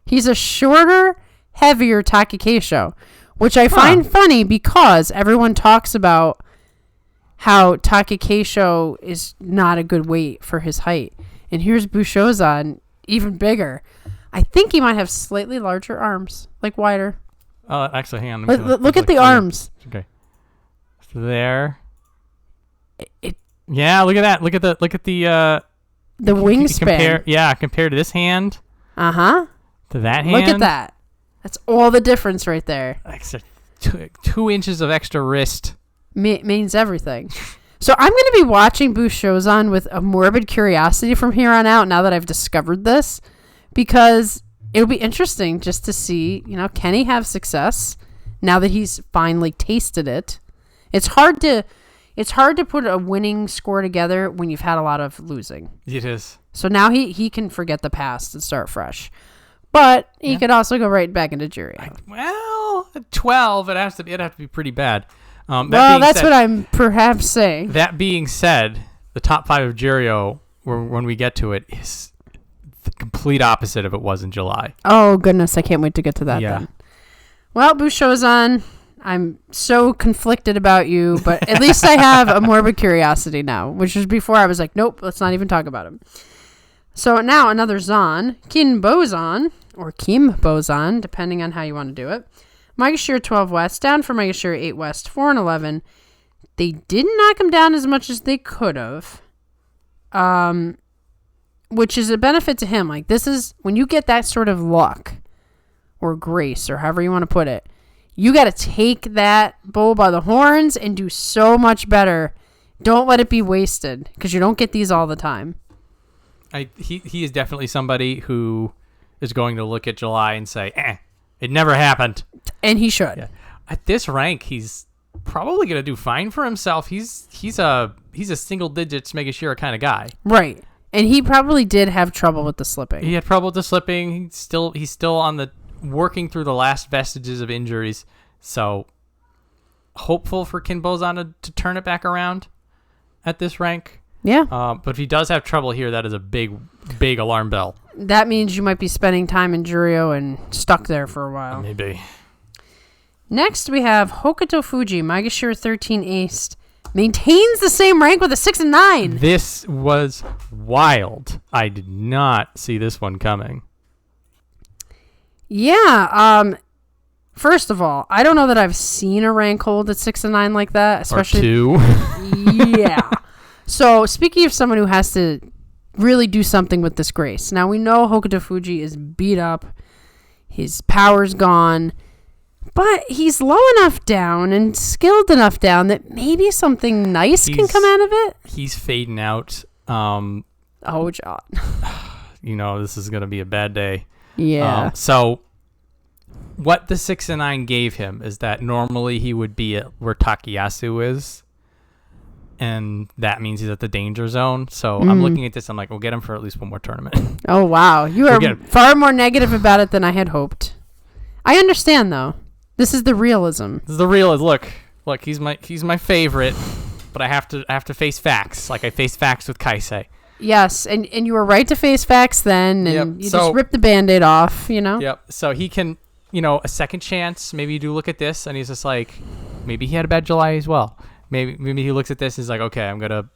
He's a shorter, heavier Takakeisho, which I find funny because everyone talks about how Takakeisho is not a good weight for his height. And here's Bushozan, even bigger. I think he might have slightly larger arms, like wider. Actually, hang on. Look at the arms. Okay. So there. Yeah, look at that. Look at the wingspan. Compared to this hand. Uh-huh. To that hand. Look at that. That's all the difference right there. That's a 2 inches of extra wrist means everything. So I'm going to be watching Bushozan with a morbid curiosity from here on out, now that I've discovered this, because it'll be interesting just to see, can he have success now that he's finally tasted it? It's hard to put a winning score together when you've had a lot of losing. It is. So now he can forget the past and start fresh. But he could also go right back into Juryo. Well, at 12, it'd have to be pretty bad. That's what I'm perhaps saying. That being said, the top 5 of Juryo, when we get to it, is the complete opposite of it was in July. Oh, goodness. I can't wait to get to that then. Well, Bushozan, I'm so conflicted about you, but at least I have a morbid curiosity now, which was before I was like, nope, let's not even talk about him. So now another Zan, Kinbozan, or Kinbozan, depending on how you want to do it. Maegashira 12 West, down from Maegashira 8 West, 4 and 11. They didn't knock him down as much as they could have, which is a benefit to him. Like, this is, when you get that sort of luck, or grace, or however you want to put it, you got to take that bull by the horns and do so much better. Don't let it be wasted, because you don't get these all the time. He is definitely somebody who is going to look at July and say, it never happened. And he should. Yeah. At this rank, he's probably going to do fine for himself. He's a single digits Megashira kind of guy. Right. And he probably did have trouble with the slipping. He had trouble with the slipping. He's still on the working through the last vestiges of injuries. So hopeful for Kinbozan to turn it back around at this rank. Yeah. But if he does have trouble here, that is a big alarm bell. That means you might be spending time in Juryo and stuck there for a while. Maybe. Next, we have Hokutofuji, Maegashira 13 Ace. Maintains the same rank with a 6 and 9. This was wild. I did not see this one coming. Yeah. First of all, I don't know that I've seen a rank hold at 6 and 9 like that. Especially, or 2. Yeah. So, speaking of someone who has to really do something with this grace. Now, we know Hokutofuji is beat up. His power's gone. But he's low enough down and skilled enough down that maybe something nice can come out of it. He's fading out. Oh, John. This is going to be a bad day. Yeah. So, what the 6 and 9 gave him is that normally he would be at where Takayasu is. And that means he's at the danger zone. So I'm looking at this. I'm like, we'll get him for at least one more tournament. Oh, wow. You are far more negative about it than I had hoped. I understand, though. This is the realism. This is the realism. Look, he's my favorite, but I have to face facts. Like I faced facts with Kaisei. Yes, and you were right to face facts then, and you just ripped the Band-Aid off, Yep. So he can, a second chance. Maybe you do look at this, and he's just like, maybe he had a bad July as well. Maybe he looks at this and is like, okay, I'm gonna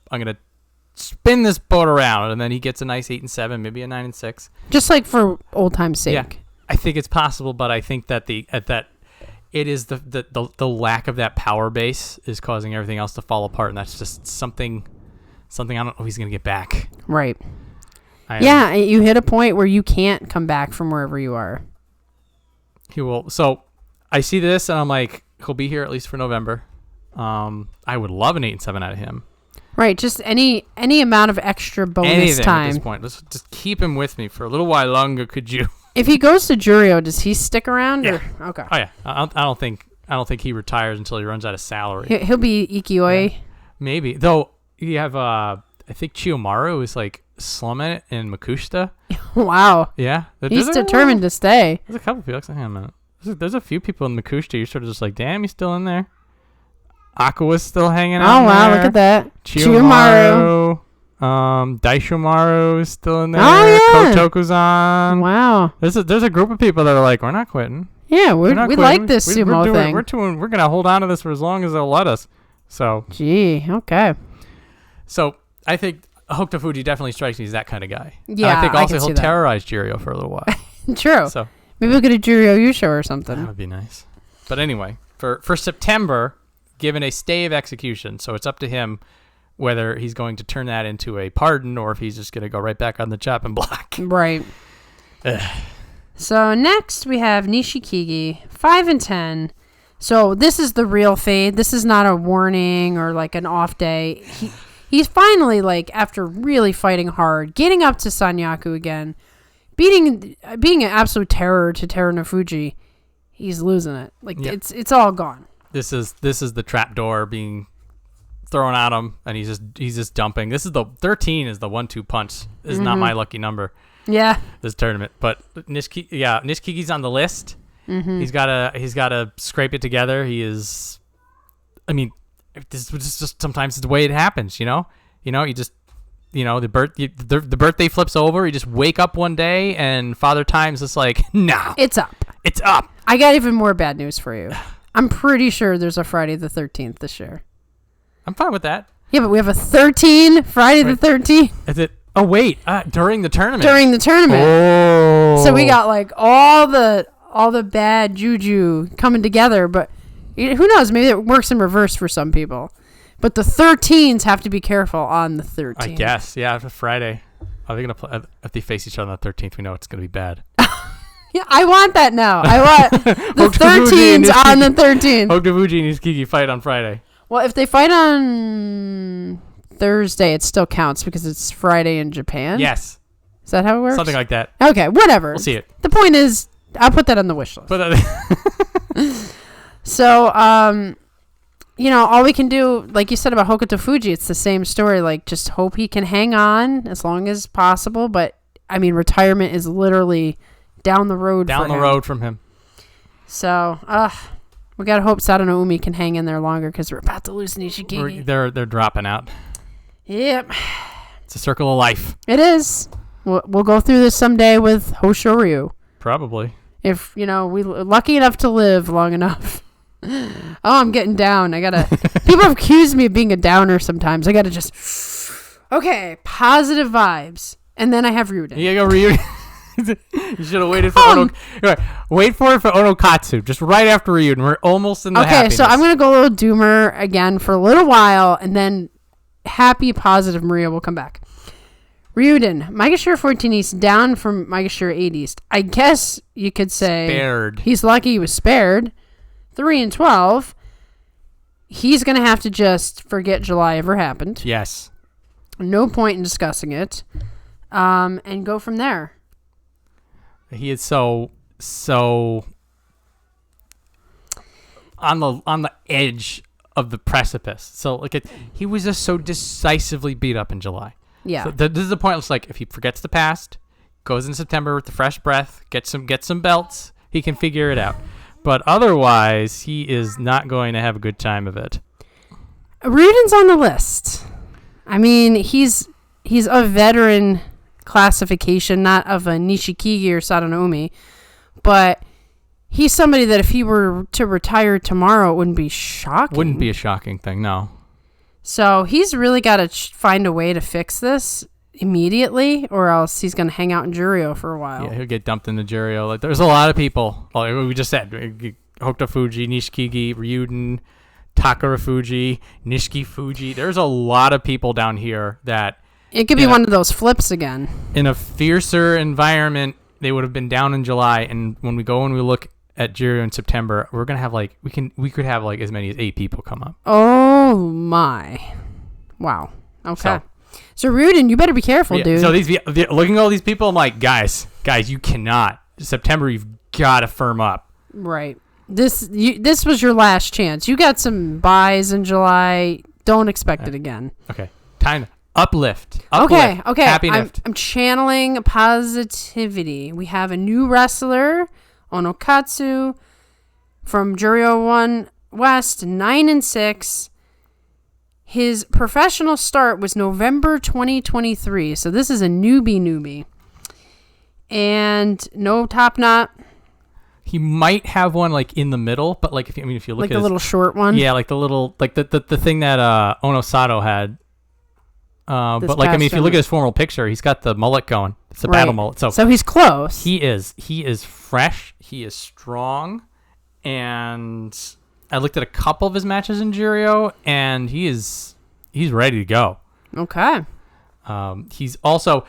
spin this boat around, and then he gets a nice 8 and 7, maybe a 9 and 6. Just like for old time's sake. Yeah, I think it's possible, but I think that it is the lack of that power base is causing everything else to fall apart, and that's just something I don't know if he's gonna get back. Right. Yeah, you hit a point where you can't come back from wherever you are. He will. So I see this, and I'm like, he'll be here at least for November. I would love an 8 and 7 out of him. Right, just any amount of extra bonus Anything time. At this point. Let's just keep him with me for a little while longer, could you? If he goes to Juryo, does he stick around? Yeah. Or? Okay. Oh yeah. I don't think he retires until he runs out of salary. He'll be Ikiyoi. Yeah. Maybe. Though you have I think Chiyomaru is like slumming it in Makushita. Wow. Yeah. He's determined to stay. There's a couple people. Hang on a minute. There's a few people in Makushita. You're sort of just like, damn, he's still in there. Aqua's still hanging out. Oh wow, there. Look at that. Chiyomaru. Daishomaru is still in there. Oh yeah. Kotokuzan. Wow. There's a group of people that are like, we're not quitting. Yeah, we like this sumo thing. We're gonna hold on to this for as long as they'll let us. So. Gee. Okay. So I think Hokutofuji definitely strikes me as that kind of guy. Yeah. And I think also he'll that. terrorize Juryo for a little while. True. So maybe we'll get a Juryo Yusho or something. That would be nice. But anyway, for September, given a stay of execution, so it's up to him whether he's going to turn that into a pardon or if he's just going to go right back on the chopping block. Right. So next we have Nishikigi, 5 and 10. So this is the real fade. This is not a warning or like an off day. He's finally, like, after really fighting hard, getting up to Sanyaku again, being an absolute terror to Terunofuji. He's losing it. Like, it's all gone. This is the trapdoor being thrown at him, and he's just dumping. This is the 13 is the 1-2 punch. This is not my lucky number. Yeah. This tournament, but Nishikigi's on the list. He's gotta scrape it together. He is. I mean, this is just sometimes it's the way it happens. You just. The birthday flips over. You just wake up one day and Father Time's just like, no. It's up. It's up. I got even more bad news for you. I'm pretty sure there's a Friday the 13th this year. I'm fine with that. Yeah, but we have a Friday the 13th. Is it? Oh, wait. During the tournament. Oh. So we got like all the bad juju coming together, but who knows? Maybe it works in reverse for some people. But the 13s have to be careful on the 13th. I guess. Yeah, it's a Friday. Are they going to play? If they face each other on the 13th, we know it's going to be bad. Yeah, I want that now. I want the 13s on the 13th. Hoshoryu and Nishikigi fight on Friday. Well, if they fight on Thursday, it still counts because it's Friday in Japan. Yes. Is that how it works? Something like that. Okay, whatever. We'll see it. The point is, I'll put that on the wish list. So, all we can do, like you said about Hokuto Fuji, it's the same story. Like, just hope he can hang on as long as possible. But, I mean, retirement is literally down the road from him. So, we got to hope Sadanoumi can hang in there longer because we're about to lose Nishikigi. They're dropping out. Yep. It's a circle of life. It is. We'll go through this someday with Hoshoryu. Probably. If, we're lucky enough to live long enough. Oh, I'm getting down. People have accused me of being a downer sometimes. I gotta just, okay, positive vibes. And then I have Ryuden. Yeah, go Ryuden. You should have waited for Wait for it for Onokatsu. Just right after Ryuden. We're almost in the happiness. So I'm going to go a little doomer again for a little while, and then happy, positive Maria will come back. Ryuden, Maegashira 14 East down from Maegashira 8 East. I guess you could say spared. He's lucky he was spared. 3 and 12. He's going to have to just forget July ever happened. Yes. No point in discussing it. And go from there. He is so on the edge of the precipice. So he was just so decisively beat up in July. Yeah. So this is the point. It's like if he forgets the past, goes in September with the fresh breath, gets some belts, he can figure it out. But otherwise, he is not going to have a good time of it. Ryuden's on the list. I mean, he's a veteran classification, not of a Nishikigi or Sadanoumi, but he's somebody that if he were to retire tomorrow, it wouldn't be shocking. Wouldn't be a shocking thing, no. So he's really got to find a way to fix this immediately, or else he's going to hang out in Juryo for a while. Yeah, he'll get dumped into Juryo. Like, there's a lot of people. Like we just said, Hokutofuji, Nishikigi, Ryuden, Takarafuji, Nishikifuji. There's a lot of people down here that... It could be one of those flips again. In a fiercer environment, they would have been down in July, and when we go and we look at Juryo in September, we're gonna have we could have as many as 8 people come up. Oh my! Wow. Okay. So Ryuden, you better be careful, dude. So looking at all these people, I'm like, guys, you cannot. September, you've got to firm up. Right. This was your last chance. You got some buys in July. Don't expect it again. Okay. Time. Uplift. Okay. Happy lift. I'm channeling positivity. We have a new wrestler, Onokatsu, from Juryo 1 West, 9 and 6. His professional start was November 2023, so this is a newbie. And no top knot. He might have one in the middle, but if you look at the little short one. Yeah, the little the thing that Onosato had. But if you look at his formal picture, he's got the mullet going. It's a battle mullet. So he's close. He is fresh. He is strong, and I looked at a couple of his matches in Juryo, and he's ready to go. Okay. He's also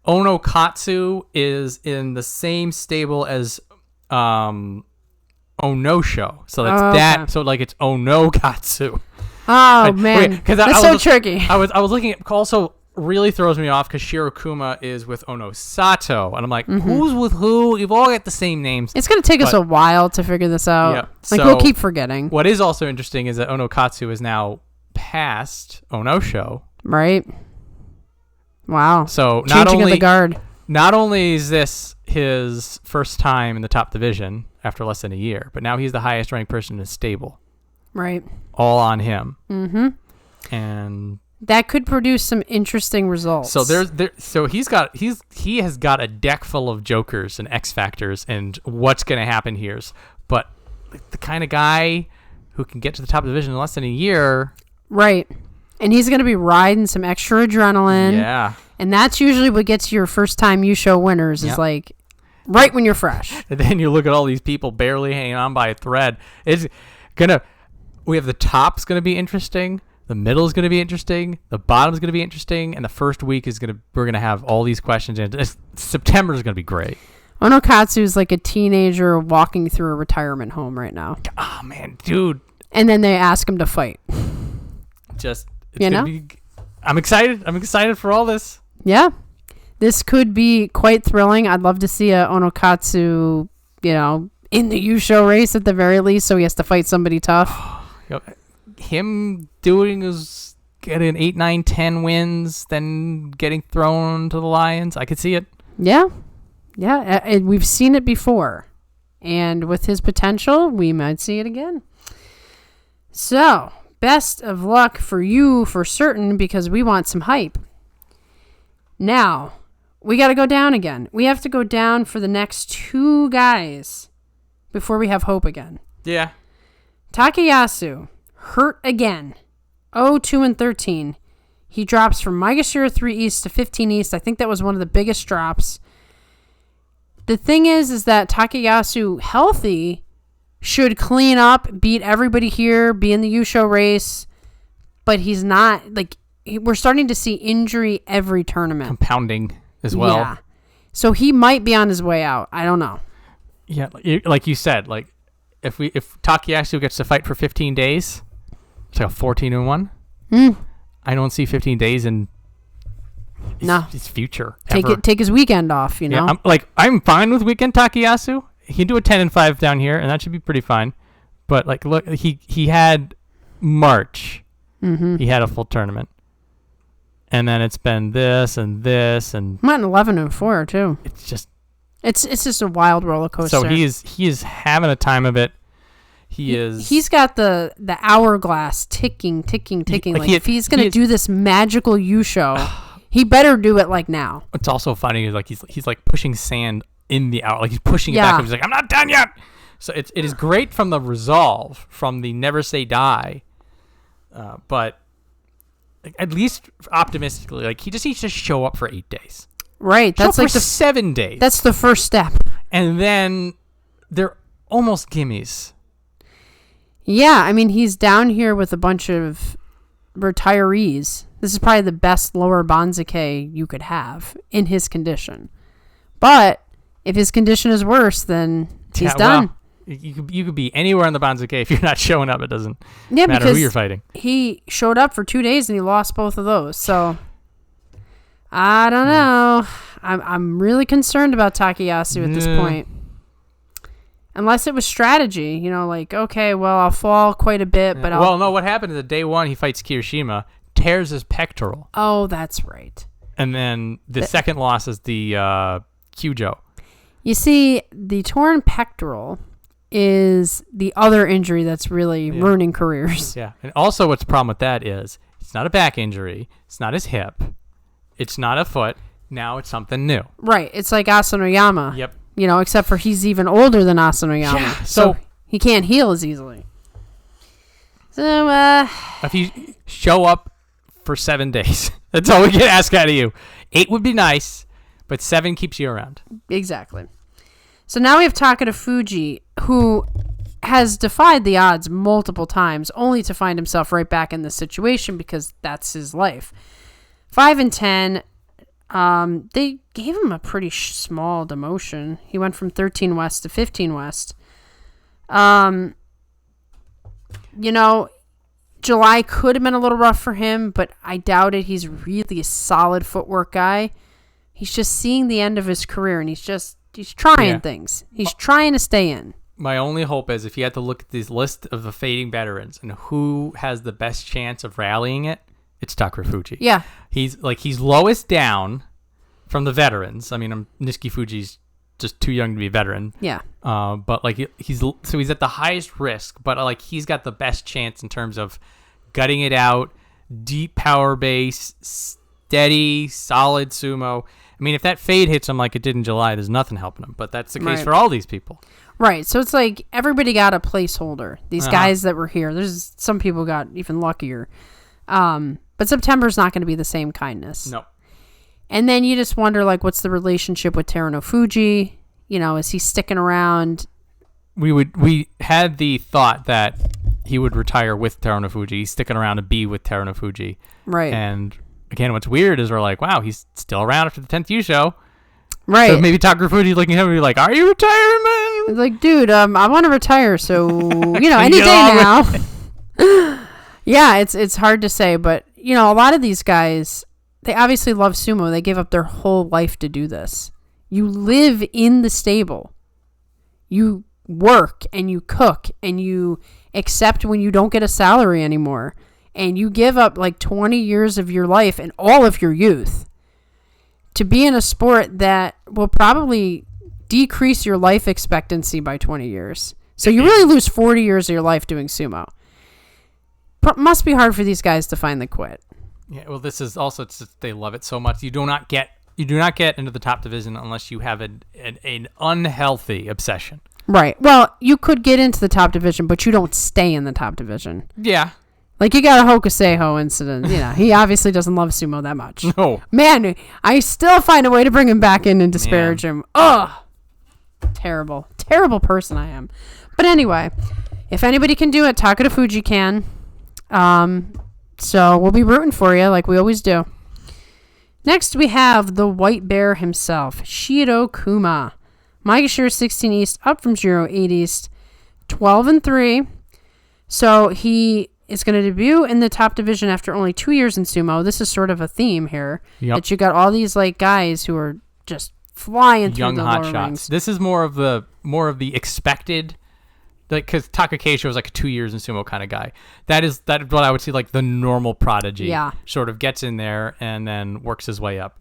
Onokatsu is in the same stable as Onosato Onosho. So that's Okay. So like it's Onokatsu. Oh, man. Because That's so tricky. I was looking at, also really throws me off because Shirokuma is with Onosato. And I'm like, who's with who? You've all got the same names. It's going to take us a while to figure this out. Yeah, Like, so we'll keep forgetting. What is also interesting is that Onokatsu is now past Onosho. Right? Wow. So Changing of the guard. not only is this his first time in the top division after less than a year, but now he's the highest ranked person in his stable. Right. All on him. Mm-hmm. And that could produce some interesting results. so he has got a deck full of jokers and X factors and what's going to happen here. But the kind of guy who can get to the top division in less than a year. Right. And he's going to be riding some extra adrenaline. Yeah. And that's usually what gets your first time you show winners is like right when you're fresh. And then you look at all these people barely hanging on by a thread. We have the top's going to be interesting. The middle is going to be interesting. The bottom is going to be interesting. And the first week we're going to have all these questions. And September is going to be great. Onokatsu is like a teenager walking through a retirement home right now. Oh, man, dude. And then they ask him to fight. I'm excited. I'm excited for all this. Yeah. This could be quite thrilling. I'd love to see a Onokatsu, in the Yusho race at the very least, so he has to fight somebody tough. Him getting 8, 9, 10 wins, then getting thrown to the lions. I could see it. Yeah. Yeah. We've seen it before. And with his potential, we might see it again. So, best of luck for you for certain, because we want some hype. Now, we got to go down again. We have to go down for the next 2 guys before we have hope again. Yeah. Takayasu, hurt again. 0-2-13. He drops from Maegashira 3 East to 15 East. I think that was one of the biggest drops. The thing is that Takayasu, healthy, should clean up, beat everybody here, be in the Yusho race, but he's not. We're starting to see injury every tournament. Compounding as well. Yeah. So he might be on his way out. I don't know. Yeah, like you said, if Takayasu gets to fight for 15 days, it's like a 14-1. I don't see 15 days in his future. Take his weekend off, Yeah, I'm fine with weekend Takayasu. He can do a 10-5 down here, and that should be pretty fine. But look, he had March. Mm-hmm. He had a full tournament, and then it's been this and this and. I'm at 11-4 too. It's just. It's just a wild roller coaster. So he is having a time of it. He's got the hourglass ticking. If he's gonna do this magical Yusho, he better do it now. It's also funny, he's pushing sand in the hour, he's pushing it back. He's like, I'm not done yet. So it is great from the resolve, from the never say die, but at least optimistically, he just needs to show up for 8 days. Right, that's for 7 days. That's the first step, and then they're almost gimmies. Yeah, I mean, he's down here with a bunch of retirees. This is probably the best lower Banzuke you could have in his condition. But if his condition is worse, then he's done. Well, you could be anywhere on the Banzuke. If you're not showing up, it doesn't matter who you're fighting. He showed up for 2 days and he lost both of those. So I don't know. I'm really concerned about Takayasu at this point. Unless it was strategy, okay, well, I'll fall quite a bit, but Well, no, what happened is that day 1, he fights Kirishima, tears his pectoral. Oh, that's right. And then the second loss is the Kyujo. You see, the torn pectoral is the other injury that's really ruining careers. Yeah, and also what's the problem with that is it's not a back injury, it's not his hip, it's not a foot, now it's something new. Right, it's like Asanoyama. Yep. Except for he's even older than Asanoyama. Yeah, so he can't heal as easily. So, if you show up for 7 days, that's all we can ask out of you. 8 would be nice, but 7 keeps you around. Exactly. So now we have Takanosho, who has defied the odds multiple times, only to find himself right back in this situation because that's his life. 5-10. They gave him a pretty small demotion. He went from 13 West to 15 West. You know, July could have been a little rough for him, but I doubt it. He's really a solid footwork guy. He's just seeing the end of his career, and he's trying things. He's trying to stay in. My only hope is if you had to look at this list of the fading veterans and who has the best chance of rallying it, it's Terunofuji. Yeah. He's lowest down from the veterans. I mean, Nishifuji's just too young to be a veteran. Yeah. But like he's at the highest risk, but like he's got the best chance in terms of gutting it out, deep power base, steady, solid sumo. I mean, if that fade hits him like it did in July, there's nothing helping him. But that's the case for all these people. Right. So it's like everybody got a placeholder. These guys that were here. There's some people got even luckier. But September's not going to be the same kindness. No. And then you just wonder, like, what's the relationship with Terunofuji? You know, is he sticking around? We had the thought that he would retire with Terunofuji. He's sticking around to be with Terunofuji. Right. And again, what's weird is we're like, wow, he's still around after the 10th show. Right. So maybe Terunofuji's looking at him and be like, are you retiring, man? It's like, dude, I want to retire, so, you know, any day now. Yeah, it's hard to say, but, you know, a lot of these guys, they obviously love sumo. They give up their whole life to do this. You live in the stable. You work and you cook and you accept when you don't get a salary anymore. And you give up like 20 years of your life and all of your youth to be in a sport that will probably decrease your life expectancy by 20 years. So you really lose 40 years of your life doing sumo. Must be hard for these guys to finally quit. Yeah, well, this is also they love it so much. You do not get into the top division unless you have an unhealthy obsession. Right. Well, you could get into the top division, but you don't stay in the top division. Yeah. Like you got a Hokuseiho incident. You know, he obviously doesn't love sumo that much. No. Man, I still find a way to bring him back in and disparage him. Ugh. Terrible. Terrible person I am. But anyway, if anybody can do it, Terunofuji can. So we'll be rooting for you like we always do. Next, we have the White Bear himself, Shirokuma. Maegashira 16 East, up from 8 East, 12-3. So he is going to debut in the top division after only 2 years in sumo. This is sort of a theme here. Yep. That you got all these like guys who are just flying young through the hot lower shots. ranks. This is more of the expected, like, because Takakeisho was like a 2 years in sumo kind of guy. That is what I would see like the normal prodigy. Yeah. Sort of gets in there and then works his way up.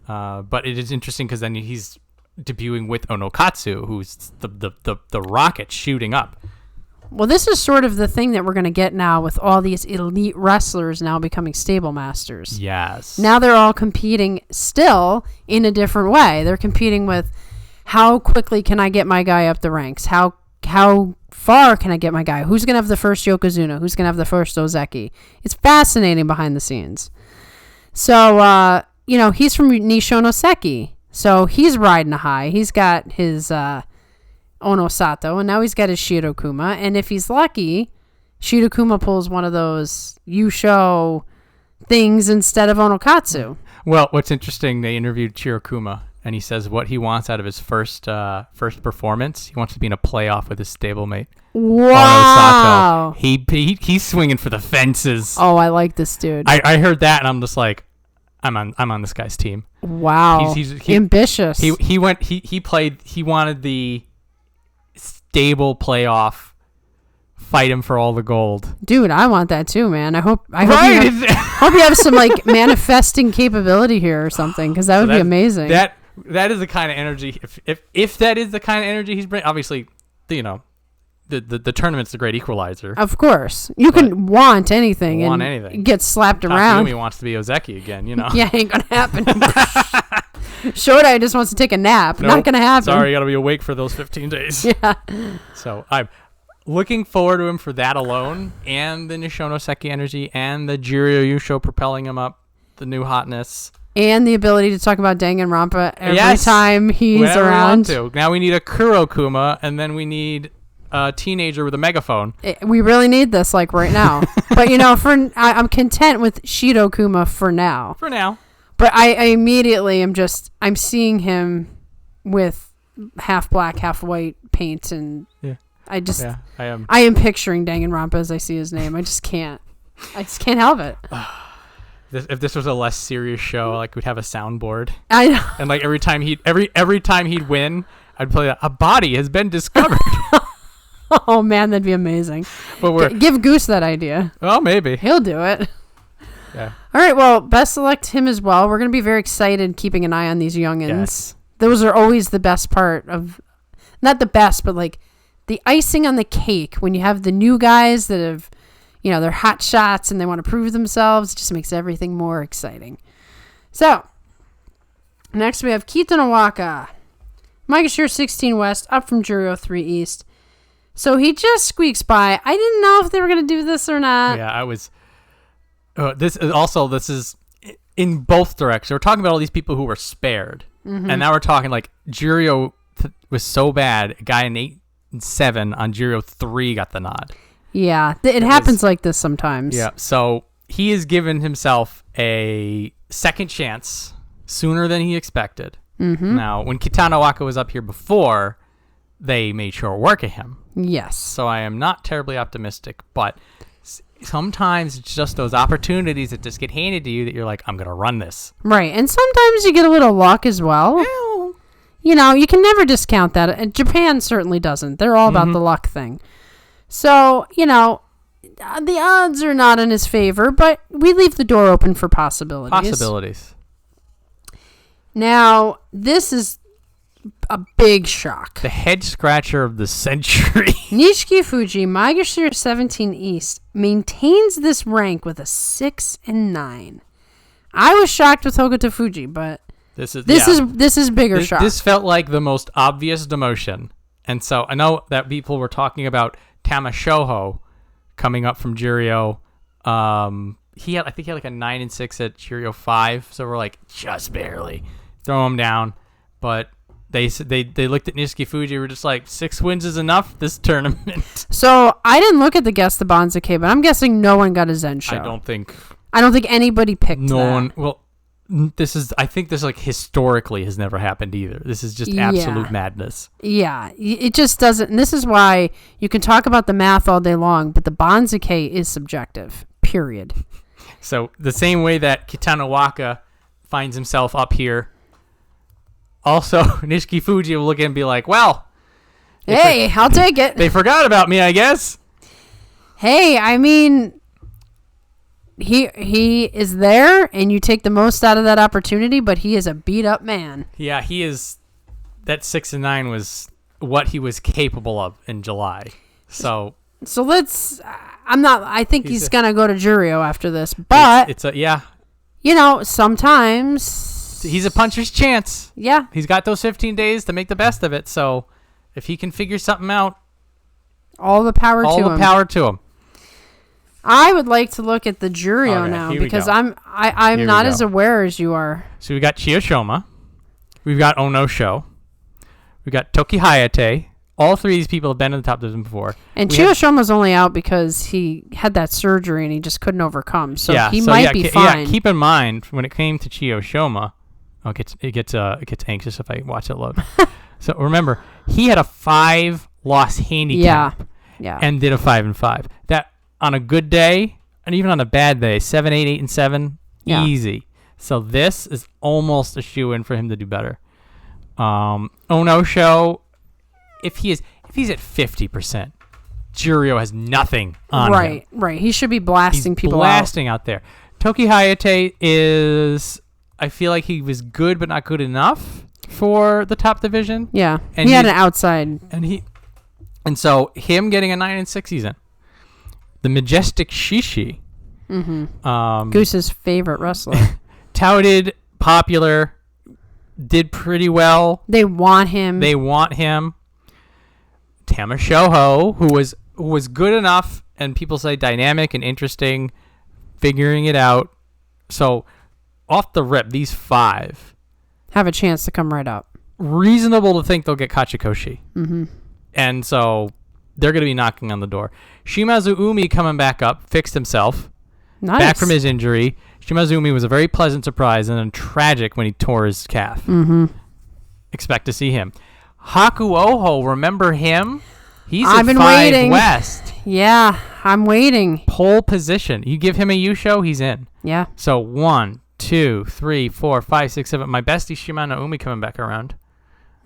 But it is interesting because then he's debuting with Onokatsu, who's the rocket shooting up. Well, this is sort of the thing that we're going to get now with all these elite wrestlers now becoming stable masters. Yes. Now they're all competing still in a different way. They're competing with how quickly can I get my guy up the ranks? How far can I get my guy? Who's going to have the first Yokozuna? Who's going to have the first Ozeki? It's fascinating behind the scenes. So, he's from Nishonoseki. So he's riding a high. He's got his Onosato, and now he's got his Shirokuma. And if he's lucky, Shirokuma pulls one of those Yusho things instead of Onokatsu. Well, what's interesting, they interviewed Shirokuma, and he says what he wants out of his first performance, he wants to be in a playoff with his stablemate. Wow. Onosato. He's swinging for the fences. Oh, I like this dude. I heard that, and I'm just like, I'm on this guy's team. Wow. He's ambitious. He wanted the stable playoff, fight him for all the gold. Dude, I want that too, man. I hope you have some like manifesting capability here or something, because that would be amazing. That is the kind of energy. If that is the kind of energy he's bringing, obviously, the tournament's the great equalizer. Of course, you can want anything and get slapped around. Takumi wants to be Ozeki again, Yeah, ain't gonna happen. Shodai just wants to take a nap. Nope. Not gonna happen. Sorry, you gotta be awake for those 15 days. Yeah. So I'm looking forward to him for that alone, and the Nishonoseki energy, and the Jiryo Yusho propelling him up, the new hotness. And the ability to talk about Danganronpa every time he's around. We want to. Now we need a Kurokuma, and then we need a teenager with a megaphone. We really need this, like, right now. But, I'm content with Shirokuma for now. For now. But I immediately I'm seeing him with half black, half white paint and I am. I am picturing Danganronpa as I see his name. I just can't help it. If this was a less serious show, like we'd have a soundboard. I know. And like every time he'd win, I'd play a body has been discovered. Oh man, that'd be amazing. But give Goose that idea. Well, maybe He'll do it. Yeah. All right. Well, best select him as well. We're gonna be very excited keeping an eye on these youngins. Yes. Those are always the best part of, not the best, but like the icing on the cake when you have the new guys that have, they're hot shots and they want to prove themselves. It just makes everything more exciting. So, next we have Kita no Waka. Maegashira 16 West, up from Juryo 3 East. So he just squeaks by. I didn't know if they were going to do this or not. Yeah, I was. This is in both directions. We're talking about all these people who were spared. Mm-hmm. And now we're talking like Juryo was so bad. A guy in 8 and 7 on Juryo 3 got the nod. Yeah, it happens like this sometimes. Yeah, so he has given himself a second chance sooner than he expected. Mm-hmm. Now, when Kita no Waka was up here before, they made short work of him. Yes. So I am not terribly optimistic, but sometimes it's just those opportunities that just get handed to you that you're like, I'm going to run this. Right, and sometimes you get a little luck as well. Well, you can never discount that. And Japan certainly doesn't. They're all about the luck thing. So, the odds are not in his favor, but we leave the door open for possibilities. Now, this is a big shock. The head scratcher of the century. Nishiki-Fuji, Maegashira 17 East, maintains this rank with a 6 and 9. I was shocked with Hokuto Fuji, but this is bigger shock. This felt like the most obvious demotion. And so I know that people were talking about Tamashoho coming up from Juryo. I think he had like a 9 and 6 at Juryo 5, so we're like just barely throw him down. But they looked at Nishiki-Fuji, were just like 6 wins is enough this tournament. So I didn't look at the guest the Banzuke, but I'm guessing no one got a Zensho. I don't think anybody picked that. No one. Well, I think this like historically has never happened either. This is just absolute madness. Yeah, it just doesn't. And this is why you can talk about the math all day long, but the Banzuke is subjective. Period. So the same way that Kita no Waka finds himself up here, also Nishiki-Fuji will look at him and be like, "Well, hey, I'll take it." They forgot about me, I guess. Hey, I mean, He is there, and you take the most out of that opportunity, but he is a beat-up man. Yeah, he is. That 6 and 9 was what he was capable of in July. So let's. I think he's gonna go to Juryo after this, but sometimes he's a puncher's chance. Yeah, he's got those 15 days to make the best of it. So if he can figure something out, all the power to him. I would like to look at the Juryo now because I'm not as aware as you are. So we got Chiyoshoma, we've got Onosho, we've got Toki Hayate. All 3 of these people have been in the top division before. And Chiyoshoma's only out because he had that surgery and he just couldn't overcome. So he might be fine. Yeah, keep in mind when it came to Chiyoshoma, it gets anxious if I watch it load. So remember, he had a 5-loss handicap. Yeah. And did a 5 and 5. That on a good day, and even on a bad day, 7, 8, 8, and 7, easy. So this is almost a shoe-in for him to do better. Onosho, if he's at 50%, Juryo has nothing on him. Right. He should be blasting people out there. Toki Hayate is, I feel like he was good, but not good enough for the top division. Yeah, and he had an outside. And so him getting a 9 and 6 season. The majestic Shishi. Mm-hmm. Goose's favorite wrestler. Touted, popular, did pretty well. They want him. Tamashoho, who was good enough, and people say dynamic and interesting, figuring it out. So off the rip, these 5 have a chance to come right up. Reasonable to think they'll get Kachikoshi. Mm-hmm. And so they're going to be knocking on the door. Shimazu-umi coming back up, fixed himself. Nice. Back from his injury. Shimazu-umi was a very pleasant surprise and then tragic when he tore his calf. Mm-hmm. Expect to see him. Hakuoho, remember him? He's I've at been 5 waiting. West. Yeah, I'm waiting. Pole position. You give him a Yusho, he's in. Yeah. So 1, 2, 3, 4, 5, 6, 7. My bestie Shonannoumi coming back around.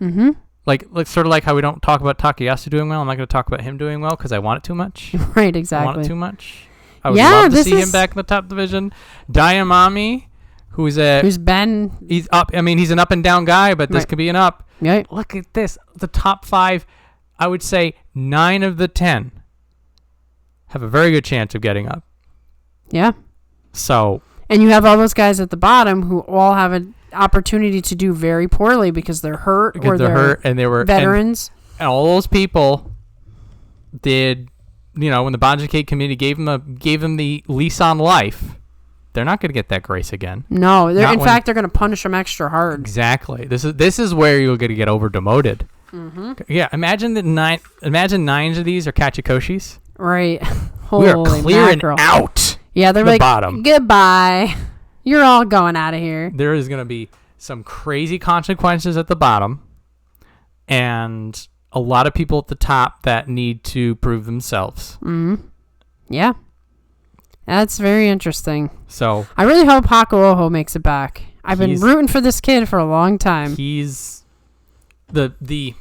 Mm-hmm. Like sort of like how we don't talk about Takayasu doing well. I'm not going to talk about him doing well because I want it too much. Right, exactly. I want it too much. I would love to see him back in the top division. Daieisho, who's been... He's up. I mean, he's an up and down guy, but this could be an up. Right. Look at this. The top 5, I would say 9 of the 10 have a very good chance of getting up. Yeah. So... And you have all those guys at the bottom who all have an opportunity to do very poorly because they're hurt or they're hurt and they were veterans. And all those people did, when the Banjikei committee gave them the lease on life, they're not going to get that grace again. No, in fact, they're going to punish them extra hard. Exactly. This is where you're going to get over demoted. Mm-hmm. Yeah, imagine 9 of these are Kachikoshis. Right. We are Holy clearing mackerel. out. Yeah, they're the like, bottom. Goodbye. You're all going out of here. There is going to be some crazy consequences at the bottom, and a lot of people at the top that need to prove themselves. Mm-hmm. Yeah. That's very interesting. So I really hope Hakuoho makes it back. I've been rooting for this kid for a long time. He's the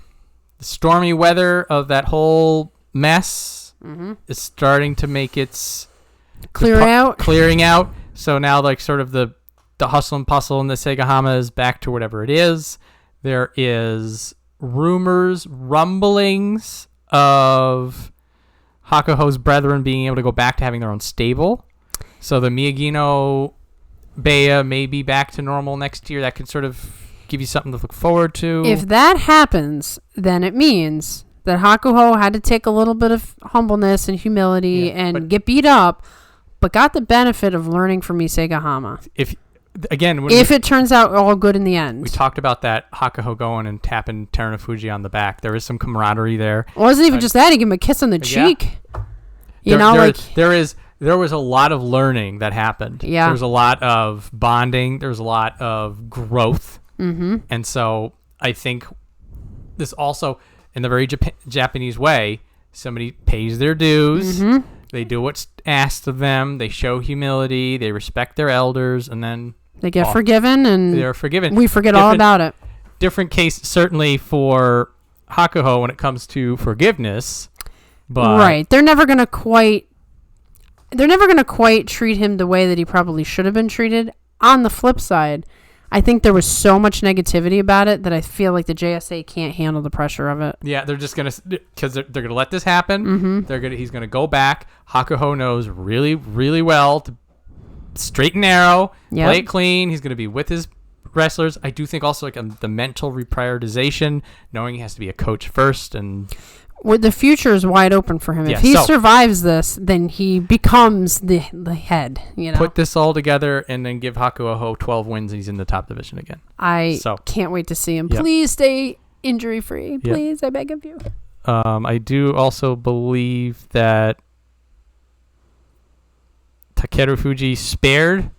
stormy weather of that whole mess is starting to make its clearing out. So now, like, sort of the hustle and bustle in the Segahama is back to whatever it is. There is rumblings of Hakuho's brethren being able to go back to having their own stable. So the Miyagino Bea may be back to normal next year. That could sort of give you something to look forward to. If that happens, then it means that Hakuho had to take a little bit of humbleness and humility and get beat up, but got the benefit of learning from Isegahama. If it turns out all good in the end. We talked about that Hakuho going and tapping Terunofuji on the back. There is some camaraderie there. It wasn't even just that. He gave him a kiss on the cheek. There was a lot of learning that happened. Yeah. There was a lot of bonding. There was a lot of growth. Mm-hmm. And so I think this also, in the very Japanese way, somebody pays their dues. Mm-hmm. They do what's asked of them. They show humility. They respect their elders. And then they get forgiven. And they're forgiven. We forget all about it. Different case, certainly, for Hakuho when it comes to forgiveness. But right. They're never going to quite treat him the way that he probably should have been treated. On the flip side, I think there was so much negativity about it that I feel like the JSA can't handle the pressure of it. Yeah, they're just gonna, because they're gonna let this happen. Mm-hmm. He's gonna go back. Hakuho knows really, really well to straight and narrow, play it clean. He's gonna be with his wrestlers. I do think also like the mental reprioritization, knowing he has to be a coach first, and the future is wide open for him. If he survives this, then he becomes the head. Put this all together and then give Hakuoho 12 wins and he's in the top division again. I can't wait to see him. Please stay injury free. Please, I beg of you. I do also believe that Takerufuji spared.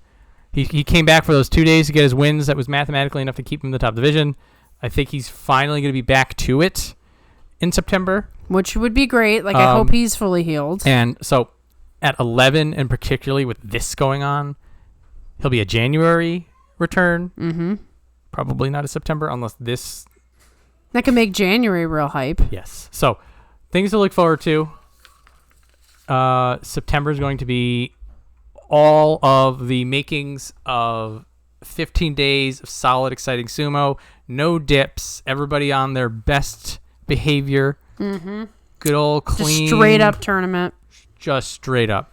He came back for those 2 days to get his wins. That was mathematically enough to keep him in the top division. I think he's finally going to be back to it in September, which would be great. Like, I hope he's fully healed. And so at 11, and particularly with this going on, he'll be a January return. Mm-hmm. Probably not a September, unless this. That could make January real hype. Yes. So things to look forward to. September is going to be all of the makings of 15 days of solid, exciting sumo. No dips. Everybody on their best behavior. Mm-hmm. Good old clean. Just straight up tournament. Just straight up.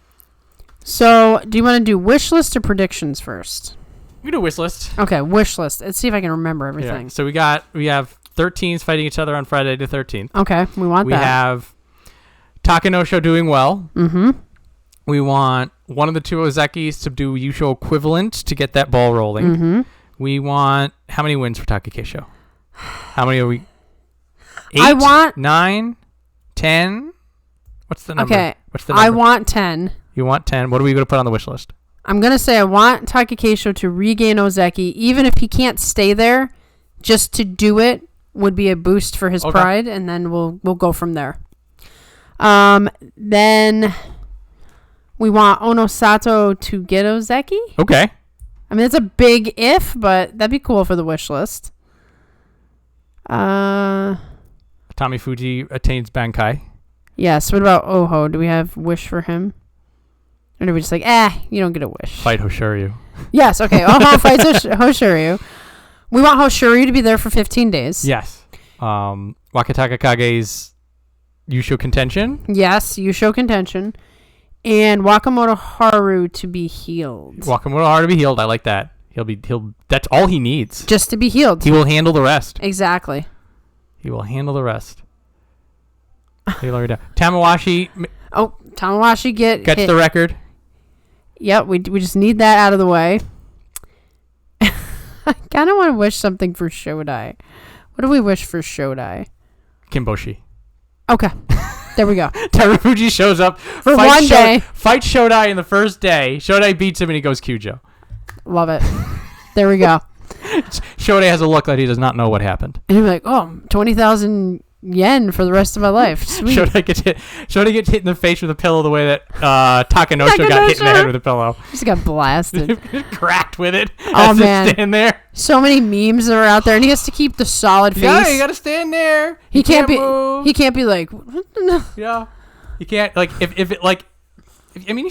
So, do you want to do wish list or predictions first? We do a wish list. Okay, wish list. Let's see if I can remember everything. Yeah. So we have 13s fighting each other on Friday the 13th. Okay, we want that. We have Takanosho doing well. Mm-hmm. We want one of the two Ozekis to do Yusho equivalent to get that ball rolling. Mm-hmm. We want how many wins for Takakeisho? How many are we? 8? I want 9, 10. What's the number? Okay. What's the number? I want 10. You want 10. What are we going to put on the wish list? I'm going to say I want Takakeisho to regain Ozeki, even if he can't stay there. Just to do it would be a boost for his pride, and then we'll go from there. Then we want Onosato to get Ozeki. Okay. I mean, it's a big if, but that'd be cool for the wish list. Atamifuji attains Bankai. Yes. What about Oho? Do we have wish for him? Or do we just like, you don't get a wish? Fight Hoshoryu. Yes. Okay. Oho fights Hoshoryu. We want Hoshoryu to be there for 15 days. Yes. Wakatakakage's Yusho contention. Yes. Yusho contention. And Wakamotoharu to be healed. Wakamotoharu to be healed. I like that. That's all he needs. Just to be healed. He will handle the rest. Exactly. He will handle the rest. Tamawashi. Oh, Tamawashi gets hit. The record. Yep, we just need that out of the way. I kind of want to wish something for Shodai. What do we wish for Shodai? Kinboshi. Okay. There we go. Terunofuji shows up for one day. Fights Shodai in the first day. Shodai beats him and he goes Kyujo. Love it. There we go. Shodai has a look that he does not know what happened. And he'll be like, 20,000 yen for the rest of my life. Sweet. Shodai gets hit in the face with a pillow the way that Takanosho got hit in the head with a pillow. Just got blasted. Cracked with it. Oh, man. Stand there. So many memes that are out there, and he has to keep the solid face. Yeah, you gotta stand there. He can't be move. He can't be like Yeah. You can't if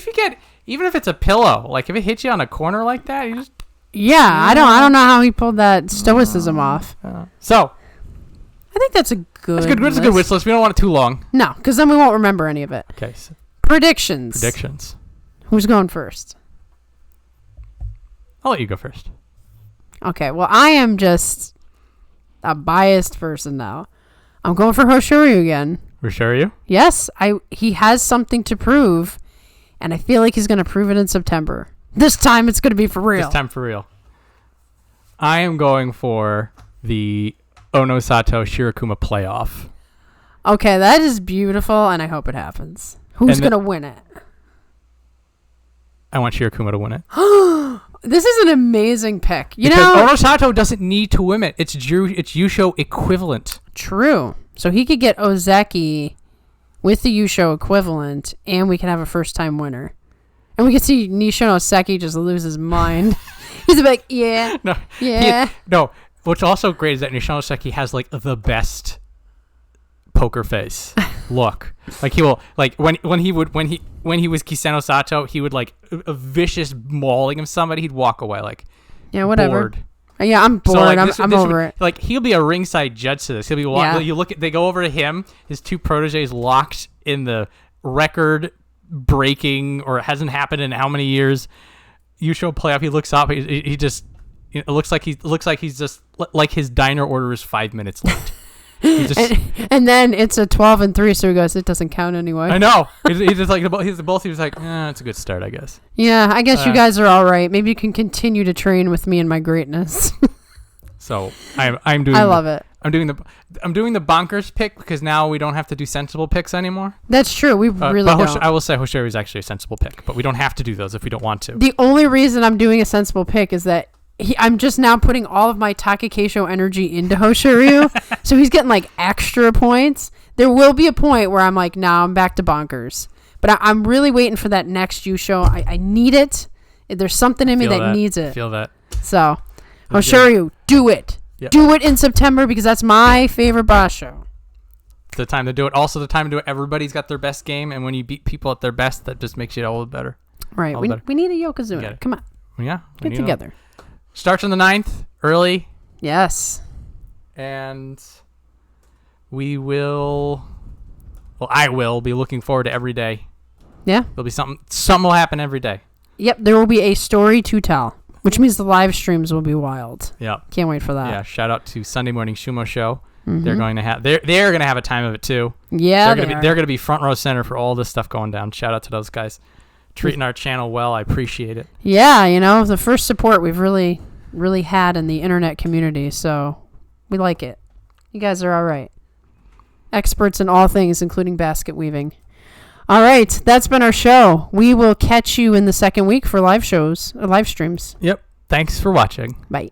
you get, even if it's a pillow, like if it hits you on a corner like that, you just I don't know how he pulled that stoicism off. So I think that's a good That's a good wish list. We don't want it too long. No, because then we won't remember any of it. Okay. So Predictions. Who's going first? I'll let you go first. Okay, well, I am just a biased person now. I'm going for Hoshoryu again. Hoshoryu? Yes, he has something to prove, and I feel like he's going to prove it in September. This time it's going to be for real. I am going for the Onosato Shirakuma playoff. Okay, that is beautiful, and I hope it happens. Who's going to win it? I want Shirakuma to win it. This is an amazing pick. Because Onosato doesn't need to win it. It's Yusho equivalent. True. So he could get Ozeki with the Yusho equivalent, and we can have a first-time winner. And we can see Nishino Oseki just lose his mind. He's like, yeah. No. What's also great is that Nishino Oseki has like the best poker face look. Like he will, like when he was Kiseno Sato, he would like a vicious mauling of somebody. He'd walk away like, yeah, whatever. Bored. Yeah, I'm bored. So, like, I'm over it. Like he'll be a ringside judge to this. He'll be they go over to him. His two proteges locked in the record breaking, or it hasn't happened in how many years. Yusho playoff. He looks up. He just. It looks like he's just like his diner order is 5 minutes late. And then it's a 12-3, so he goes, it doesn't count anyway. I know. He's just like he was like, it's a good start, I guess. Yeah, I guess you guys are all right. Maybe you can continue to train with me in my greatness. So I'm doing. I love it. I'm doing the bonkers pick because now we don't have to do sensible picks anymore. That's true. We really don't. I will say Hoshoryu is actually a sensible pick, but we don't have to do those if we don't want to. The only reason I'm doing a sensible pick is that I'm just now putting all of my Takakeisho energy into Hoshoryu, so he's getting like extra points. There will be a point where I'm like, nah, I'm back to bonkers. But I'm really waiting for that next Yusho. I need it. There's something in me that needs it. Feel that. So, Hoshoryu, do it. Yep. Do it in September because that's my favorite basho. It's the time to do it. Also, the time to do it. Everybody's got their best game, and when you beat people at their best, that just makes it all better. Right. We need a Yokozuna. Come on. Yeah. Get together. Starts on the 9th, early. Yes. And we will... Well, I will be looking forward to every day. Yeah. There'll be something will happen every day. Yep, there will be a story to tell, which means the live streams will be wild. Yeah. Can't wait for that. Yeah, shout out to Sunday Morning Sumo Show. Mm-hmm. They're going to have a time of it too. Yeah, they're going to be front row center for all this stuff going down. Shout out to those guys. Treating our channel well. I appreciate it. Yeah, the first support we've really had in the internet community, so we like it. You guys are all right. Experts in all things, including basket weaving. All right, that's been our show. We will catch you in the second week for live streams. Yep. Thanks for watching. Bye.